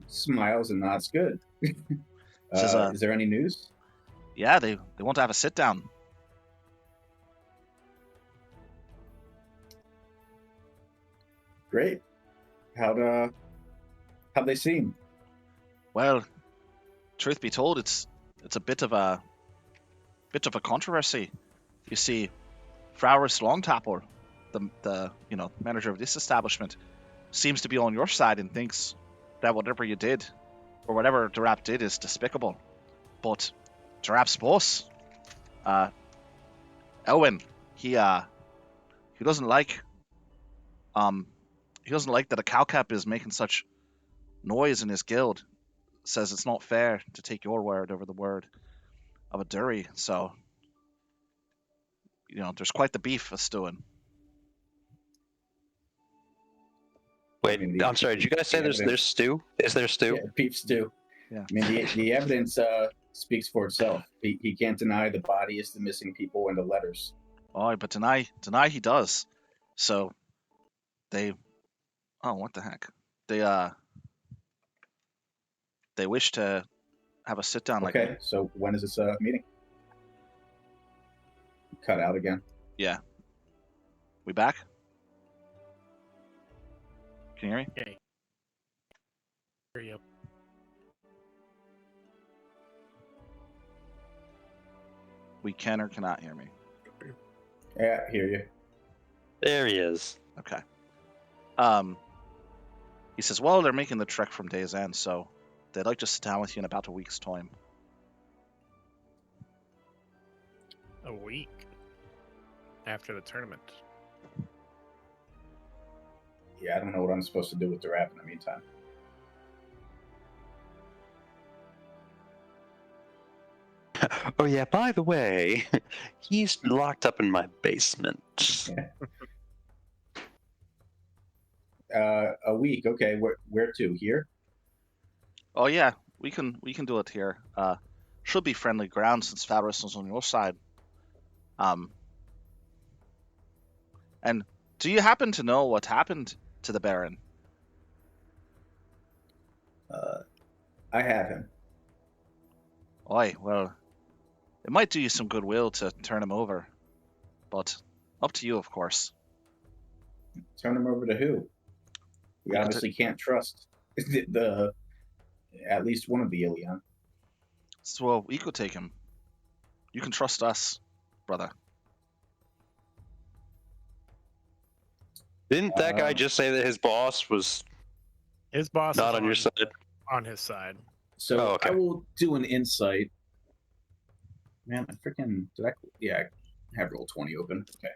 Speaker 3: Smiles and nods. Good.
Speaker 1: Says,
Speaker 3: Is there any news?
Speaker 1: "Yeah, they want to have a sit down."
Speaker 3: Great. How'd they seem?
Speaker 1: Well, truth be told, it's a bit of a controversy. You see, Frauris Longtapper, the manager of this establishment, seems to be on your side and thinks that whatever you did, or whatever Durap did, is despicable. But Durap's boss, Elwin, he doesn't like that a cowcap is making such noise in his guild. Says it's not fair to take your word over the word of a Dury. So, there's quite the beef a stewing.
Speaker 2: Wait,
Speaker 3: I mean,
Speaker 2: I'm sorry. Did you guys say there's stew? Is there stew?
Speaker 3: Yeah, beef stew.
Speaker 1: Yeah.
Speaker 3: I mean, the evidence speaks for itself. He can't deny the body is the missing people and the letters.
Speaker 1: Oh, but deny he does. So they, what the heck? They wish to have a sit down.
Speaker 3: Okay, so when is this meeting? Cut out again.
Speaker 1: Yeah. We back? Can you hear me?
Speaker 4: Okay. Hear you.
Speaker 1: We can or cannot hear me.
Speaker 3: Yeah, hear you.
Speaker 2: There he is.
Speaker 1: Okay. He says, well, they're making the trek from Day's End, so they'd like to sit down with you in about a week's time.
Speaker 4: A week after the tournament.
Speaker 3: Yeah, I don't know what I'm supposed to do with the rap in the meantime.
Speaker 2: Oh yeah, by the way, he's locked up in my basement.
Speaker 3: A week, okay. Where to? Here?
Speaker 1: Oh yeah, we can do it here. Should be friendly ground since Fabris is on your side. And do you happen to know what happened to the Baron?
Speaker 3: I have him.
Speaker 1: Oi, well, it might do you some goodwill to turn him over, but up to you, of course.
Speaker 3: Turn him over to who? We obviously can't trust the at least one of the Ilion.
Speaker 1: So we could take him. You can trust us, brother.
Speaker 2: Didn't that guy just say that his boss was
Speaker 4: His boss
Speaker 2: not
Speaker 4: is
Speaker 2: on your side?
Speaker 4: On his side.
Speaker 3: So
Speaker 2: Oh, okay.
Speaker 3: I will do an insight. Man, I freaking did I? Yeah, I have roll 20 open. Okay.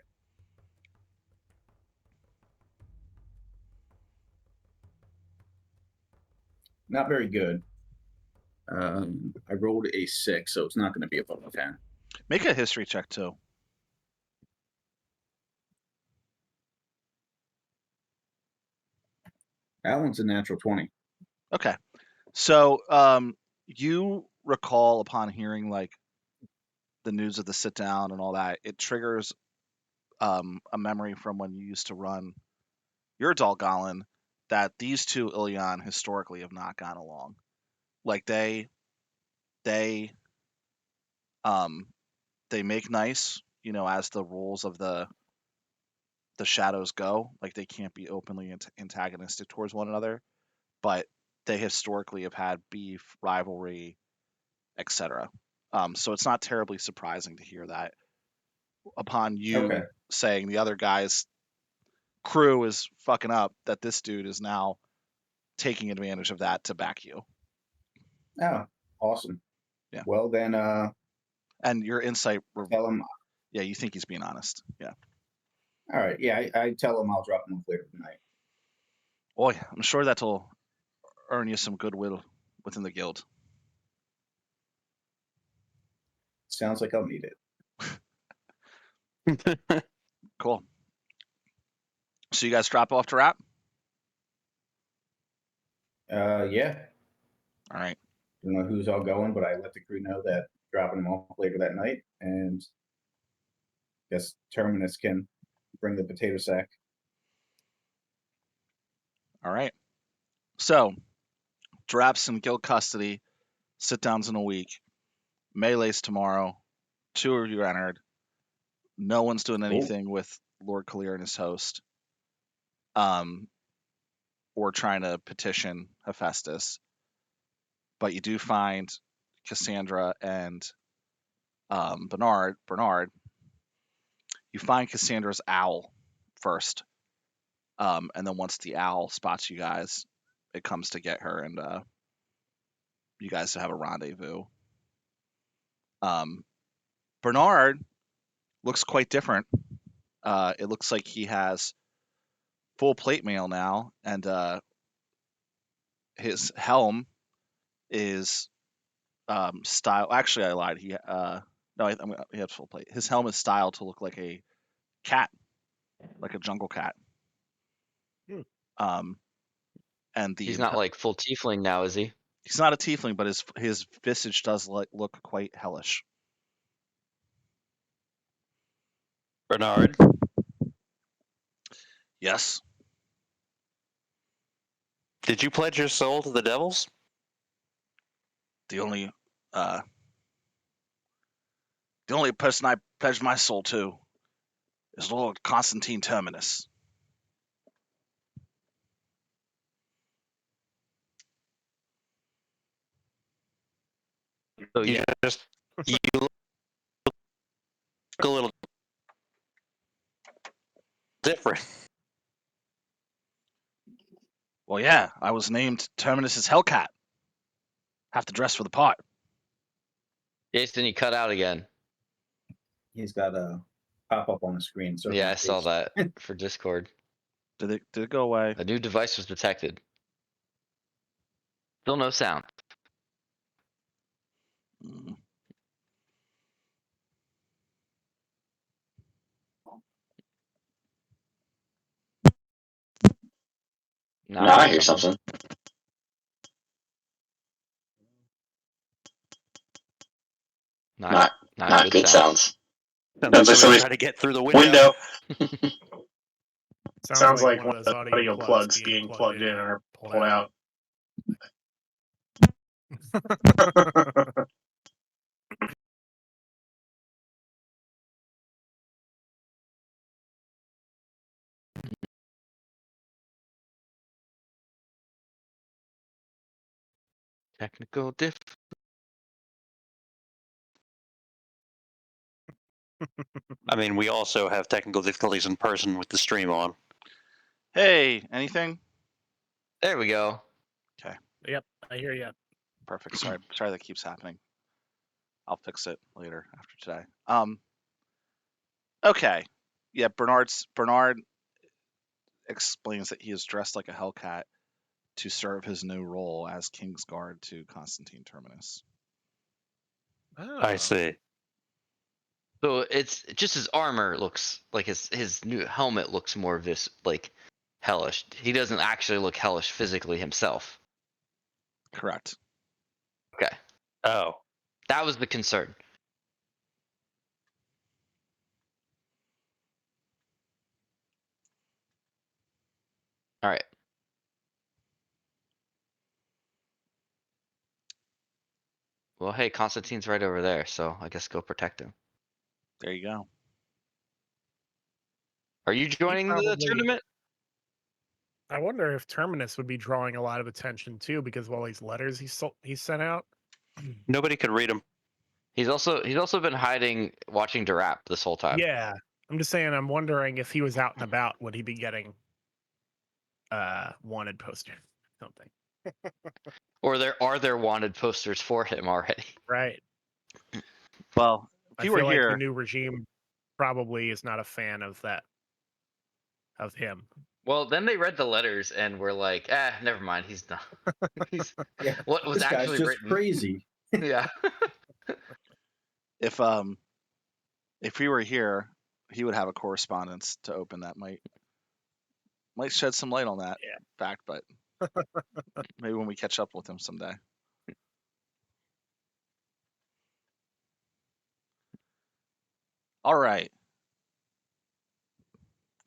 Speaker 3: Not very good. I rolled a 6, so it's not going to be above a 10.
Speaker 1: Make a history check too.
Speaker 3: That one's a natural 20.
Speaker 1: Okay. So you recall upon hearing like the news of the sit down and all that, it triggers a memory from when you used to run your Dalgalin that these two Ilion historically have not gone along. Like they make nice, as the rules of the shadows go. Like they can't be openly antagonistic towards one another, but they historically have had beef, rivalry, etc. So it's not terribly surprising to hear that upon you saying the other guy's crew is fucking up, that this dude is now taking advantage of that to back you.
Speaker 3: Oh, awesome.
Speaker 1: Yeah.
Speaker 3: Well, then
Speaker 1: And your insight,
Speaker 3: Tell him.
Speaker 1: yeah, you think he's being honest. Yeah.
Speaker 3: All right. Yeah, I tell him I'll drop him off later tonight.
Speaker 1: Boy, I'm sure that'll earn you some goodwill within the guild.
Speaker 3: Sounds like I'll need it.
Speaker 1: Cool. So you guys drop off to Rap?
Speaker 3: Yeah.
Speaker 1: All right.
Speaker 3: Don't know who's all going, but I let the crew know that dropping them off later that night, and guess Terminus can bring the potato sack.
Speaker 1: All right. So, Draps in guild custody, sit downs in a week, melees tomorrow. 2 of you entered. No one's doing anything with Lord Kalir and his host. Or trying to petition Hephaestus. But you do find Cassandra and Bernard. You find Cassandra's owl first. And then once the owl spots you guys, it comes to get her, and you guys have a rendezvous. Bernard looks quite different. It looks like he has full plate mail now, and his helm is style. Actually, I lied. He he has full plate. His helm is styled to look like a cat, like a jungle cat. And
Speaker 5: He's not like full tiefling now, is he?
Speaker 1: He's not a tiefling, but his visage does look quite hellish.
Speaker 2: Bernard,
Speaker 1: Yes.
Speaker 2: did you pledge your soul to the devils?
Speaker 1: The only person I pledged my soul to is Lord Constantine Terminus.
Speaker 2: So you look a little different.
Speaker 1: Well, yeah, I was named Terminus's Hellcat. Have to dress for the part.
Speaker 5: Jason, you cut out again.
Speaker 3: He's got a pop up on the screen. So
Speaker 5: Yeah, I saw that for Discord.
Speaker 1: Did it go away?
Speaker 5: A new device was detected. Still no sound.
Speaker 6: Now I hear something. Not good sounds.
Speaker 2: Sounds like somebody trying to get through the window.
Speaker 7: Sounds like one of those audio plugs being plugged in or pulled out.
Speaker 5: Technical diff.
Speaker 2: I mean, we also have technical difficulties in person with the stream on.
Speaker 1: Hey, anything?
Speaker 5: There we go.
Speaker 4: Yep, I hear you.
Speaker 1: Perfect. Sorry that keeps happening. I'll fix it later after today. Okay. Yeah, Bernard explains that he is dressed like a Hellcat to serve his new role as King's Guard to Constantine Terminus.
Speaker 4: Oh.
Speaker 2: I see.
Speaker 5: So it's just his armor looks like his new helmet looks more like hellish. He doesn't actually look hellish physically himself.
Speaker 1: Correct.
Speaker 5: Okay.
Speaker 2: Oh.
Speaker 5: That was the concern. All right. Well, hey, Constantine's right over there, so I guess go protect him.
Speaker 1: There you go.
Speaker 5: Are you joining the tournament?
Speaker 4: I wonder if Terminus would be drawing a lot of attention too, because of all these letters he sent out.
Speaker 2: Nobody could read them.
Speaker 5: He's also been hiding, watching Durap this whole time.
Speaker 4: Yeah, I'm just saying. I'm wondering if he was out and about, would he be getting wanted poster something?
Speaker 5: Or are there wanted posters for him already?
Speaker 4: Right.
Speaker 1: Well, if
Speaker 4: I
Speaker 1: you
Speaker 4: feel
Speaker 1: were
Speaker 4: like
Speaker 1: here,
Speaker 4: the new regime probably is not a fan of that, of him.
Speaker 5: Well, then they read the letters and were like, never mind. He's not. He's
Speaker 3: Yeah,
Speaker 5: what was
Speaker 3: this guy's
Speaker 5: actually
Speaker 3: just
Speaker 5: written.
Speaker 3: crazy.
Speaker 5: Yeah.
Speaker 1: if he were here, he would have a correspondence to open that might shed some light on that fact, but maybe when we catch up with him someday. All right.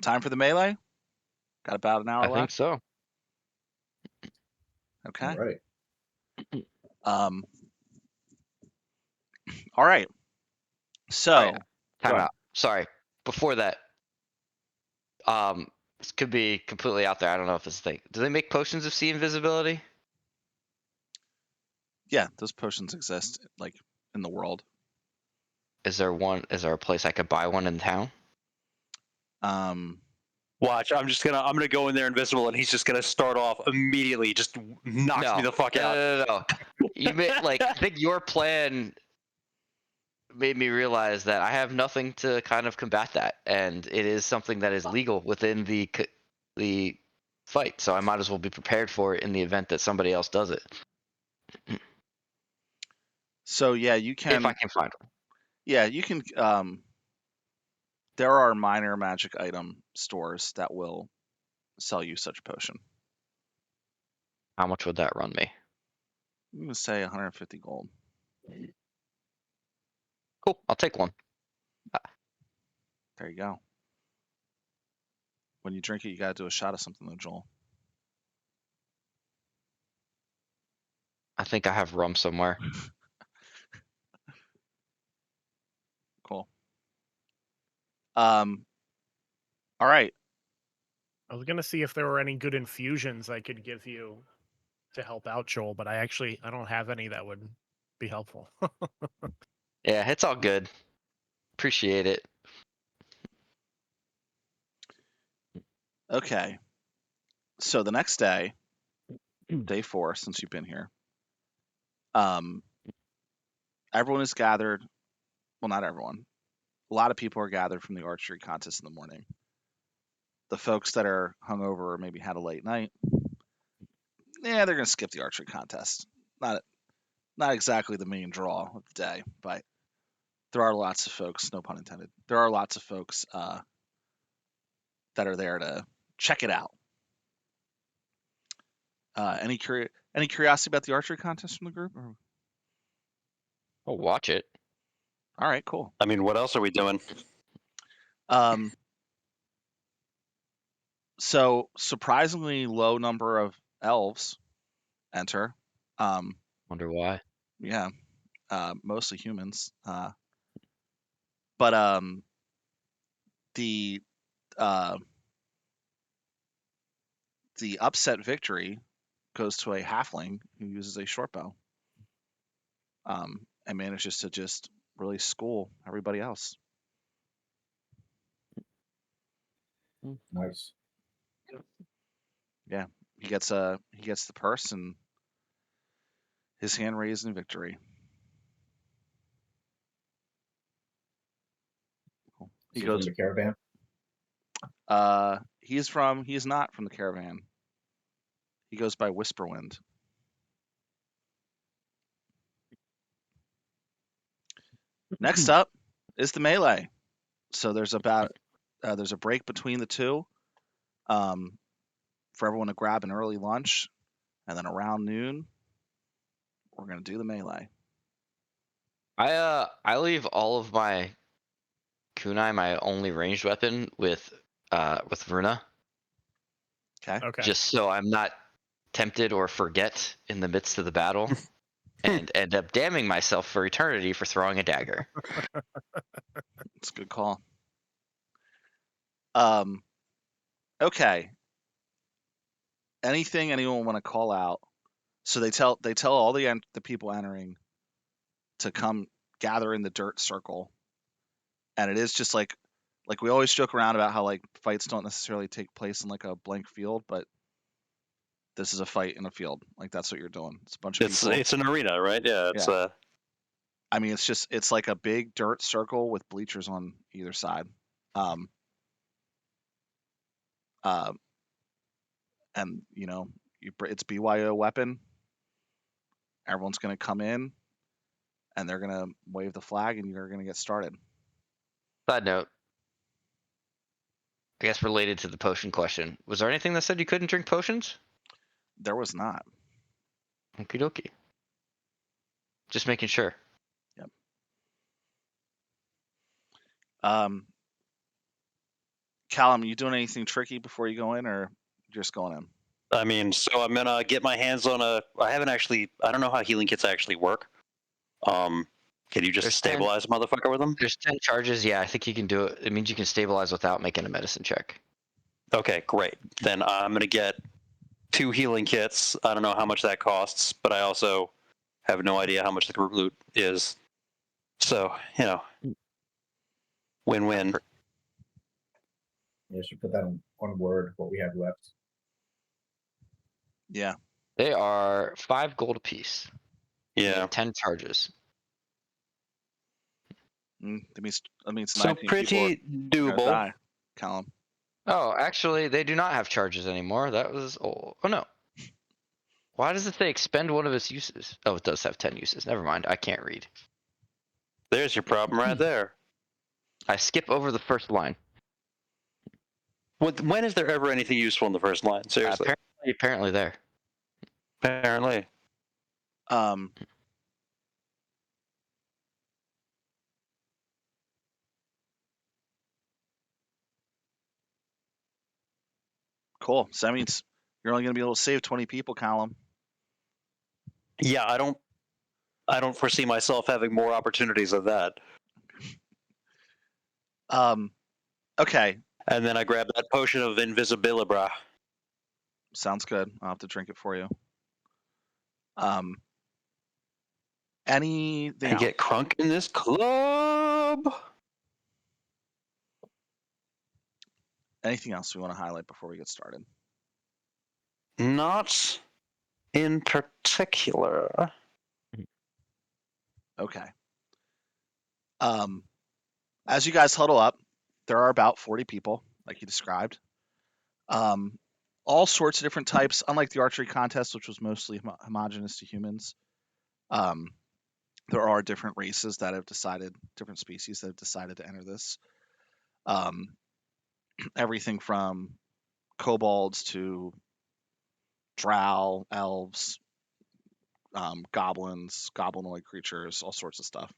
Speaker 1: Time for the melee? Got about an hour
Speaker 5: I
Speaker 1: left?
Speaker 5: think so.
Speaker 1: Okay.
Speaker 3: All right.
Speaker 1: All right. So,
Speaker 5: Oh, yeah.
Speaker 1: go
Speaker 5: Time
Speaker 1: ahead.
Speaker 5: out. Sorry. Before that, this could be completely out there. I don't know if it's a thing. Do they make potions of sea invisibility?
Speaker 1: Yeah, those potions exist like in the world.
Speaker 5: Is there one? Is there a place I could buy one in town?
Speaker 2: Watch, I'm gonna go in there invisible, and he's just gonna start off immediately, just knocks me the fuck out.
Speaker 5: No. You I think your plan made me realize that I have nothing to kind of combat that, and it is something that is legal within the fight. So I might as well be prepared for it in the event that somebody else does it.
Speaker 1: So yeah, you can.
Speaker 5: If I can find one.
Speaker 1: Yeah, you can. There are minor magic item stores that will sell you such potion.
Speaker 5: How much would that run me?
Speaker 1: I'm gonna say 150 gold.
Speaker 5: Cool, I'll take one.
Speaker 1: There you go. When you drink it, you gotta do a shot of something, though, Joel.
Speaker 5: I think I have rum somewhere.
Speaker 1: Cool. All right.
Speaker 4: I was gonna see if there were any good infusions I could give you to help out Joel, but I don't have any that would be helpful.
Speaker 5: Yeah, it's all good. Appreciate it.
Speaker 1: Okay. So the next day, day 4, since you've been here, everyone is gathered. Well, not everyone. A lot of people are gathered from the archery contest in the morning. The folks that are hungover or maybe had a late night, they're gonna skip the archery contest. Not exactly the main draw of the day, but there are lots of folks, no pun intended. There are lots of folks that are there to check it out. Any curiosity about the archery contest from the group? Or...
Speaker 5: I'll watch it.
Speaker 1: All right, cool.
Speaker 2: I mean, what else are we doing?
Speaker 1: So surprisingly low number of elves enter.
Speaker 5: Wonder why.
Speaker 1: Yeah, mostly humans. But the upset victory goes to a halfling who uses a short bow. And manages to just really school everybody else.
Speaker 3: Nice.
Speaker 1: Yeah, he gets the purse and his hand raised in victory. Cool. He goes
Speaker 3: from the caravan.
Speaker 1: He is not from the caravan. He goes by Whisperwind. Next up is the melee. So there's a break between the two, for everyone to grab an early lunch, and then around noon, we're gonna do the melee.
Speaker 5: I leave all of my kunai, my only ranged weapon, with Runa.
Speaker 1: Okay.
Speaker 5: Just so I'm not tempted or forget in the midst of the battle, and end up damning myself for eternity for throwing a dagger.
Speaker 1: It's a good call. Okay. Anything anyone want to call out? So they tell all the people entering to come gather in the dirt circle, and it is just like we always joke around about how like fights don't necessarily take place in like a blank field, but this is a fight in a field. Like that's what you're doing. It's a bunch of people.
Speaker 2: It's an arena, right? Yeah. It's
Speaker 1: I mean, it's like a big dirt circle with bleachers on either side. And it's BYO weapon. Everyone's going to come in, and they're going to wave the flag, and you're going to get started.
Speaker 5: Side note. I guess related to the potion question. Was there anything that said you couldn't drink potions?
Speaker 1: There was not.
Speaker 5: Okie dokie. Just making sure.
Speaker 1: Yep. Callum, you doing anything tricky before you go in, or just going in?
Speaker 2: I mean, so I'm gonna get my hands on I don't know how healing kits actually work. Can you just stabilize a motherfucker with them?
Speaker 5: There's 10 charges. Yeah, I think you can do it. It means you can stabilize without making a medicine check.
Speaker 2: Okay, great. Then I'm gonna get 2 healing kits. I don't know how much that costs, but I also have no idea how much the group loot is. So, win-win.
Speaker 3: Yeah, I should put that on Word, what we have left.
Speaker 1: Yeah.
Speaker 5: They are 5 gold apiece.
Speaker 2: Yeah.
Speaker 5: 10 charges.
Speaker 1: That means
Speaker 2: So
Speaker 1: 19
Speaker 2: pretty
Speaker 1: people are gonna
Speaker 2: doable.
Speaker 1: die, Callum.
Speaker 5: Oh, actually, they do not have charges anymore. That was oh no. Why does it say expend one of its uses? Oh, it does have 10 uses. Never mind. I can't read.
Speaker 2: There's your problem right there.
Speaker 5: I skip over the first line.
Speaker 2: When is there ever anything useful in the first line? Seriously.
Speaker 5: Apparently there.
Speaker 2: Apparently.
Speaker 1: Cool. So that means you're only going to be able to save 20 people, Callum.
Speaker 2: Yeah, I don't foresee myself having more opportunities of that.
Speaker 1: Okay.
Speaker 2: And then I grab that potion of invisibilibra.
Speaker 1: Sounds good. I'll have to drink it for you. Anything
Speaker 2: And get crunk in this club.
Speaker 1: Anything else we want to highlight before we get started?
Speaker 2: Not in particular.
Speaker 1: Okay. As you guys huddle up, there are about 40 people, like you described. All sorts of different types. Unlike the archery contest, which was mostly homogenous to humans, there are different races that have decided, different species that have decided to enter this. Everything from kobolds to drow, elves, goblins, goblinoid creatures, all sorts of stuff.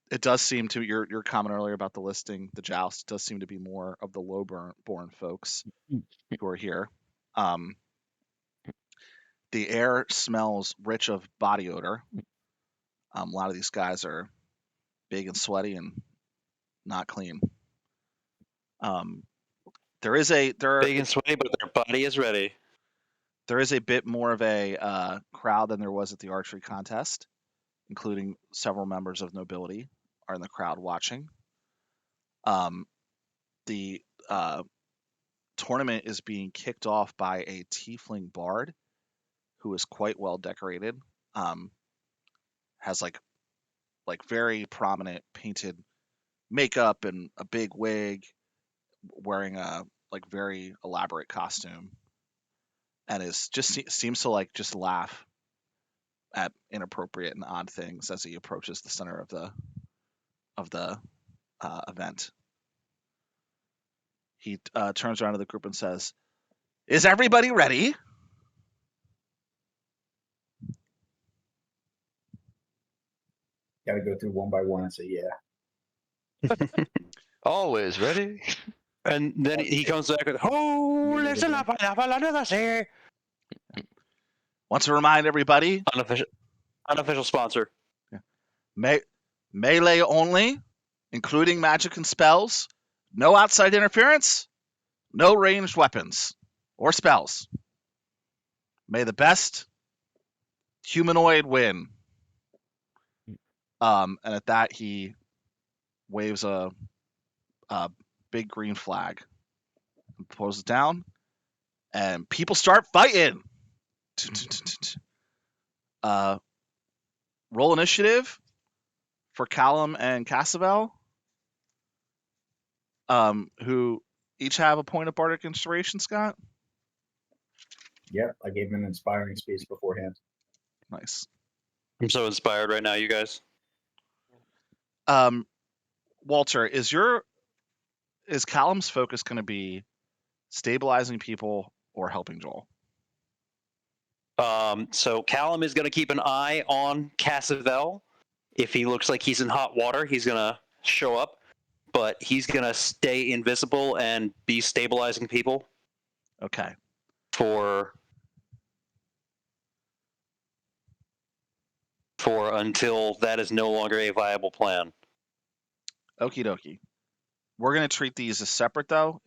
Speaker 1: It does seem to your comment earlier about the listing, the joust does seem to be more of the low-born folks who are here. The air smells rich of body odor. A lot of these guys are big and sweaty and not clean. There
Speaker 2: Big and sweaty, but their body is ready.
Speaker 1: There is a bit more of a crowd than there was at the archery contest, including several members of nobility are in the crowd watching. The tournament is being kicked off by a tiefling bard who is quite well decorated. Has like very prominent painted makeup and a big wig, wearing a very elaborate costume, and seems to just laugh at inappropriate and odd things as he approaches the center of the event. He turns around to the group and says, "Is everybody ready?"
Speaker 3: Got to go through one by one and say, yeah.
Speaker 5: Always ready.
Speaker 2: And then he comes back with, "Oh, listen up,
Speaker 1: Want to remind everybody,
Speaker 2: unofficial sponsor.
Speaker 1: Melee only, including magic and spells. No outside interference. No ranged weapons or spells. May the best humanoid win." And at that, he waves a big green flag and pulls it down, and people start fighting. Roll initiative for Callum and Cassavel, who each have a point of bardic inspiration. Scott.
Speaker 3: Yep, I gave him an inspiring speech beforehand.
Speaker 1: Nice.
Speaker 2: I'm so inspired right now, you guys.
Speaker 1: Walter, is Callum's focus going to be stabilizing people or helping Joel?
Speaker 2: So Callum is going to keep an eye on Cassavel. If he looks like he's in hot water, he's going to show up, but he's going to stay invisible and be stabilizing people
Speaker 1: Okay.
Speaker 2: for until that is no longer a viable plan.
Speaker 1: Okie dokie. We're going to treat these as separate, though.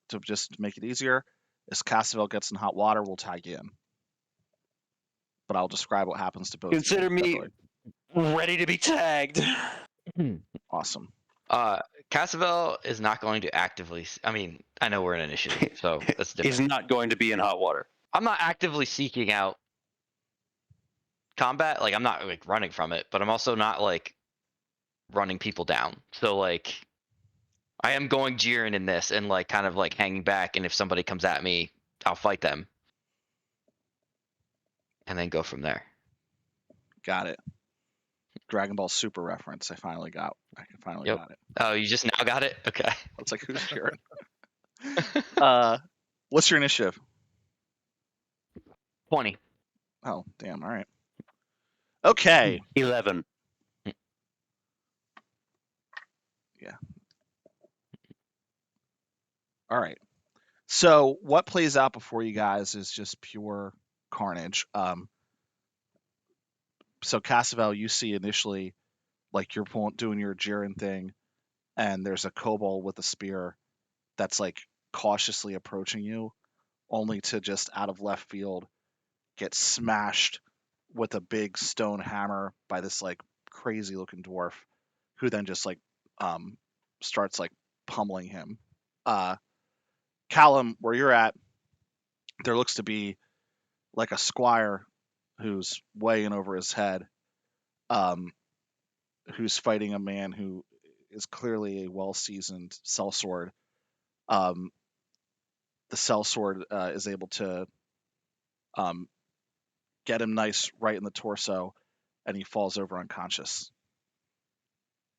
Speaker 1: To just make it easier, as Cassavel gets in hot water, we'll tag you in. But I'll describe what happens to both.
Speaker 2: Consider me ready to be tagged.
Speaker 1: Awesome.
Speaker 5: Cassavel is not going to actively. I mean, I know we're in initiative, so that's different.
Speaker 2: He's not going to be in hot water.
Speaker 5: I'm not actively seeking out combat. Like, I'm not like running from it, but I'm also not like running people down. So like, I am going Jiren in this and like kind of like hanging back. And if somebody comes at me, I'll fight them, and then go from there.
Speaker 1: Got it. Dragon Ball Super reference. I finally got it.
Speaker 5: Oh, you just now got it? Okay.
Speaker 1: It's like, who's Jiren? What's your initiative?
Speaker 5: 20.
Speaker 1: Oh, damn. All right. Okay.
Speaker 2: 11.
Speaker 1: Yeah. All right. So what plays out before you guys is just pure carnage. So Cassavel, you see initially, like you're doing your Jiren thing, and there's a kobold with a spear that's like cautiously approaching you, only to just out of left field get smashed with a big stone hammer by this like crazy looking dwarf, who then just like starts like pummeling him. Callum, where you're at, there looks to be like a squire who's way in over his head, who's fighting a man who is clearly a well-seasoned sellsword. The sellsword is able to get him nice right in the torso, and he falls over unconscious.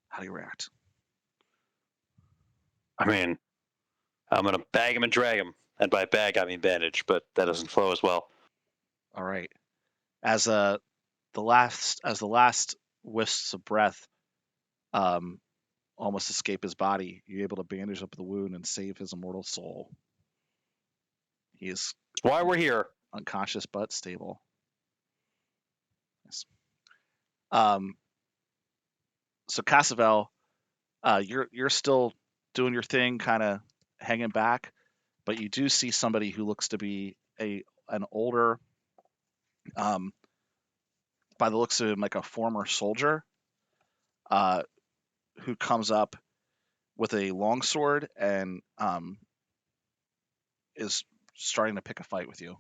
Speaker 1: How do you react?
Speaker 2: I mean, I'm going to bag him and drag him. And by bag, I mean bandage, but that doesn't flow as well.
Speaker 1: All right. As the last wisps of breath almost escape his body, you're able to bandage up the wound and save his immortal soul. He is
Speaker 2: Why we're here.
Speaker 1: Unconscious but stable. Yes. So Cassavel, you're still doing your thing, kind of hanging back, but you do see somebody who looks to be an older, by the looks of him, like a former soldier, who comes up with a longsword and is starting to pick a fight with you.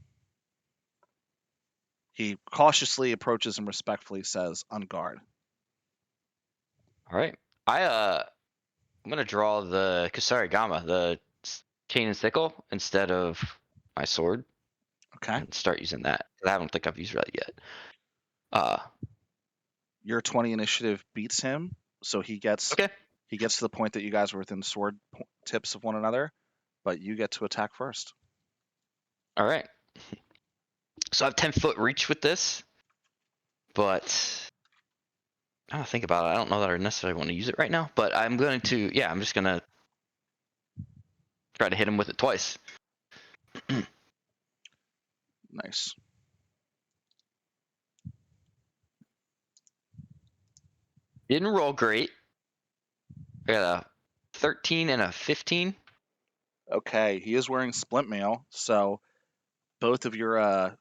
Speaker 1: He cautiously approaches and respectfully says, "On guard."
Speaker 5: All right. I'm gonna draw the Kusarigama, the chain and sickle, instead of my sword.
Speaker 1: Okay.
Speaker 5: And start using that. I don't think I've used that yet.
Speaker 1: Your 20 initiative beats him, so he gets to the point that you guys were within sword tips of one another, but you get to attack first.
Speaker 5: All right. So I have 10-foot reach with this, but I don't think about it. I don't know that I necessarily want to use it right now, but I'm going to, I'm just going to try to hit him with it twice.
Speaker 1: Nice.
Speaker 5: Didn't roll great. I got a 13 and a 15.
Speaker 1: Okay, he is wearing splint mail, so both of your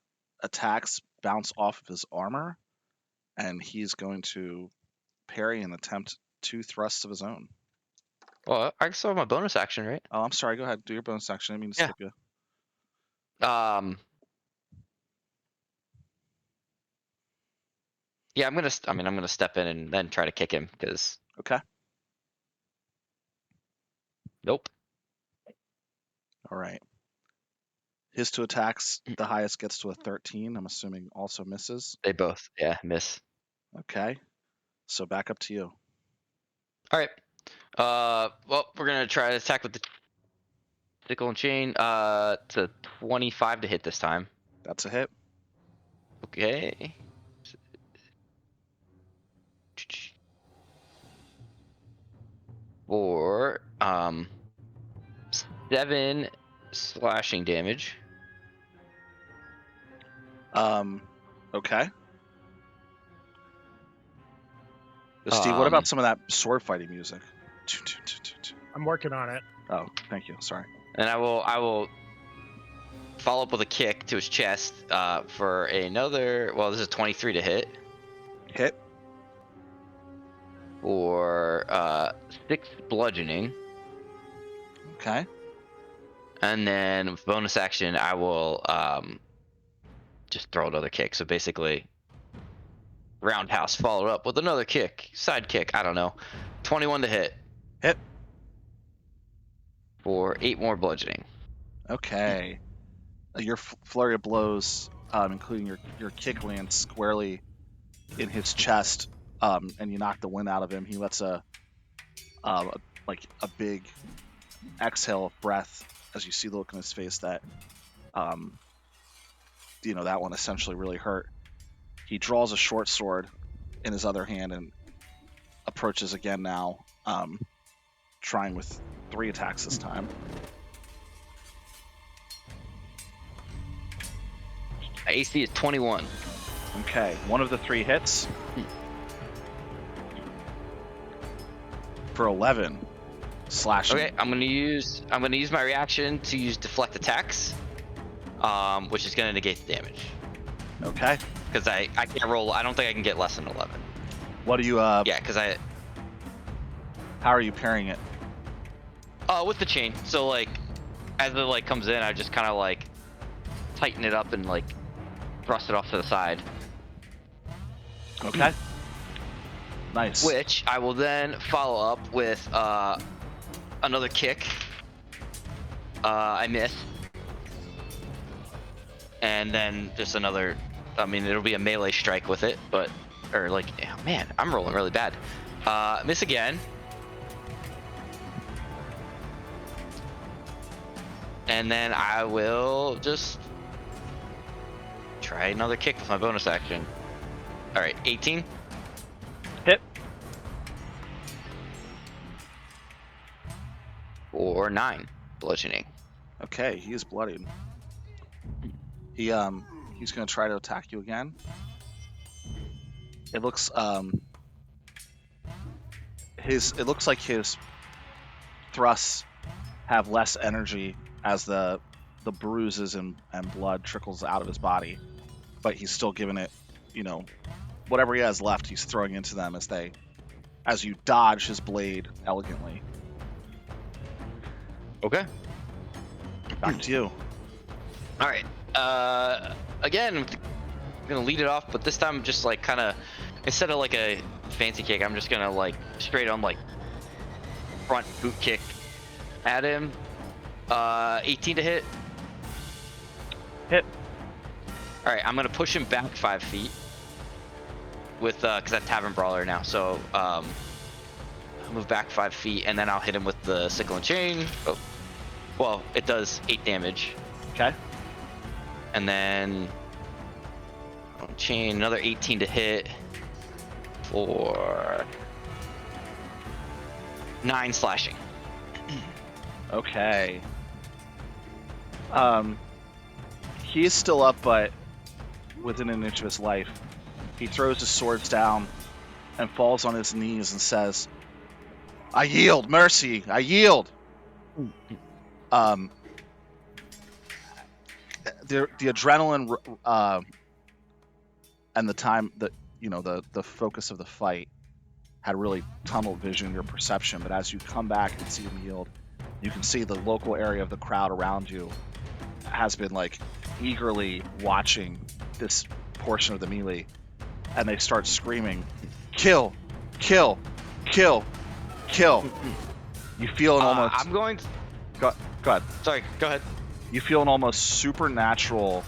Speaker 1: attacks bounce off of his armor, and he's going to parry and attempt 2 thrusts of his own.
Speaker 5: Well, I still have my bonus action, right?
Speaker 1: Oh, I'm sorry. Go ahead. Do your bonus action. I didn't mean to skip you.
Speaker 5: Yeah, I'm gonna step in and then try to kick him because.
Speaker 1: Okay.
Speaker 5: Nope.
Speaker 1: All right. His 2 attacks, the highest gets to a 13. I'm assuming also misses.
Speaker 5: They both, miss.
Speaker 1: Okay. So back up to you.
Speaker 5: All right. Well, we're gonna try to attack with the sickle and chain. To 25 to hit this time.
Speaker 1: That's a hit.
Speaker 5: Okay. For 7 slashing damage.
Speaker 1: Okay. Steve, what about some of that sword fighting music?
Speaker 4: I'm working on it.
Speaker 1: Oh, thank you. Sorry.
Speaker 5: And I will follow up with a kick to his chest for another. Well, this is 23 to hit.
Speaker 1: Hit.
Speaker 5: For 6 bludgeoning.
Speaker 1: Okay.
Speaker 5: And then with bonus action, I will just throw another kick. So basically, roundhouse followed up with another kick, side kick. I don't know. 21 to hit.
Speaker 1: Hit.
Speaker 5: For 8 more bludgeoning.
Speaker 1: Okay. Your flurry of blows, including your kick, lands squarely in his chest, and you knock the wind out of him. He lets a big exhale of breath as you see the look in his face that that one essentially really hurt. He draws a short sword in his other hand and approaches again now, trying with 3 attacks this time.
Speaker 5: AC is 21.
Speaker 1: Okay, one of the 3 hits for 11 slashing.
Speaker 5: Okay, I'm gonna use my reaction to use deflect attacks, which is gonna negate the damage.
Speaker 1: Okay.
Speaker 5: Because I can't roll. I don't think I can get less than 11.
Speaker 1: What do you?
Speaker 5: Yeah, because I.
Speaker 1: How are you parrying it?
Speaker 5: With the chain. So like, as it comes in, I just kind of tighten it up and thrust it off to the side.
Speaker 1: Okay. Nice.
Speaker 5: Which I will then follow up with another kick. I miss. And then just another. I mean, it'll be a melee strike with it, but man, I'm rolling really bad. Miss again. And then I will just try another kick with my bonus action. All right, 18.
Speaker 1: Hit.
Speaker 5: Or 9 bludgeoning.
Speaker 1: Okay, he is bloodied. He's gonna try to attack you again. It looks like his thrusts have less energy as the bruises and blood trickles out of his body, but he's still giving it, whatever he has left, he's throwing into them as you dodge his blade elegantly.
Speaker 5: Okay.
Speaker 1: Back to you.
Speaker 5: All right. Again, I'm gonna lead it off, but this time I'm just kind of, instead of a fancy kick, I'm just gonna straight on front boot kick at him. 18 to hit.
Speaker 1: Hit.
Speaker 5: All right, I'm gonna push him back 5 feet with because I'm Tavern Brawler now, so I'll move back 5 feet, and then I'll hit him with the sickle and chain. Oh, well, it does 8 damage.
Speaker 1: Okay.
Speaker 5: And then chain another 18 to hit for 9 slashing.
Speaker 1: Okay. He is still up, but within an inch of his life. He throws his swords down and falls on his knees and says, "I yield, mercy, I yield." The adrenaline and the time that the focus of the fight had really tunneled vision your perception, but as you come back and see him yield, you can see the local area of the crowd around you has been eagerly watching this portion of the melee, and they start screaming, "Kill, kill, kill, kill." You feel an almost.
Speaker 5: I'm going.
Speaker 1: Go ahead.
Speaker 5: Sorry, go ahead.
Speaker 1: You feel an almost supernatural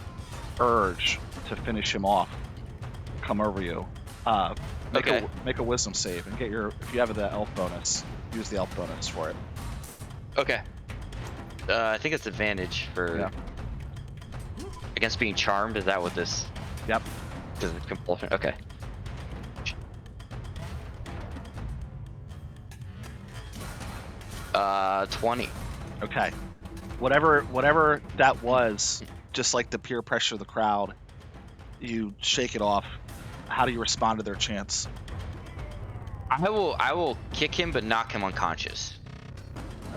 Speaker 1: urge to finish him off come over you. Make a wisdom save and get your, if you have the elf bonus, use the elf bonus for it.
Speaker 5: Okay. I think it's advantage for against being charmed. Is that what this?
Speaker 1: Yep.
Speaker 5: Because it's compulsion. Okay. 20.
Speaker 1: Okay. Whatever that was, just like the peer pressure of the crowd, you shake it off. How do you respond to their chants?
Speaker 5: I will kick him, but knock him unconscious.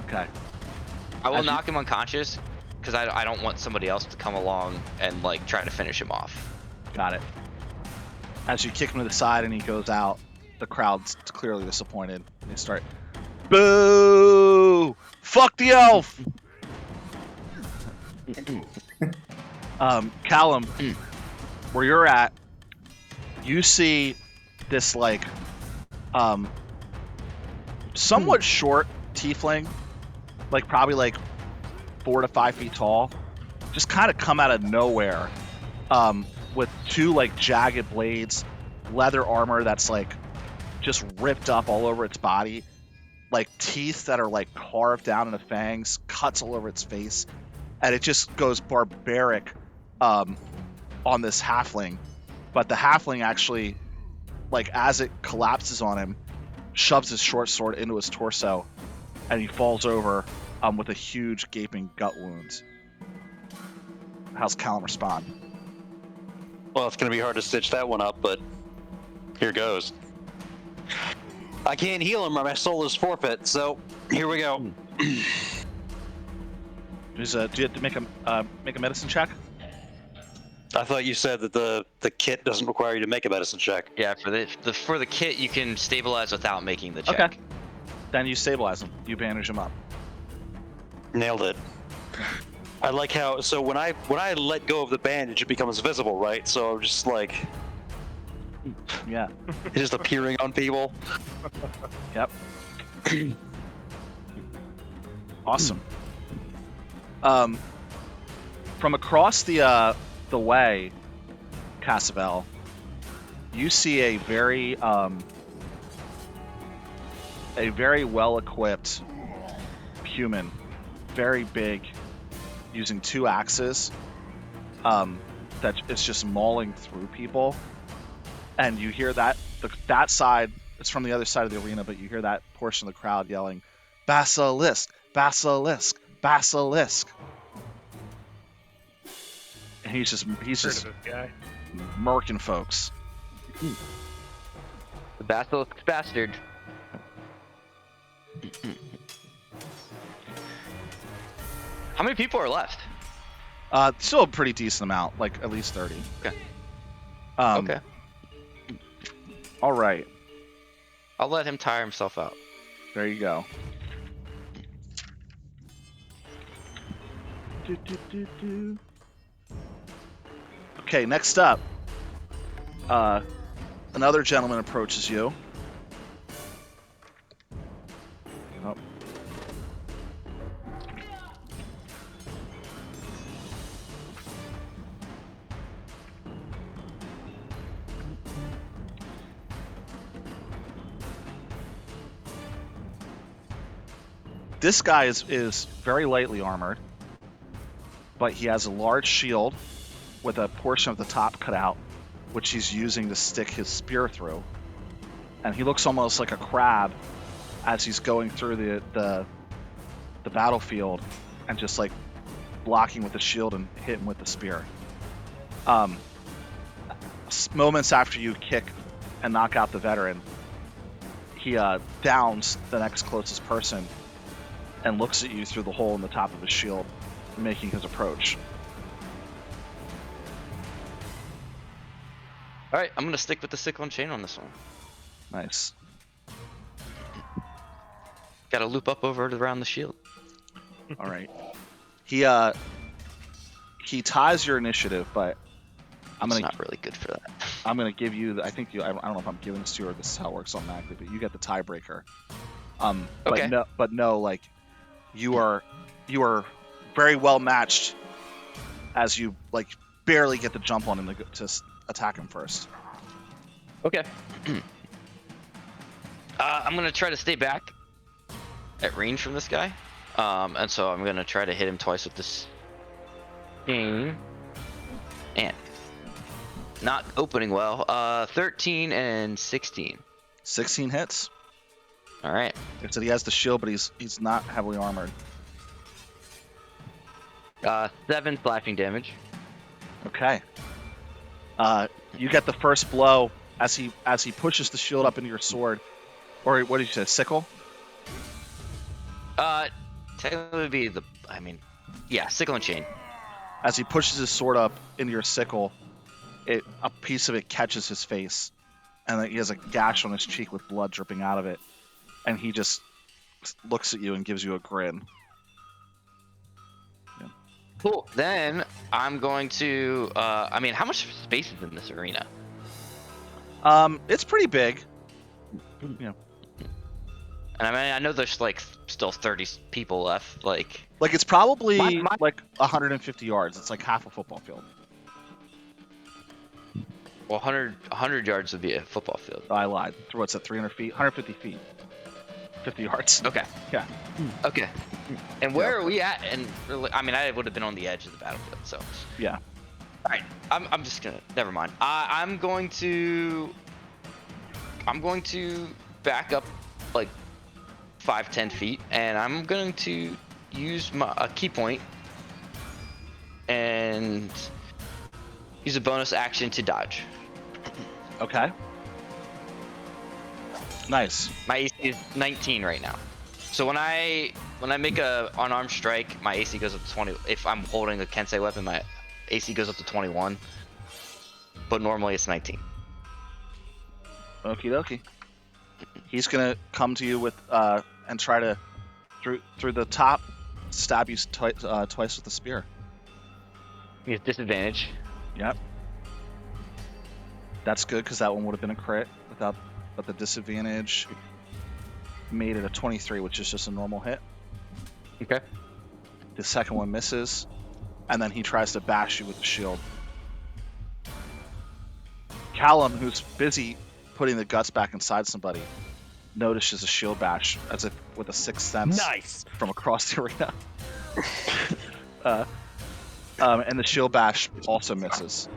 Speaker 1: Okay.
Speaker 5: I will knock him unconscious because I don't want somebody else to come along and like try to finish him off.
Speaker 1: Got it. As you kick him to the side and he goes out, the crowd's clearly disappointed. They start, boo! Fuck the elf! Callum, where you're at, you see this like somewhat short tiefling, like probably like 4 to 5 feet tall, just kind of come out of nowhere, with 2 like jagged blades, leather armor that's like just ripped up all over its body, like teeth that are like carved down into fangs, cuts all over its face, and it just goes barbaric on this halfling. But the halfling actually, like as it collapses on him, shoves his short sword into his torso, and he falls over with a huge gaping gut wound. How's Callum respond?
Speaker 2: Well, it's going to be hard to stitch that one up, but here goes. I can't heal him or my soul is forfeit, so here we go.
Speaker 1: Do you have to make a medicine check?
Speaker 2: I thought you said that the kit doesn't require you to make a medicine check.
Speaker 5: Yeah, for the kit you can stabilize without making the check.
Speaker 1: Okay. Then you stabilize him. You bandage him up.
Speaker 2: Nailed it. I like how, so when I let go of the bandage, it becomes visible, right? So I'm just like,
Speaker 1: Yeah.
Speaker 2: it's just appearing on people.
Speaker 1: Yep. Awesome. From across the way, Cassavel, you see a very well-equipped human, very big, using 2 axes, that is just mauling through people, and you hear that side. It's from the other side of the arena, but you hear that portion of the crowd yelling, "Basilisk! Basilisk! Basilisk!" And he's just murking folks.
Speaker 5: The basilisk bastard. How many people are left?
Speaker 1: Still a pretty decent amount, like at least 30.
Speaker 5: Okay.
Speaker 1: Okay. All right.
Speaker 5: I'll let him tire himself out.
Speaker 1: There you go. Okay, next up, another gentleman approaches you. Oh. This guy is very lightly armored, but he has a large shield with a portion of the top cut out, which he's using to stick his spear through. And he looks almost like a crab as he's going through the battlefield and just like blocking with the shield and hitting with the spear. Moments after you kick and knock out the veteran, he downs the next closest person and looks at you through the hole in the top of his shield, making his approach.
Speaker 5: All right, I'm gonna stick with the sickle and chain on this one.
Speaker 1: Nice.
Speaker 5: Got to loop up over around the shield.
Speaker 1: All right. He ties your initiative, but
Speaker 5: It's not really good for that.
Speaker 1: I'm gonna give you. I don't know if I'm giving this to you or this is how it works automatically, but you get the tiebreaker.
Speaker 5: Okay.
Speaker 1: But no, like you are very well matched as you like barely get the jump on him to attack him first.
Speaker 5: Okay. I'm gonna try to stay back at range from this guy, and so I'm gonna try to hit him twice with this chain, and not opening well. 13 and 16.
Speaker 1: 16 hits.
Speaker 5: All right.
Speaker 1: It said he has the shield, but he's not heavily armored.
Speaker 5: 7 slashing damage.
Speaker 1: Okay. You get the first blow as he pushes the shield up into your sword, or what did you say, sickle?
Speaker 5: Technically would be sickle and chain.
Speaker 1: As he pushes his sword up into your sickle, a piece of it catches his face, and then he has a gash on his cheek with blood dripping out of it, and he just looks at you and gives you a grin. Yeah.
Speaker 5: Cool. Then I'm going to. How much space is in this arena?
Speaker 1: It's pretty big. Yeah.
Speaker 5: And I know there's like still 30 people left. Like
Speaker 1: it's probably like 150 yards. It's like half a football field.
Speaker 5: Well, 100 yards would be a football field.
Speaker 1: I lied. What's that? 300 feet? 150 feet. 50 yards.
Speaker 5: Okay.
Speaker 1: Yeah.
Speaker 5: Okay. And where are we at? And I would have been on the edge of the battlefield. So.
Speaker 1: Yeah.
Speaker 5: All right. I'm just gonna. Never mind. I'm going to back up like 5-10 feet, and I'm going to use a key point and use a bonus action to dodge.
Speaker 1: Okay. Nice.
Speaker 5: My AC is 19 right now. So when I make a unarmed strike, my AC goes up to 20. If I'm holding a Kensei weapon, my AC goes up to 21. But normally it's 19.
Speaker 1: Okie dokie. He's gonna come to you with and try to through the top stab you twice with the spear.
Speaker 5: He has disadvantage.
Speaker 1: Yep. That's good because that one would have been a crit but the disadvantage made it a 23, which is just a normal hit.
Speaker 5: Okay.
Speaker 1: The second one misses, and then he tries to bash you with the shield. Callum, who's busy putting the guts back inside somebody, notices a shield bash as if with a sixth sense from across the arena. And the shield bash also misses.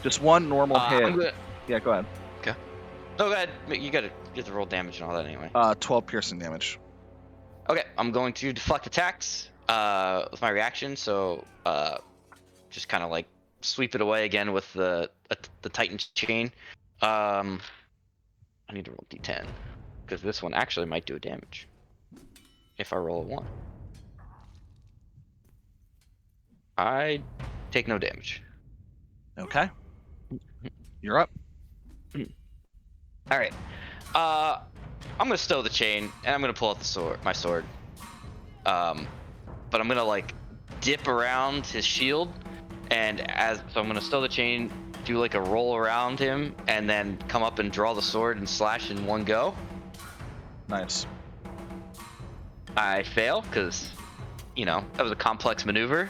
Speaker 1: Just one normal hit. Yeah, go ahead.
Speaker 5: Okay. No, go ahead. You gotta get the roll damage and all that anyway.
Speaker 1: 12 piercing damage.
Speaker 5: Okay, I'm going to deflect attacks with my reaction. So just kind of like sweep it away again with the Titan chain. I need to roll D10 because this one actually might do damage if I roll a 1. I take no damage.
Speaker 1: Okay. You're up.
Speaker 5: All right. I'm gonna stow the chain and I'm gonna pull out my sword. But I'm gonna like dip around his shield, and so I'm gonna stow the chain, do like a roll around him, and then come up and draw the sword and slash in one go.
Speaker 1: Nice.
Speaker 5: I fail because, that was a complex maneuver.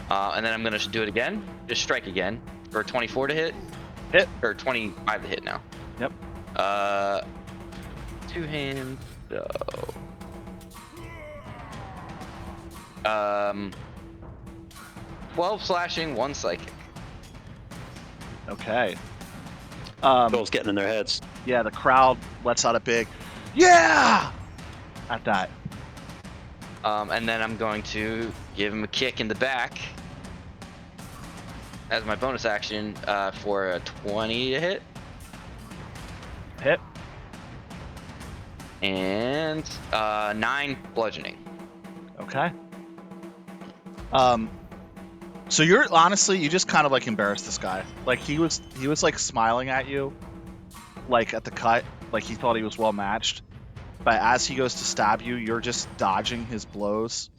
Speaker 5: And then I'm gonna do it again. Just strike again for 24 to hit.
Speaker 1: Hit.
Speaker 5: Or 25 to hit now.
Speaker 1: Yep.
Speaker 5: 2 hands. So. 12 slashing, 1 psychic.
Speaker 1: Okay.
Speaker 2: Girls getting in their heads.
Speaker 1: Yeah, the crowd lets out a big, yeah, at that.
Speaker 5: And then I'm going to give him a kick in the back as my bonus action for a 20 to hit.
Speaker 1: Hit.
Speaker 5: And 9 bludgeoning.
Speaker 1: Okay. So you just kind of like embarrassed this guy. Like he was like smiling at you, like at the cut, like he thought he was well matched. But as he goes to stab you, you're just dodging his blows,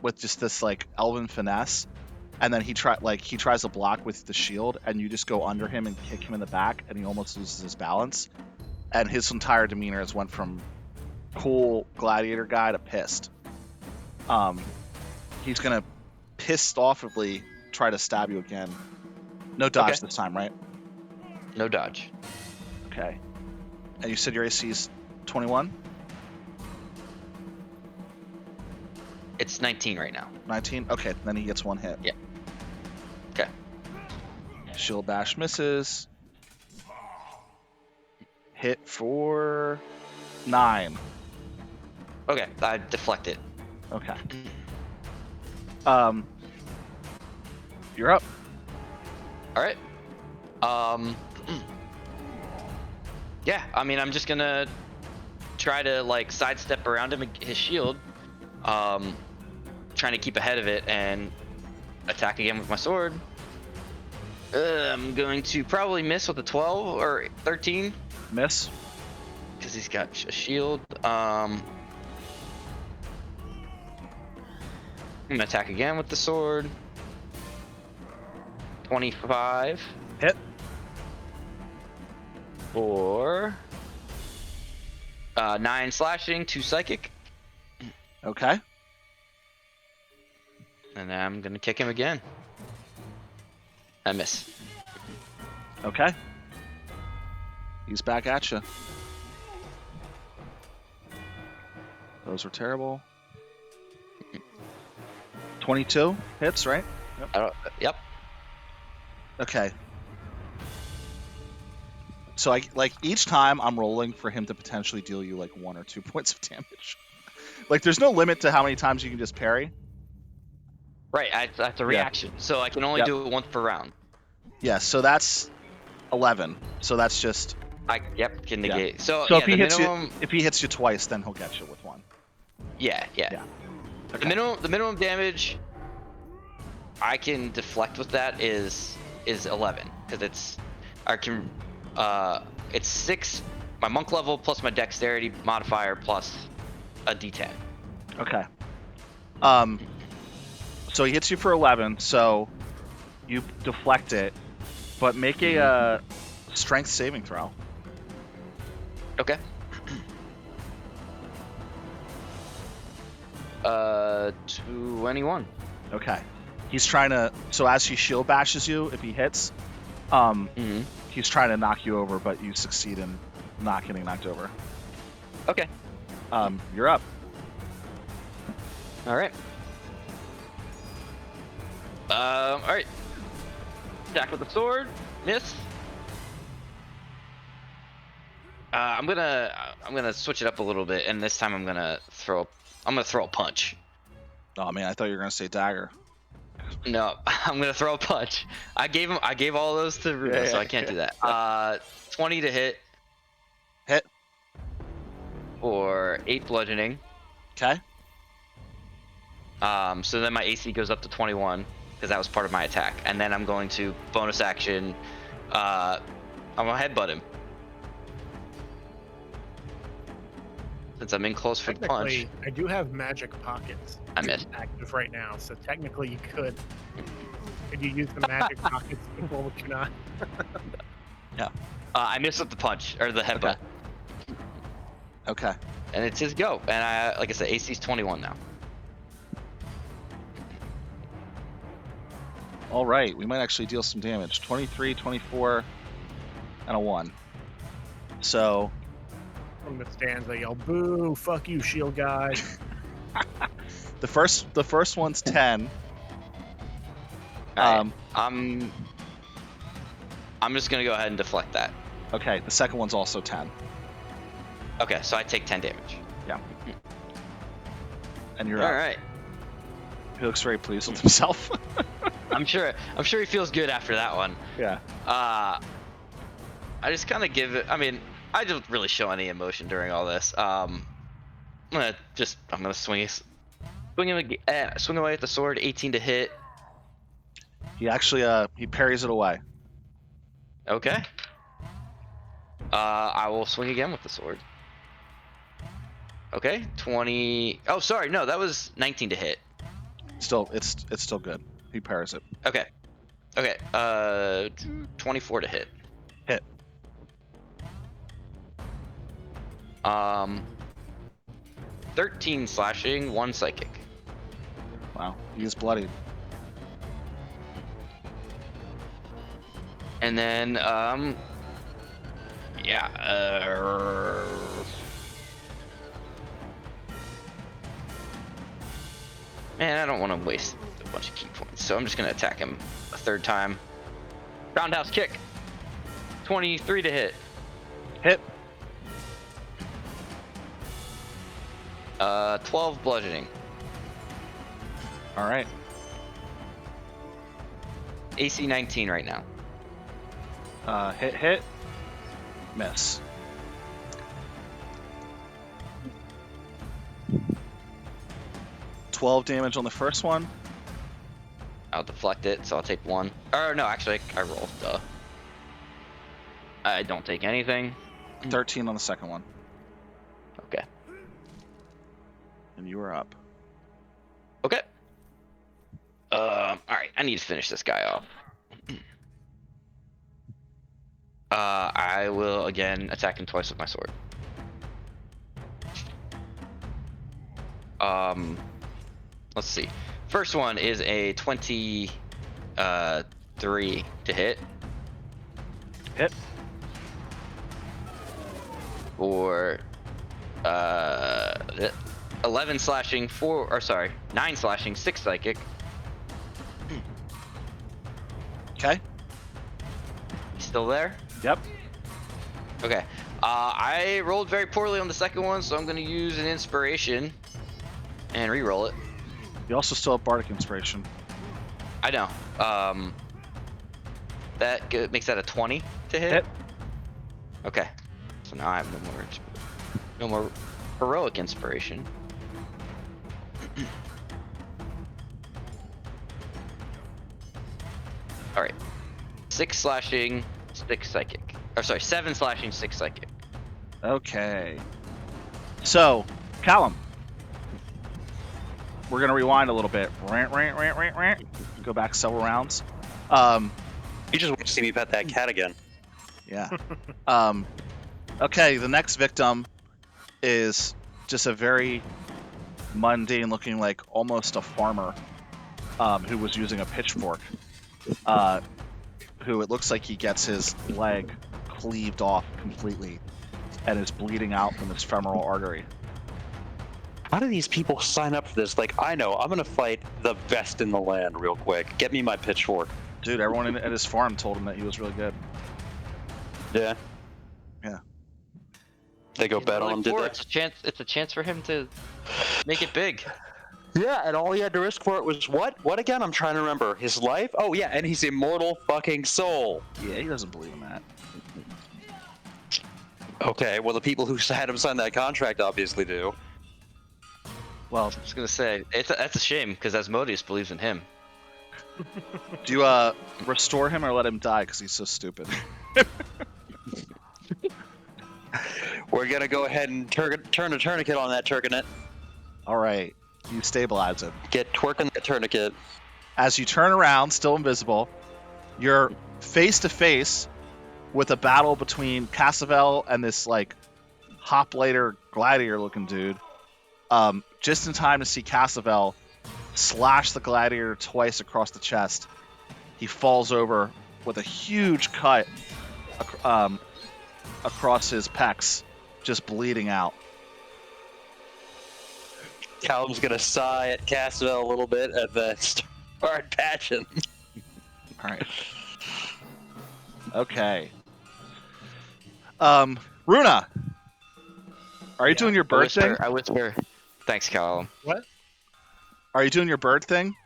Speaker 1: with just this like elven finesse, and then he tries to block with the shield, and you just go under him and kick him in the back, and he almost loses his balance, and his entire demeanor has went from cool gladiator guy to pissed. He's gonna pissed offedly try to stab you again. No dodge this time, right?
Speaker 5: No dodge.
Speaker 1: Okay. And you said your AC is 21?
Speaker 5: It's 19 right now.
Speaker 1: 19? Okay, then he gets one hit.
Speaker 5: Yeah. Okay.
Speaker 1: Shield bash misses. Hit for 9.
Speaker 5: Okay, I deflect it.
Speaker 1: Okay. You're up.
Speaker 5: All right. Yeah, I mean, I'm just gonna try to like sidestep around him, his shield, trying to keep ahead of it and attack again with my sword. I'm going to probably miss with a 12 or 13.
Speaker 1: Miss.
Speaker 5: Because he's got a shield. I'm gonna attack again with the sword. 25.
Speaker 1: Hit.
Speaker 5: For 9 slashing, 2 psychic.
Speaker 1: Okay.
Speaker 5: And I'm gonna kick him again. I miss.
Speaker 1: Okay. He's back at you. Those were terrible. 22 hits, right?
Speaker 5: Yep.
Speaker 1: Okay. So each time I'm rolling for him to potentially deal you like 1 or 2 points of damage. Like there's no limit to how many times you can just parry.
Speaker 5: Right, that's a reaction, so I can only do it once per round.
Speaker 1: Yeah, so that's 11. So that's just.
Speaker 5: Can negate.
Speaker 1: So
Speaker 5: yeah,
Speaker 1: if he hits you twice, then he'll get you with 1.
Speaker 5: Yeah.
Speaker 1: Okay.
Speaker 5: The minimum damage I can deflect with that is 11 because it's 6 my monk level plus my dexterity modifier plus a d10.
Speaker 1: Okay. So he hits you for 11, so you deflect it, but make a strength saving throw.
Speaker 5: Okay. 21.
Speaker 1: Okay. He's trying to. So as he shield bashes you, if he hits, he's trying to knock you over, but you succeed in not getting knocked over.
Speaker 5: Okay.
Speaker 1: You're up.
Speaker 5: All right. All right. Attack with the sword. Miss. I'm gonna switch it up a little bit, and this time I'm gonna throw a punch.
Speaker 1: Oh man, I thought you were gonna say dagger.
Speaker 5: No, I'm gonna throw a punch. I gave all those to Ruben, so I can't do that. 20 to hit.
Speaker 1: Hit.
Speaker 5: For 8 bludgeoning.
Speaker 1: Okay.
Speaker 5: So then my AC goes up to 21 because that was part of my attack, and then I'm going to bonus action. I'm gonna headbutt him. Since I'm in close for punch.
Speaker 4: I do have magic pockets.
Speaker 5: I missed.
Speaker 4: Active right now, so technically you could. Could you use the magic pockets before what you're not?
Speaker 1: Yeah.
Speaker 5: I missed with the punch or the headbutt.
Speaker 1: Okay.
Speaker 5: And it's his go. And like I said, AC's 21 now.
Speaker 1: All right, we might actually deal some damage. 23, 24, and a 1. So.
Speaker 4: From the stands, they yell, "Boo! Fuck you, shield guy!"
Speaker 1: The first one's 10.
Speaker 5: Right. I'm just gonna go ahead and deflect that.
Speaker 1: Okay, the second one's also 10.
Speaker 5: Okay, so I take 10 damage.
Speaker 1: Yeah. And you're
Speaker 5: all
Speaker 1: up.
Speaker 5: right.
Speaker 1: He looks very pleased with himself.
Speaker 5: I'm sure he feels good after that one.
Speaker 1: Yeah.
Speaker 5: I just kind of give it. I mean, I don't really show any emotion during all this. I'm gonna swing away at the sword. 18 to hit.
Speaker 1: He actually he parries it away.
Speaker 5: Okay. I will swing again with the sword. Okay, 20. Oh, sorry, no, that was 19 to hit.
Speaker 1: Still, it's still good. He parries it.
Speaker 5: Okay. 24 to hit.
Speaker 1: Hit.
Speaker 5: 13 slashing, 1 psychic.
Speaker 1: Wow, he is bloodied.
Speaker 5: And then, man, I don't want to waste a bunch of key points, so I'm just going to attack him a third time. Roundhouse kick. 23 to hit.
Speaker 1: Hit.
Speaker 5: 12 bludgeoning.
Speaker 1: All right.
Speaker 5: AC 19 right now.
Speaker 1: Hit. Miss. $12 damage on the first one.
Speaker 5: I'll deflect it, so I'll take 1. Or no, actually, I roll. Duh. I don't take anything.
Speaker 1: 13 on the second one.
Speaker 5: Okay.
Speaker 1: And you are up.
Speaker 5: Okay. All right. I need to finish this guy off. I will again attack him twice with my sword. Let's see. First one is a 23 to hit.
Speaker 1: Hit.
Speaker 5: For 11 slashing, 9 slashing, 6 psychic.
Speaker 1: Okay.
Speaker 5: He's still there?
Speaker 1: Yep.
Speaker 5: Okay. I rolled very poorly on the second one, so I'm going to use an inspiration and re-roll it.
Speaker 1: You also still have Bardic Inspiration.
Speaker 5: I know. That makes that a 20 to hit.
Speaker 1: Hit.
Speaker 5: Okay. So now I have no more heroic inspiration. All right. 6 slashing, 6 psychic. Or sorry, 7 slashing, 6 psychic.
Speaker 1: Okay. So, Callum. We're gonna rewind a little bit. Rant. Go back several rounds.
Speaker 2: You just want to see me pet that cat again.
Speaker 1: Yeah. Okay, the next victim is just a very mundane looking, like almost a farmer, who was using a pitchfork. Who it looks like he gets his leg cleaved off completely and is bleeding out from his femoral artery.
Speaker 2: How do these people sign up for this? Like, I know, I'm gonna fight the best in the land real quick. Get me my pitchfork.
Speaker 1: Dude, everyone at his farm told him that he was really good.
Speaker 2: Yeah.
Speaker 1: Yeah.
Speaker 2: They go bet on him, did they?
Speaker 5: It's a chance for him to make it big.
Speaker 2: Yeah, and all he had to risk for it was what? What again? I'm trying to remember. His life? Oh yeah, and his immortal fucking soul.
Speaker 1: Yeah, he doesn't believe in that.
Speaker 2: Okay, well the people who had him sign that contract obviously do.
Speaker 1: Well,
Speaker 5: I was gonna say that's a shame because Asmodeus believes in him.
Speaker 1: do you restore him or let him die because he's so stupid?
Speaker 2: We're gonna go ahead and turn a tourniquet on that turniquet.
Speaker 1: All right, you stabilize him.
Speaker 2: Get twerking that tourniquet.
Speaker 1: As you turn around, still invisible, you're face to face with a battle between Cassavel and this like hopliter gladiator looking dude. Just in time to see Cassavel slash the gladiator twice across the chest. He falls over with a huge cut across his pecs, just bleeding out.
Speaker 2: Callum's gonna sigh at Cassavel a little bit and then start patching.
Speaker 1: All right. Okay. Runa, are you doing your bird thing?
Speaker 5: I whisper. Thanks, Callum.
Speaker 4: What?
Speaker 1: Are you doing your bird thing?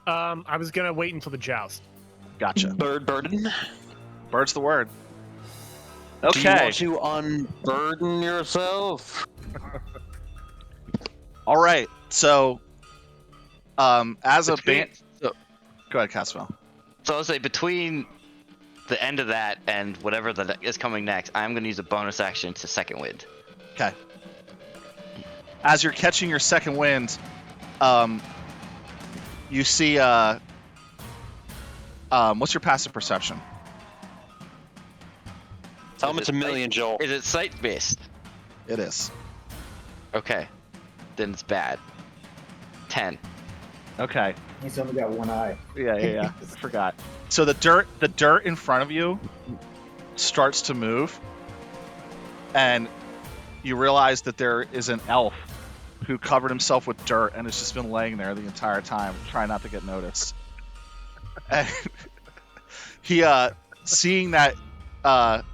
Speaker 4: I was gonna wait until the joust.
Speaker 1: Gotcha.
Speaker 2: Burden?
Speaker 1: Bird's the word.
Speaker 2: Do you
Speaker 1: Okay.
Speaker 2: want to unburden yourself?
Speaker 1: All right. So, as a band,
Speaker 5: So,
Speaker 1: go ahead, Caswell.
Speaker 5: so I'll say between the end of that and whatever that is coming next, I'm gonna use a bonus action to second wind.
Speaker 1: Okay. As you're catching your second wind, You see, what's your passive perception?
Speaker 2: Tell him it's a million, Joel.
Speaker 5: Is it sight based?
Speaker 1: It is.
Speaker 5: Okay, then it's bad. 10.
Speaker 1: Okay.
Speaker 3: He's only got one eye.
Speaker 1: Yeah. I forgot. So the dirt in front of you starts to move, and you realize that there is an elf who covered himself with dirt and has just been laying there the entire time, trying not to get noticed. And he, seeing that, like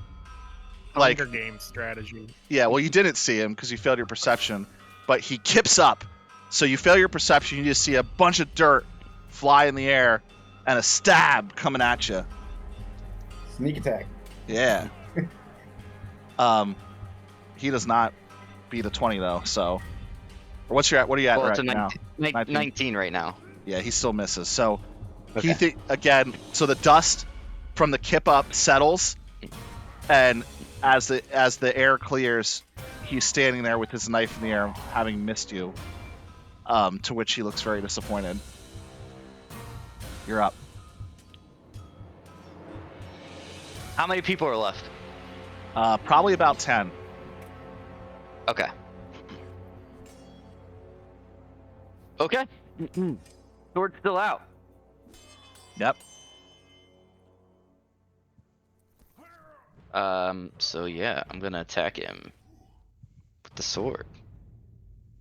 Speaker 4: Hunger game strategy.
Speaker 1: Yeah, well, you didn't see him because you failed your perception, but he kips up. So you fail your perception, you just see a bunch of dirt fly in the air and a stab coming at you.
Speaker 3: Sneak attack.
Speaker 1: Yeah. He does not beat a 20 though. So, what are you at
Speaker 5: Well,
Speaker 1: right
Speaker 5: it's a
Speaker 1: now?
Speaker 5: 19 right now.
Speaker 1: Yeah, he still misses. So
Speaker 2: Okay.
Speaker 1: again. So the dust from the kip up settles, and as the air clears, he's standing there with his knife in the air, having missed you. To which he looks very disappointed. You're up.
Speaker 5: How many people are left?
Speaker 1: Probably about 10.
Speaker 5: Okay. Okay. Sword's still out.
Speaker 1: Yep.
Speaker 5: So yeah, I'm gonna attack him with the sword.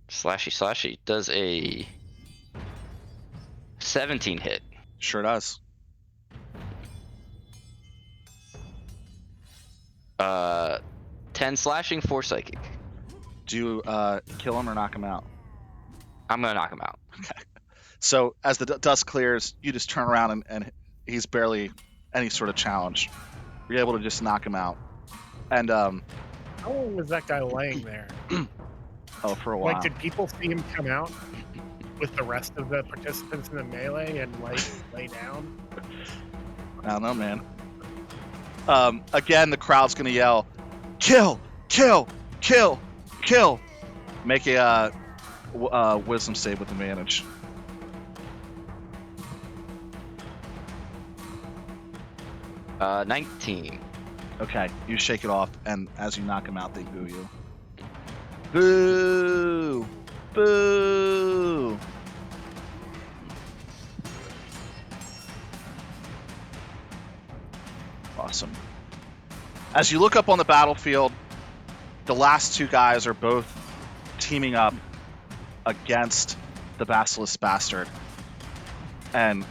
Speaker 5: Slashy does a 17 hit.
Speaker 1: Sure does.
Speaker 5: 10 slashing, 4 psychic.
Speaker 1: Do you kill him or knock him out?
Speaker 5: I'm gonna knock him out.
Speaker 1: So as the dust clears, you just turn around and he's barely any sort of challenge. You're able to just knock him out. And
Speaker 4: How long was that guy laying there?
Speaker 1: for a while.
Speaker 4: Like, did people see him come out with the rest of the participants in the melee and lay down?
Speaker 1: I don't know, man. Again, the crowd's gonna yell, "Kill! Kill! Kill! Kill!" Make a wisdom save with advantage.
Speaker 5: Uh, 19.
Speaker 1: Okay, you shake it off, and as you knock him out, they boo you. Boo! Boo! Awesome. As you look up on the battlefield, the last two guys are both teaming up against the Basilisk Bastard and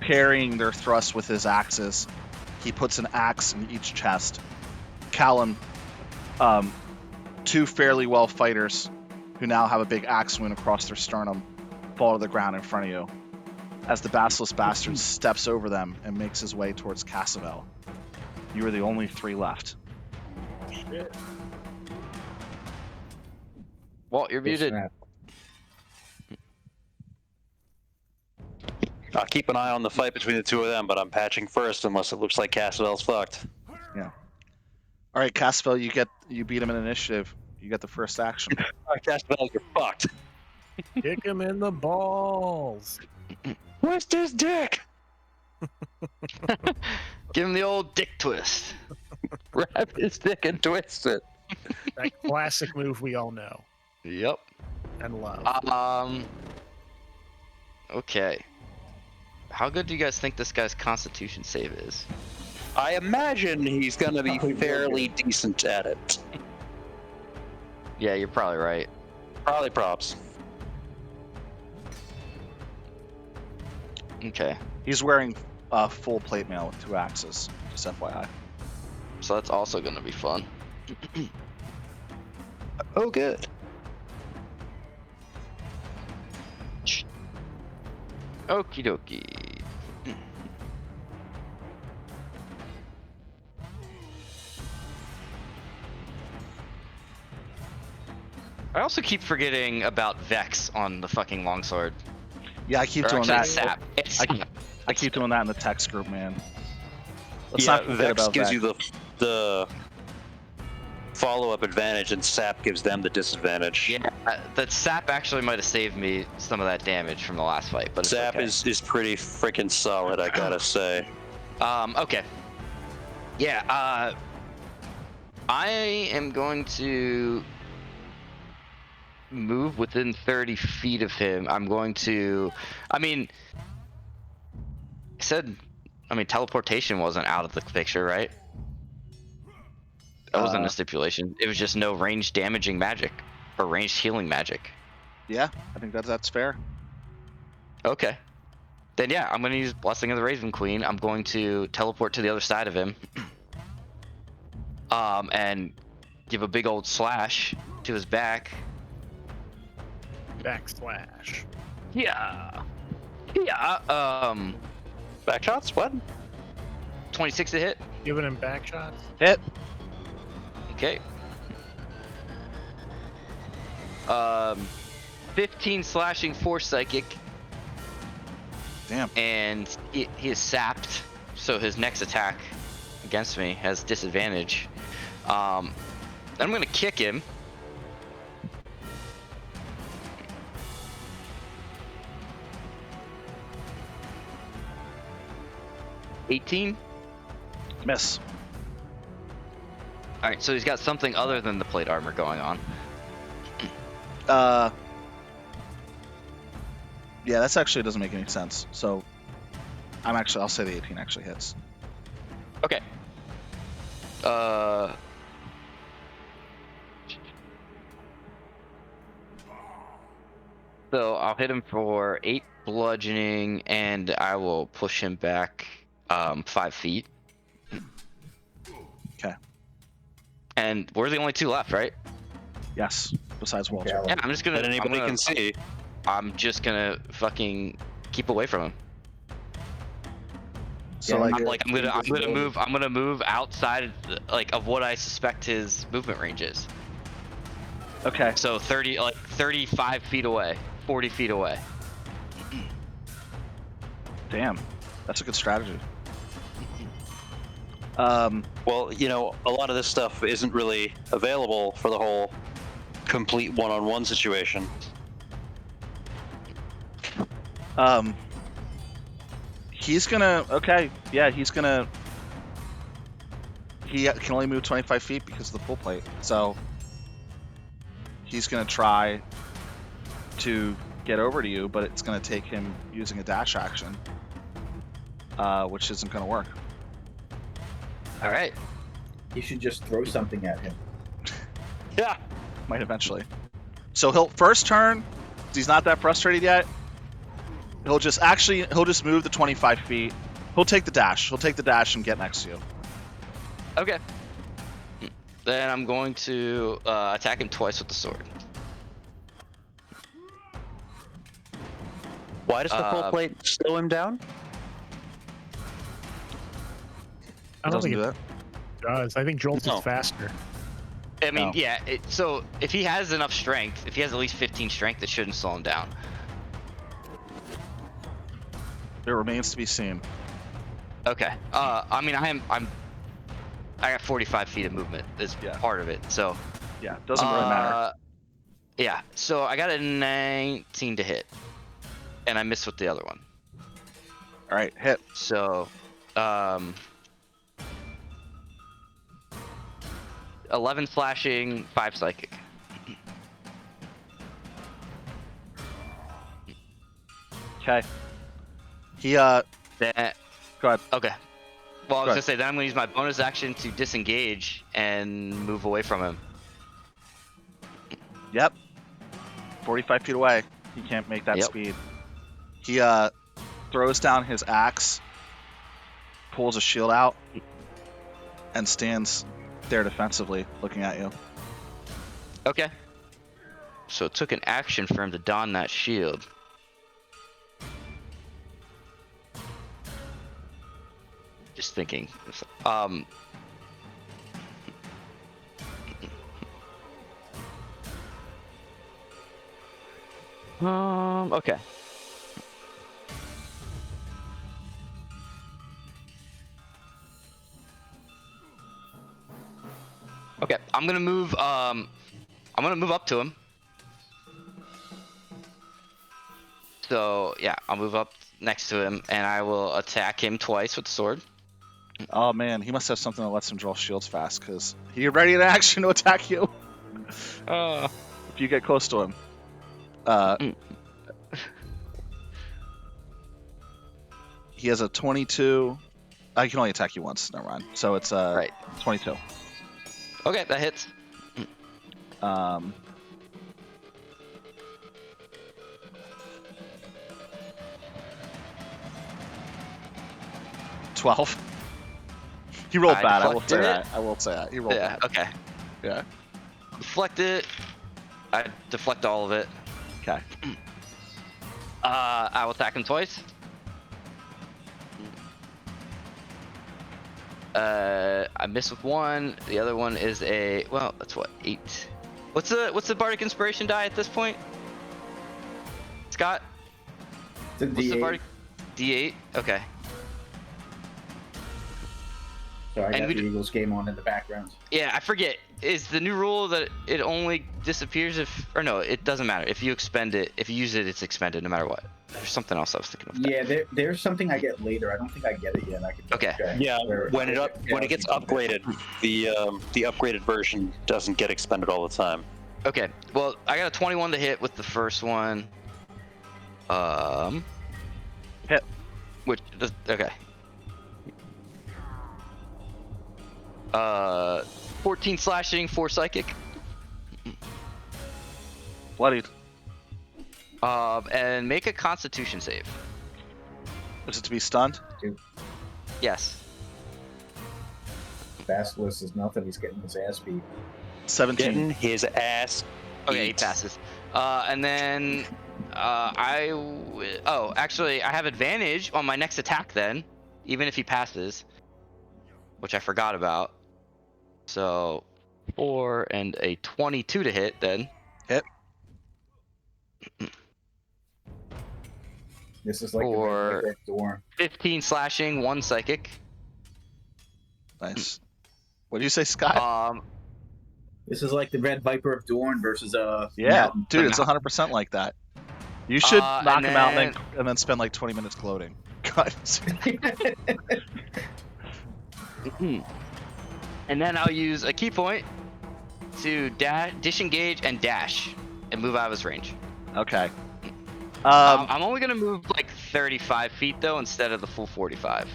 Speaker 1: parrying their thrust with his axes. He puts an axe in each chest. Callum, two fairly well fighters who now have a big axe wound across their sternum, fall to the ground in front of you as the Basilisk Bastard steps over them and makes his way towards Cassavel. You are the only three left.
Speaker 4: Shit.
Speaker 5: Walt, you're muted.
Speaker 2: I'll keep an eye on the fight between the two of them, but I'm patching first unless it looks like Cassavel's fucked.
Speaker 1: Yeah. All right, Cassavel, you beat him in initiative. You get the first action.
Speaker 2: All right, Cassavel, you're fucked.
Speaker 4: Kick him in the balls.
Speaker 2: Where's this dick?
Speaker 5: Give him the old dick twist.
Speaker 2: Grab his dick and twist it.
Speaker 4: That classic move we all know
Speaker 5: Yep.
Speaker 4: and love.
Speaker 5: Okay. How good do you guys think this guy's Constitution save is?
Speaker 2: I imagine he's gonna be fairly decent at it.
Speaker 5: Yeah, you're probably right.
Speaker 2: Probably props.
Speaker 5: Okay.
Speaker 1: He's wearing full plate mail with 2 axes, just FYI.
Speaker 5: So that's also going to be fun.
Speaker 2: Oh, good.
Speaker 5: Okie dokie. I also keep forgetting about Vex on the fucking longsword.
Speaker 1: Yeah, I keep
Speaker 5: Or
Speaker 1: doing
Speaker 5: actually,
Speaker 1: that.
Speaker 5: it's Sap. It's Sap.
Speaker 1: I keep doing that in the text group, man. Let's
Speaker 2: Yeah,
Speaker 1: not forget
Speaker 2: Vex
Speaker 1: about
Speaker 2: gives
Speaker 1: Vex.
Speaker 2: you the follow-up advantage, and sap gives them the disadvantage.
Speaker 5: Yeah, that sap actually might have saved me some of that damage from the last fight, but
Speaker 2: Sap
Speaker 5: it's okay.
Speaker 2: is pretty freaking solid, I gotta say.
Speaker 5: Okay. Yeah, I am going to move within 30 feet of him. I'm going to, I mean, teleportation wasn't out of the picture, right? That wasn't a stipulation. It was just no range damaging magic or ranged healing magic.
Speaker 1: Yeah, I think that's fair.
Speaker 5: Okay. Then yeah, I'm gonna use Blessing of the Raven Queen. I'm going to teleport to the other side of him. And give a big old slash to his back.
Speaker 4: Backslash.
Speaker 5: Yeah. Yeah.
Speaker 2: Back shots? What?
Speaker 5: 26 to hit.
Speaker 4: Giving him back shots.
Speaker 1: Hit.
Speaker 5: Okay. 15 slashing, 4 psychic.
Speaker 1: Damn.
Speaker 5: And he is sapped, so his next attack against me has disadvantage. I'm gonna kick him. $18.
Speaker 1: Miss.
Speaker 5: All right, so he's got something other than the plate armor going on.
Speaker 1: Yeah, that's actually doesn't make any sense. So, I'll say the 18 actually hits.
Speaker 5: Okay. So I'll hit him for 8 bludgeoning, and I will push him back 5 feet.
Speaker 1: Okay.
Speaker 5: And we're the only 2 left, right?
Speaker 1: Yes. Besides Walter.
Speaker 3: Okay.
Speaker 5: Yeah, I'm just gonna.
Speaker 2: That anybody can see.
Speaker 5: I'm just gonna fucking keep away from him.
Speaker 1: So
Speaker 3: Yeah,
Speaker 1: like,
Speaker 5: I'm gonna move outside of what I suspect his movement range is.
Speaker 1: okay.
Speaker 5: So 35 feet away, 40 feet away.
Speaker 1: Damn. That's a good strategy.
Speaker 2: Well, you know, a lot of this stuff isn't really available for the whole complete one-on-one situation.
Speaker 1: He's gonna. Okay. Yeah, he's gonna. He can only move 25 feet because of the full plate. So he's gonna try to get over to you, but it's gonna take him using a dash action, which isn't gonna work.
Speaker 5: All right.
Speaker 3: You should just throw something at him.
Speaker 2: Yeah.
Speaker 1: Might eventually. So he'll first turn. He's not that frustrated yet. He'll just move the 25 feet. He'll take the dash. He'll take the dash and get next to you.
Speaker 5: Okay. Then I'm going to attack him twice with the sword.
Speaker 2: Why does the full plate slow him down?
Speaker 4: I don't
Speaker 1: Doesn't
Speaker 4: think
Speaker 1: do
Speaker 4: it
Speaker 1: that.
Speaker 4: does. I think Jolt's
Speaker 2: No.
Speaker 4: is faster.
Speaker 5: I mean,
Speaker 1: No.
Speaker 5: yeah. So if he has enough strength, if he has at least 15 strength, it shouldn't slow him down.
Speaker 1: It remains to be seen.
Speaker 5: Okay. I mean, I got 45 feet of movement. Is
Speaker 1: Yeah.
Speaker 5: part of it. So.
Speaker 1: Yeah, doesn't really matter.
Speaker 5: Yeah. So I got a 19 to hit, and I missed with the other one.
Speaker 1: All right, hit.
Speaker 5: So, 11 slashing, 5 psychic.
Speaker 1: Okay. He Go ahead.
Speaker 5: Okay. Well, I was
Speaker 1: Go
Speaker 5: gonna say then I'm gonna use my bonus action to disengage and move away from him.
Speaker 1: Yep. 45 feet away. He can't make that
Speaker 5: Yep.
Speaker 1: speed. He throws down his axe, pulls a shield out, and stands there defensively, looking at you.
Speaker 5: Okay. So it took an action for him to don that shield. Just thinking. Okay. Okay, I'm gonna move up to him. So yeah, I'll move up next to him and I will attack him twice with the sword.
Speaker 1: Oh man, he must have something that lets him draw shields fast, because he's ready in action to attack you. If you get close to him. He has a 22. I can only attack you once. Never mind. So it's
Speaker 5: Right.
Speaker 1: 22.
Speaker 5: Okay, that hits.
Speaker 1: 12. He rolled bad. I will say
Speaker 5: deflected
Speaker 1: that. I will say that. He rolled
Speaker 5: Yeah.
Speaker 1: bad.
Speaker 5: Okay.
Speaker 1: Yeah.
Speaker 5: Deflect it. I deflect all of it.
Speaker 1: Okay.
Speaker 5: I will attack him twice. I miss with one. The other one is a that's what 8. What's the bardic inspiration die at this point? Scott.
Speaker 3: It's a
Speaker 5: What's the
Speaker 3: D8.
Speaker 5: bardic? D8. Okay.
Speaker 3: So I
Speaker 5: And
Speaker 3: got
Speaker 5: we
Speaker 3: the
Speaker 5: d-
Speaker 3: Eagles game on in the background.
Speaker 5: Yeah, I forget. Is the new rule that it only disappears if, or no, it doesn't matter. If you expend it, if you use it, it's expended no matter what. There's something else I was thinking of. That.
Speaker 3: Yeah, there's something I get later. I don't think I get it yet. I can
Speaker 5: Okay.
Speaker 3: check.
Speaker 2: Yeah,
Speaker 3: Where-
Speaker 2: when it gets upgraded, the upgraded version doesn't get expended all the time.
Speaker 5: Okay. Well, I got a 21 to hit with the first one.
Speaker 1: Hit.
Speaker 5: Okay. 14 slashing, 4 psychic.
Speaker 1: Bloodied.
Speaker 5: And make a Constitution save.
Speaker 1: Is it to be stunned?
Speaker 5: Yes.
Speaker 3: Basilisk is nothing. He's getting his ass beat.
Speaker 1: 17.
Speaker 2: Getting his ass.
Speaker 5: Okay, he
Speaker 2: beat.
Speaker 5: passes. And then actually, I have advantage on my next attack then, even if he passes, which I forgot about. So 4 and a 22 to hit then.
Speaker 1: Hit.
Speaker 3: This is like
Speaker 5: Or-
Speaker 3: the door.
Speaker 5: 15 slashing, 1 psychic.
Speaker 1: Nice. What do you say, Scott?
Speaker 3: This is like the Red Viper of Dorne versus
Speaker 1: Yeah,
Speaker 3: Mountain.
Speaker 1: dude, it's 100% like that. You should knock
Speaker 5: and
Speaker 1: him out
Speaker 5: then-
Speaker 1: and then spend like 20 minutes gloating. God.
Speaker 5: And then I'll use a key point to disengage and dash and move out of his range.
Speaker 1: Okay.
Speaker 5: I'm only gonna move like 35 feet though instead of the full 45.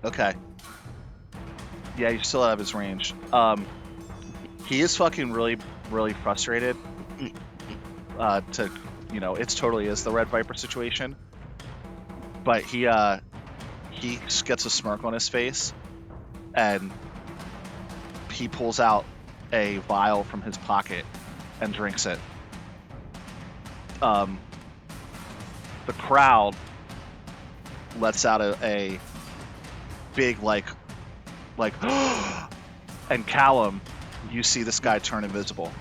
Speaker 1: Okay. Yeah, you're still out of his range. He is fucking really, really frustrated. It totally is the Red Viper situation. But he just gets a smirk on his face, and he pulls out a vial from his pocket and drinks it. The crowd lets out a big like and Callum, you see this guy turn invisible.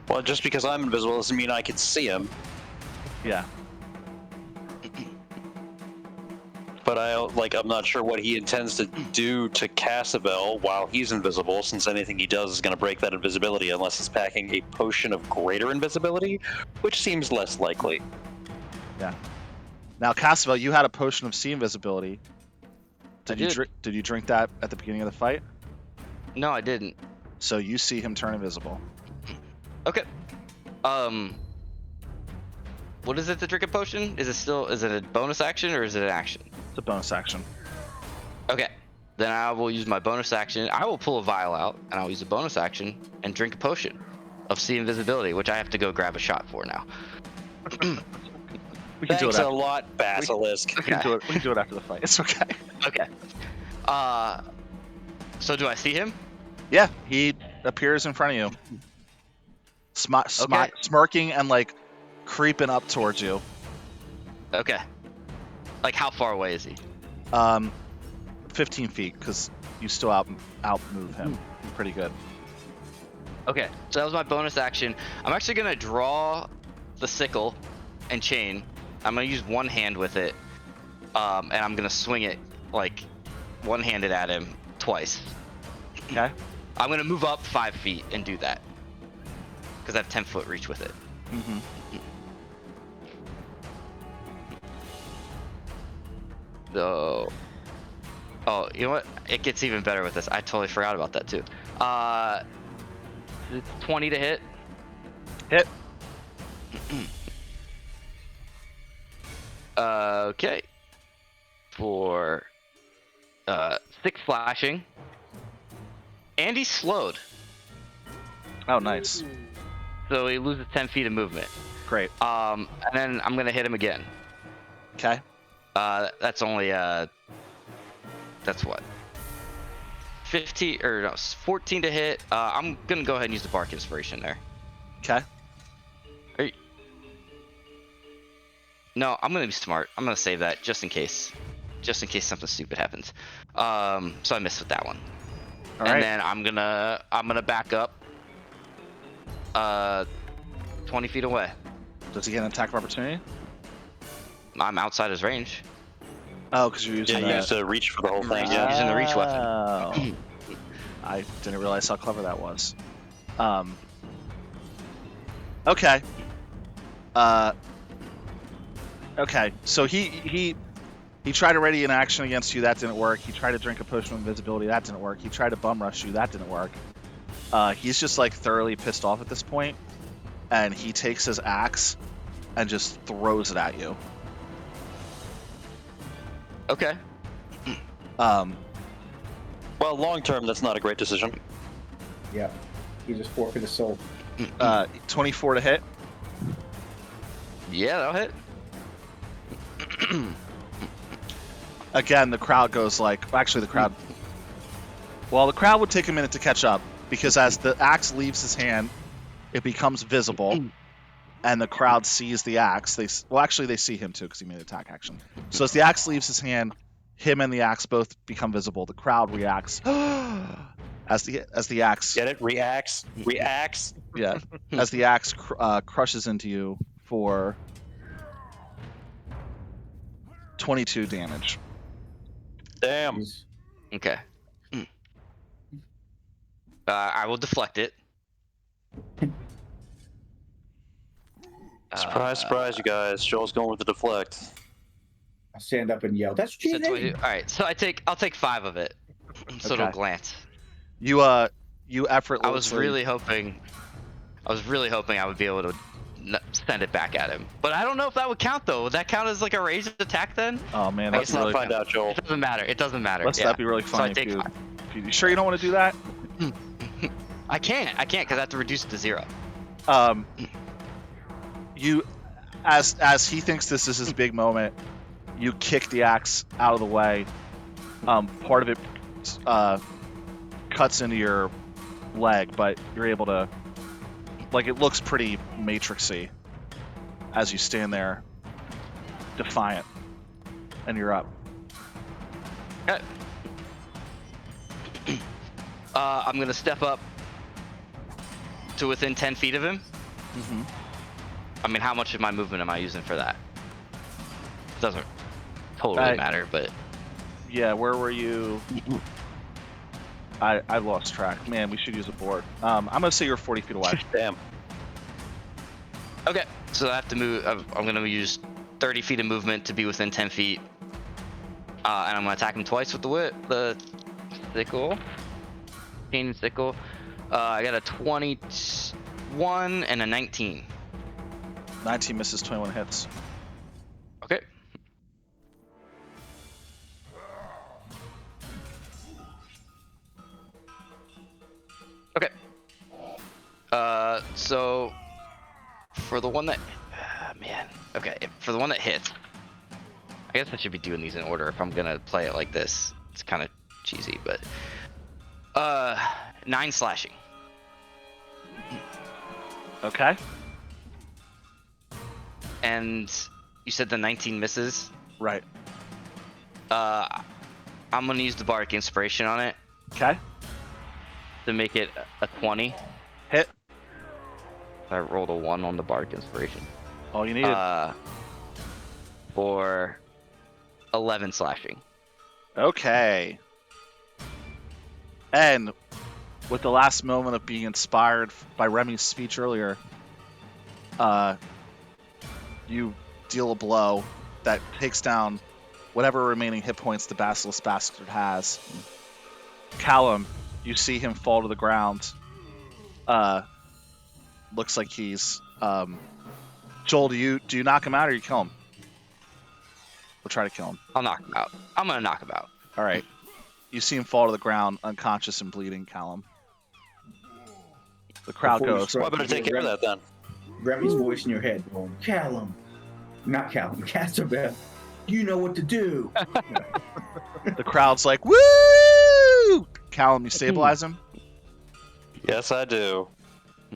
Speaker 2: Well, just because I'm invisible doesn't mean I can see him.
Speaker 1: Yeah.
Speaker 2: But I'm not sure what he intends to do to Cassabel while he's invisible, since anything he does is going to break that invisibility unless he's packing a potion of greater invisibility, which seems less likely.
Speaker 1: Yeah. Now, Cassabel, you had a potion of sea invisibility. Did you drink that at the beginning of the fight?
Speaker 5: No, I didn't.
Speaker 1: So you see him turn invisible.
Speaker 5: Okay. What is it to drink a potion? Is it a bonus action or is it an action?
Speaker 1: It's a bonus action.
Speaker 5: Okay. Then I will use my bonus action. I will pull a vial out and I'll use a bonus action and drink a potion of sea invisibility, which I have to go grab a shot for now.
Speaker 1: We can do it
Speaker 2: Thanks a
Speaker 1: after.
Speaker 2: lot, Basilisk.
Speaker 1: We can do it. We can do it after the fight. It's okay.
Speaker 5: Okay. So do I see him?
Speaker 1: Yeah, he appears in front of you,
Speaker 5: Okay.
Speaker 1: smirking and like creeping up towards you.
Speaker 5: Okay. Like how far away is he?
Speaker 1: 15 feet, because you still outmove him pretty good.
Speaker 5: Okay, so that was my bonus action. I'm actually gonna draw the sickle and chain. I'm gonna use one hand with it, and I'm gonna swing it like one-handed at him twice.
Speaker 1: Okay.
Speaker 5: I'm gonna move up 5 feet and do that because I have 10-foot reach with it.
Speaker 1: Mm-hmm.
Speaker 5: So, oh, you know what? It gets even better with this. I totally forgot about that too. 20 to hit.
Speaker 1: Hit.
Speaker 5: Okay. For 6 flashing. And he's slowed.
Speaker 1: Oh, nice.
Speaker 5: So he loses 10 feet of movement.
Speaker 1: Great.
Speaker 5: And then I'm gonna hit him again.
Speaker 1: Okay.
Speaker 5: That's only that's what? 15 or no, 14 to hit. I'm gonna go ahead and use the bark inspiration there.
Speaker 1: Okay.
Speaker 5: No, I'm gonna be smart. I'm gonna save that just in case something stupid happens. So I missed with that one.
Speaker 1: All
Speaker 5: and
Speaker 1: right.
Speaker 5: then I'm gonna back up 20 feet away.
Speaker 1: Does he get an attack of opportunity?
Speaker 5: I'm outside his range.
Speaker 1: Oh, because you're using
Speaker 2: Yeah, you used to reach for the whole thing.
Speaker 5: Yeah, using the reach weapon.
Speaker 1: Oh. I didn't realize how clever that was. Okay. Okay. So he tried to ready an action against you. That didn't work. He tried to drink a potion of invisibility. That didn't work. He tried to bum rush you. That didn't work. He's just like thoroughly pissed off at this point, and he takes his axe and just throws it at you.
Speaker 5: Okay.
Speaker 2: Well, long term, that's not a great decision.
Speaker 3: Yeah. He just forfeited his soul.
Speaker 1: 24 to hit.
Speaker 5: Yeah, that'll hit.
Speaker 1: Again, the crowd goes like, actually the crowd, well, the crowd would take a minute to catch up, because as the axe leaves his hand, it becomes visible, and the crowd sees the axe. They see him too, because he made an attack action. So as the axe leaves his hand, him and the axe both become visible. The crowd reacts as the axe.
Speaker 2: Get it? Reacts.
Speaker 1: Yeah, as the axe crushes into you for 22 damage.
Speaker 2: Damn.
Speaker 3: He's-
Speaker 5: Okay. I will deflect it.
Speaker 2: Surprise, surprise, you guys. Joel's going with the deflect.
Speaker 3: I stand up and yell, "That's
Speaker 5: So
Speaker 3: cheating!"
Speaker 5: 22 all right, so I'll take 5 of it. So it'll
Speaker 1: Okay.
Speaker 5: glance.
Speaker 1: You effortlessly.
Speaker 5: I was really hoping I would be able to send it back at him. But I don't know if that would count though. Would that count as like a ranged attack then?
Speaker 1: Oh man,
Speaker 2: Let's
Speaker 1: that's
Speaker 2: not
Speaker 1: really.
Speaker 2: find out, Joel.
Speaker 5: It doesn't matter. It doesn't matter.
Speaker 1: Let's
Speaker 5: Yeah.
Speaker 1: that'd be really
Speaker 5: So I
Speaker 1: funny.
Speaker 5: take
Speaker 1: if
Speaker 5: 5.
Speaker 1: you sure you don't want to do that?
Speaker 5: I can't because I have to reduce it to 0.
Speaker 1: You, as he thinks this is his big moment, you kick the axe out of the way. Part of it cuts into your leg, but you're able to, like, it looks pretty Matrixy as you stand there, defiant, and you're up.
Speaker 5: Okay. I'm gonna step up to within 10 feet of him.
Speaker 1: Mm-hmm.
Speaker 5: I mean, how much of my movement am I using for that? Doesn't totally matter, but
Speaker 1: Yeah, where were you? I lost track. Man, we should use a board. I'm gonna say you're 40 feet away.
Speaker 2: Damn.
Speaker 5: okay. So I have to move. I'm gonna use 30 feet of movement to be within 10 feet, and I'm gonna attack him twice with the sickle, cane sickle. I got a 21 and a 19.
Speaker 1: 19 misses, 21 hits.
Speaker 5: Okay. Okay. So for the one that, man, okay, for the one that hits, I guess I should be doing these in order if I'm gonna play it like this. It's kind of cheesy, but 9 slashing.
Speaker 1: Okay.
Speaker 5: And you said the 19 misses.
Speaker 1: Right.
Speaker 5: I'm gonna use the bardic inspiration on it
Speaker 1: Okay.
Speaker 5: to make it a 20.
Speaker 1: Hit.
Speaker 5: I rolled a 1 on the bardic inspiration.
Speaker 1: All you needed.
Speaker 5: For 11 slashing.
Speaker 1: Okay. And with the last moment of being inspired by Remy's speech earlier, you deal a blow that takes down whatever remaining hit points the Basilisk Bastard has. Callum, you see him fall to the ground. Looks like he's... Joel, do you knock him out or you kill him? We'll try to kill him.
Speaker 5: I'll knock him out. I'm gonna knock him out.
Speaker 1: All right. You see him fall to the ground, unconscious and bleeding, Callum. The crowd
Speaker 3: Before you
Speaker 1: goes...
Speaker 3: strike,
Speaker 2: Well, I better take care of that then.
Speaker 3: Remy's voice in your head going, Callum. Not Callum, Casabeth. You know what to do.
Speaker 1: The crowd's like, woo! Callum, you stabilize him?
Speaker 2: Yes, I do.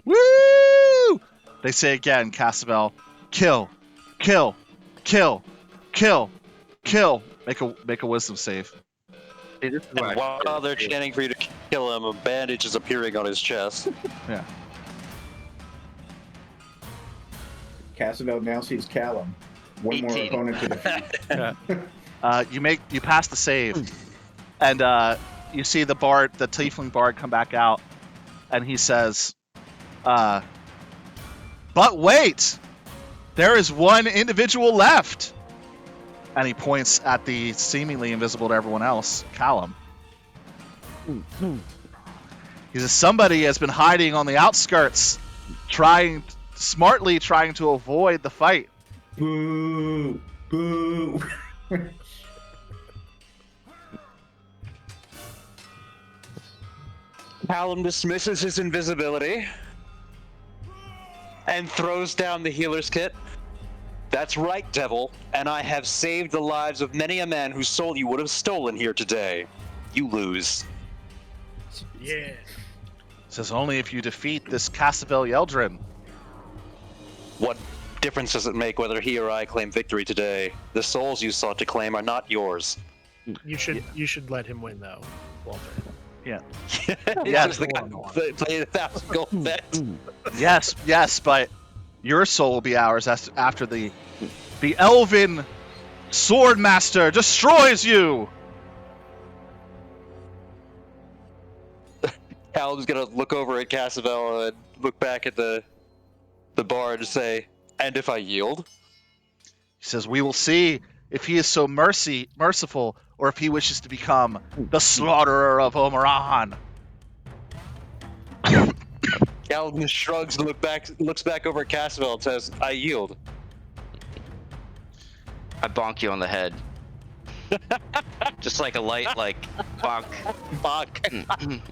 Speaker 1: Woo! They say again, Casabel, kill, kill, kill, kill, kill. Make a wisdom save.
Speaker 5: See, this is
Speaker 2: And
Speaker 5: where I-
Speaker 2: while they're chanting for you to kill him, a bandage is appearing on his chest.
Speaker 1: Yeah.
Speaker 3: Casabel now sees Callum. One more
Speaker 5: 18.
Speaker 3: opponent to defeat.
Speaker 1: You pass the save, and you see the tiefling bard come back out, and he says, "But wait, there is one individual left." And he points at the seemingly invisible to everyone else, Callum. He says, somebody has been hiding on the outskirts, smartly trying to avoid the fight.
Speaker 3: Boo! Boo!
Speaker 2: Callum dismisses his invisibility and throws down the healer's kit. That's right, devil, and I have saved the lives of many a man whose soul you would have stolen here today. You lose.
Speaker 4: Yeah.
Speaker 1: Says only if you defeat this Casabel Yeldrin.
Speaker 2: What difference does it make whether he or I claim victory today? The souls you sought to claim are not yours.
Speaker 4: You should let him win though, Walter.
Speaker 1: Yeah.
Speaker 2: Yes, the guy who played 1,000 gold bet.
Speaker 1: Yes, but your soul will be ours after the elven sword master destroys you.
Speaker 2: Callum's gonna look over at Casabel and look back at the bard and say, "And if I yield?"
Speaker 1: He says, "We will see if he is so merciful, or if he wishes to become the slaughterer of Omeran."
Speaker 2: Callum shrugs and looks back over at Casabel and says, "I yield."
Speaker 5: I bonk you on the head. Just like a light, bonk.
Speaker 2: Bonk.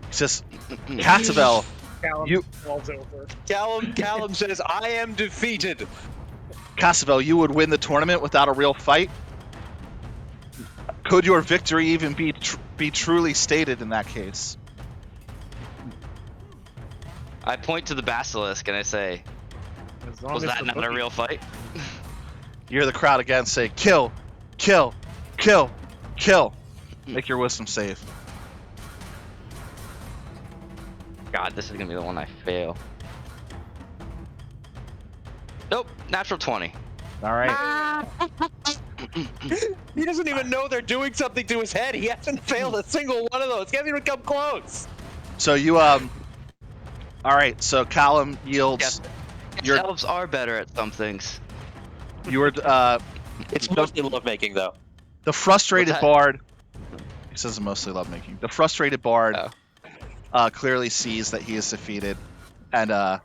Speaker 1: He says, "Casabel,
Speaker 4: Callum falls over.
Speaker 2: Callum says, "I am defeated."
Speaker 1: Casabel, you would win the tournament without a real fight? Could your victory even be truly stated in that case?"
Speaker 5: I point to the basilisk and I say,
Speaker 4: As long
Speaker 5: was
Speaker 4: as
Speaker 5: that
Speaker 4: the
Speaker 5: not a
Speaker 4: bookie-
Speaker 5: real fight?
Speaker 1: You hear the crowd again say, "Kill, kill, kill, kill." Make your wisdom save.
Speaker 5: God, this is gonna be the one I fail. Nope, natural 20.
Speaker 1: All right.
Speaker 2: He doesn't even know they're doing something to his head. He hasn't failed a single one of those. He hasn't even come close.
Speaker 1: So you all right. So Callum yields.
Speaker 5: Yes, elves are better at some things.
Speaker 1: You were
Speaker 2: It's mostly lovemaking, though.
Speaker 1: the frustrated
Speaker 5: What's that?
Speaker 1: bard. He says it's mostly lovemaking. The frustrated bard clearly sees that he is defeated, and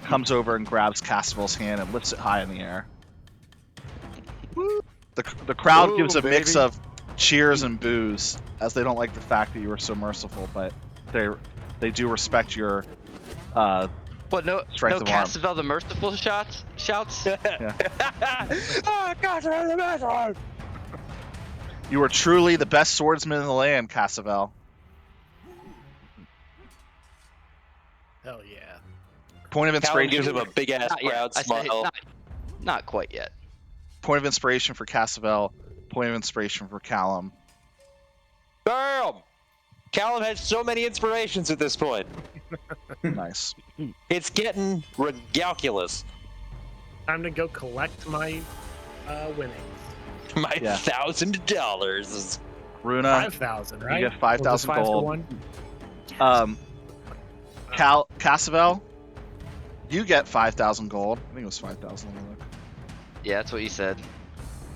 Speaker 1: comes over and grabs Casabel's hand and lifts it high in the air. The crowd
Speaker 8: Woo,
Speaker 1: gives a mix
Speaker 8: baby.
Speaker 1: of cheers and boos, as they don't like the fact that you were so merciful, but they do respect your
Speaker 5: What? No,
Speaker 1: Strength
Speaker 5: no
Speaker 1: of arm.
Speaker 5: Casabel the Merciful shouts.
Speaker 2: Oh, God, the best.
Speaker 1: You are truly the best swordsman in the land, Casabel.
Speaker 4: Hell yeah.
Speaker 1: Point of
Speaker 2: Callum
Speaker 1: inspiration.
Speaker 2: gives him a big ass
Speaker 5: Not yet.
Speaker 2: proud
Speaker 5: I say
Speaker 2: smile.
Speaker 5: not quite yet.
Speaker 1: Point of inspiration for Casabel. Point of inspiration for Callum.
Speaker 2: Bam! Callum has so many inspirations at this point.
Speaker 1: Nice.
Speaker 2: It's getting ridiculous.
Speaker 4: Time to go collect my winnings.
Speaker 2: My
Speaker 1: Yeah.
Speaker 2: $1,000.
Speaker 1: Runa,
Speaker 4: 5,000, right?
Speaker 1: you get 5,000
Speaker 4: Was it 5 to
Speaker 1: gold.
Speaker 4: 1?
Speaker 1: Cassavell, you get 5,000 gold. I think it was 5,000. Let me look.
Speaker 5: Yeah, that's what you said.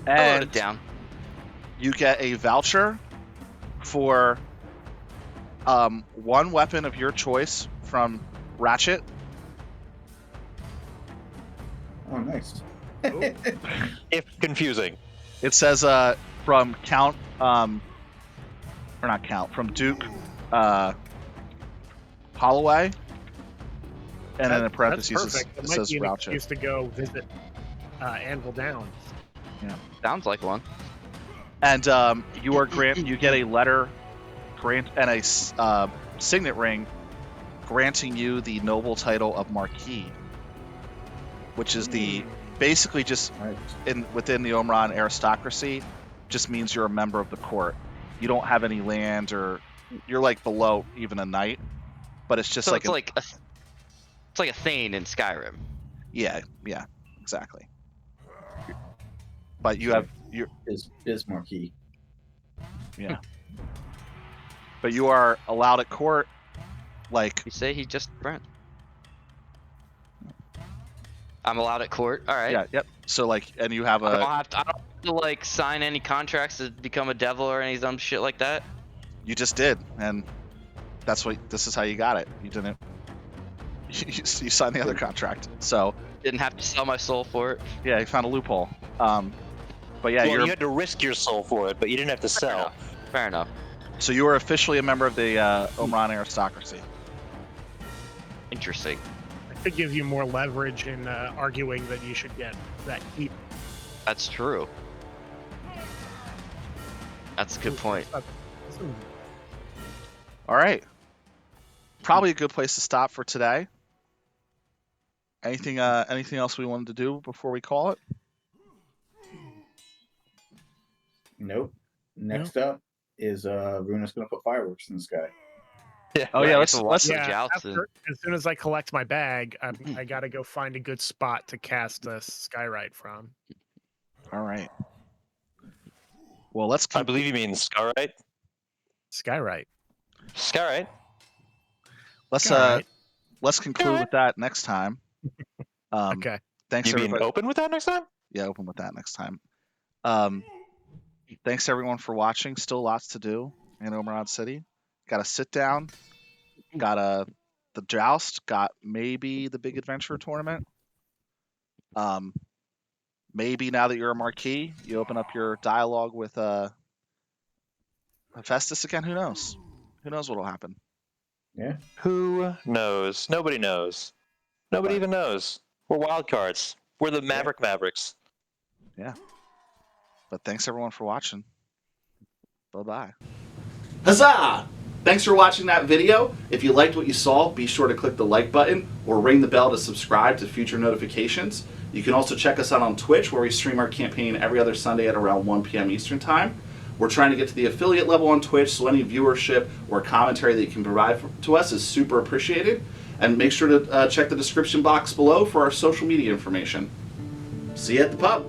Speaker 5: I wrote
Speaker 1: And
Speaker 5: it down.
Speaker 1: you get a voucher for one weapon of your choice from Ratchet.
Speaker 3: Oh, nice.
Speaker 2: If confusing.
Speaker 1: It says from Count, or not Count, from Duke Holloway. And then in parentheses
Speaker 4: That's perfect.
Speaker 1: it
Speaker 4: It might
Speaker 1: says
Speaker 4: be an
Speaker 1: Ratchet.
Speaker 4: excuse to go visit Anvil Downs.
Speaker 5: Sounds like one.
Speaker 1: And you get a letter and a signet ring granting you the noble title of Marquis, which is the basically just
Speaker 3: Right.
Speaker 1: within the Omron aristocracy, just means you're a member of the court. You don't have any land, or you're like below even a knight, but it's just
Speaker 5: So
Speaker 1: like
Speaker 5: it's like a Thane in Skyrim.
Speaker 1: yeah, exactly. But you have
Speaker 3: Is Marquis.
Speaker 1: yeah. But you are allowed at court, like
Speaker 5: You say he just Brent. I'm allowed at court. All right.
Speaker 1: yeah, yep. So like, and you have
Speaker 5: I don't
Speaker 1: a
Speaker 5: have to like sign any contracts to become a devil or any dumb shit like that.
Speaker 1: you just did, and this is how you got it. You didn't. You signed the other contract, so
Speaker 5: Didn't have to sell my soul for it.
Speaker 1: yeah, you found a loophole. But yeah,
Speaker 2: Well, you had to risk your soul for it, but you didn't have to sell.
Speaker 5: Fair enough.
Speaker 1: so you are officially a member of the Omron aristocracy.
Speaker 5: Interesting.
Speaker 4: It could give you more leverage in arguing that you should get that keep.
Speaker 5: That's true. That's a good point.
Speaker 1: All right, probably a good place to stop for today. Anything else we wanted to do before we call it?
Speaker 3: Nope. Next up is Runa's gonna put fireworks in the sky.
Speaker 1: Oh yeah,
Speaker 5: I
Speaker 1: let's
Speaker 5: guess we'll watch the
Speaker 4: Yeah,
Speaker 5: jousts.
Speaker 4: as soon as I collect my bag, I gotta go find a good spot to cast a Skyrite from.
Speaker 1: all right. Well, let's
Speaker 2: I believe you mean Skyrite.
Speaker 4: Skyrite.
Speaker 2: Skyrite.
Speaker 1: let's conclude with that next time.
Speaker 4: Okay.
Speaker 1: Thanks
Speaker 2: You mean
Speaker 1: everybody.
Speaker 2: open with that next time?
Speaker 1: Yeah, open with that next time. Thanks everyone for watching. Still lots to do in Omeron City. Got to sit down. Got the joust. Got maybe the big adventure tournament. Maybe now that you're a Marquis, you open up your dialogue with Hephaestus again. Who knows? Who knows what'll happen?
Speaker 3: Yeah.
Speaker 2: Who knows? Nobody knows. Nobody even knows. We're wild cards. We're the Mavericks.
Speaker 1: But thanks everyone for watching. Bye-bye.
Speaker 8: Huzzah! Thanks for watching that video. If you liked what you saw, be sure to click the like button or ring the bell to subscribe to future notifications. You can also check us out on Twitch, where we stream our campaign every other Sunday at around 1 p.m. Eastern Time. We're trying to get to the affiliate level on Twitch, so any viewership or commentary that you can provide to us is super appreciated. And make sure to check the description box below for our social media information. See you at the pub.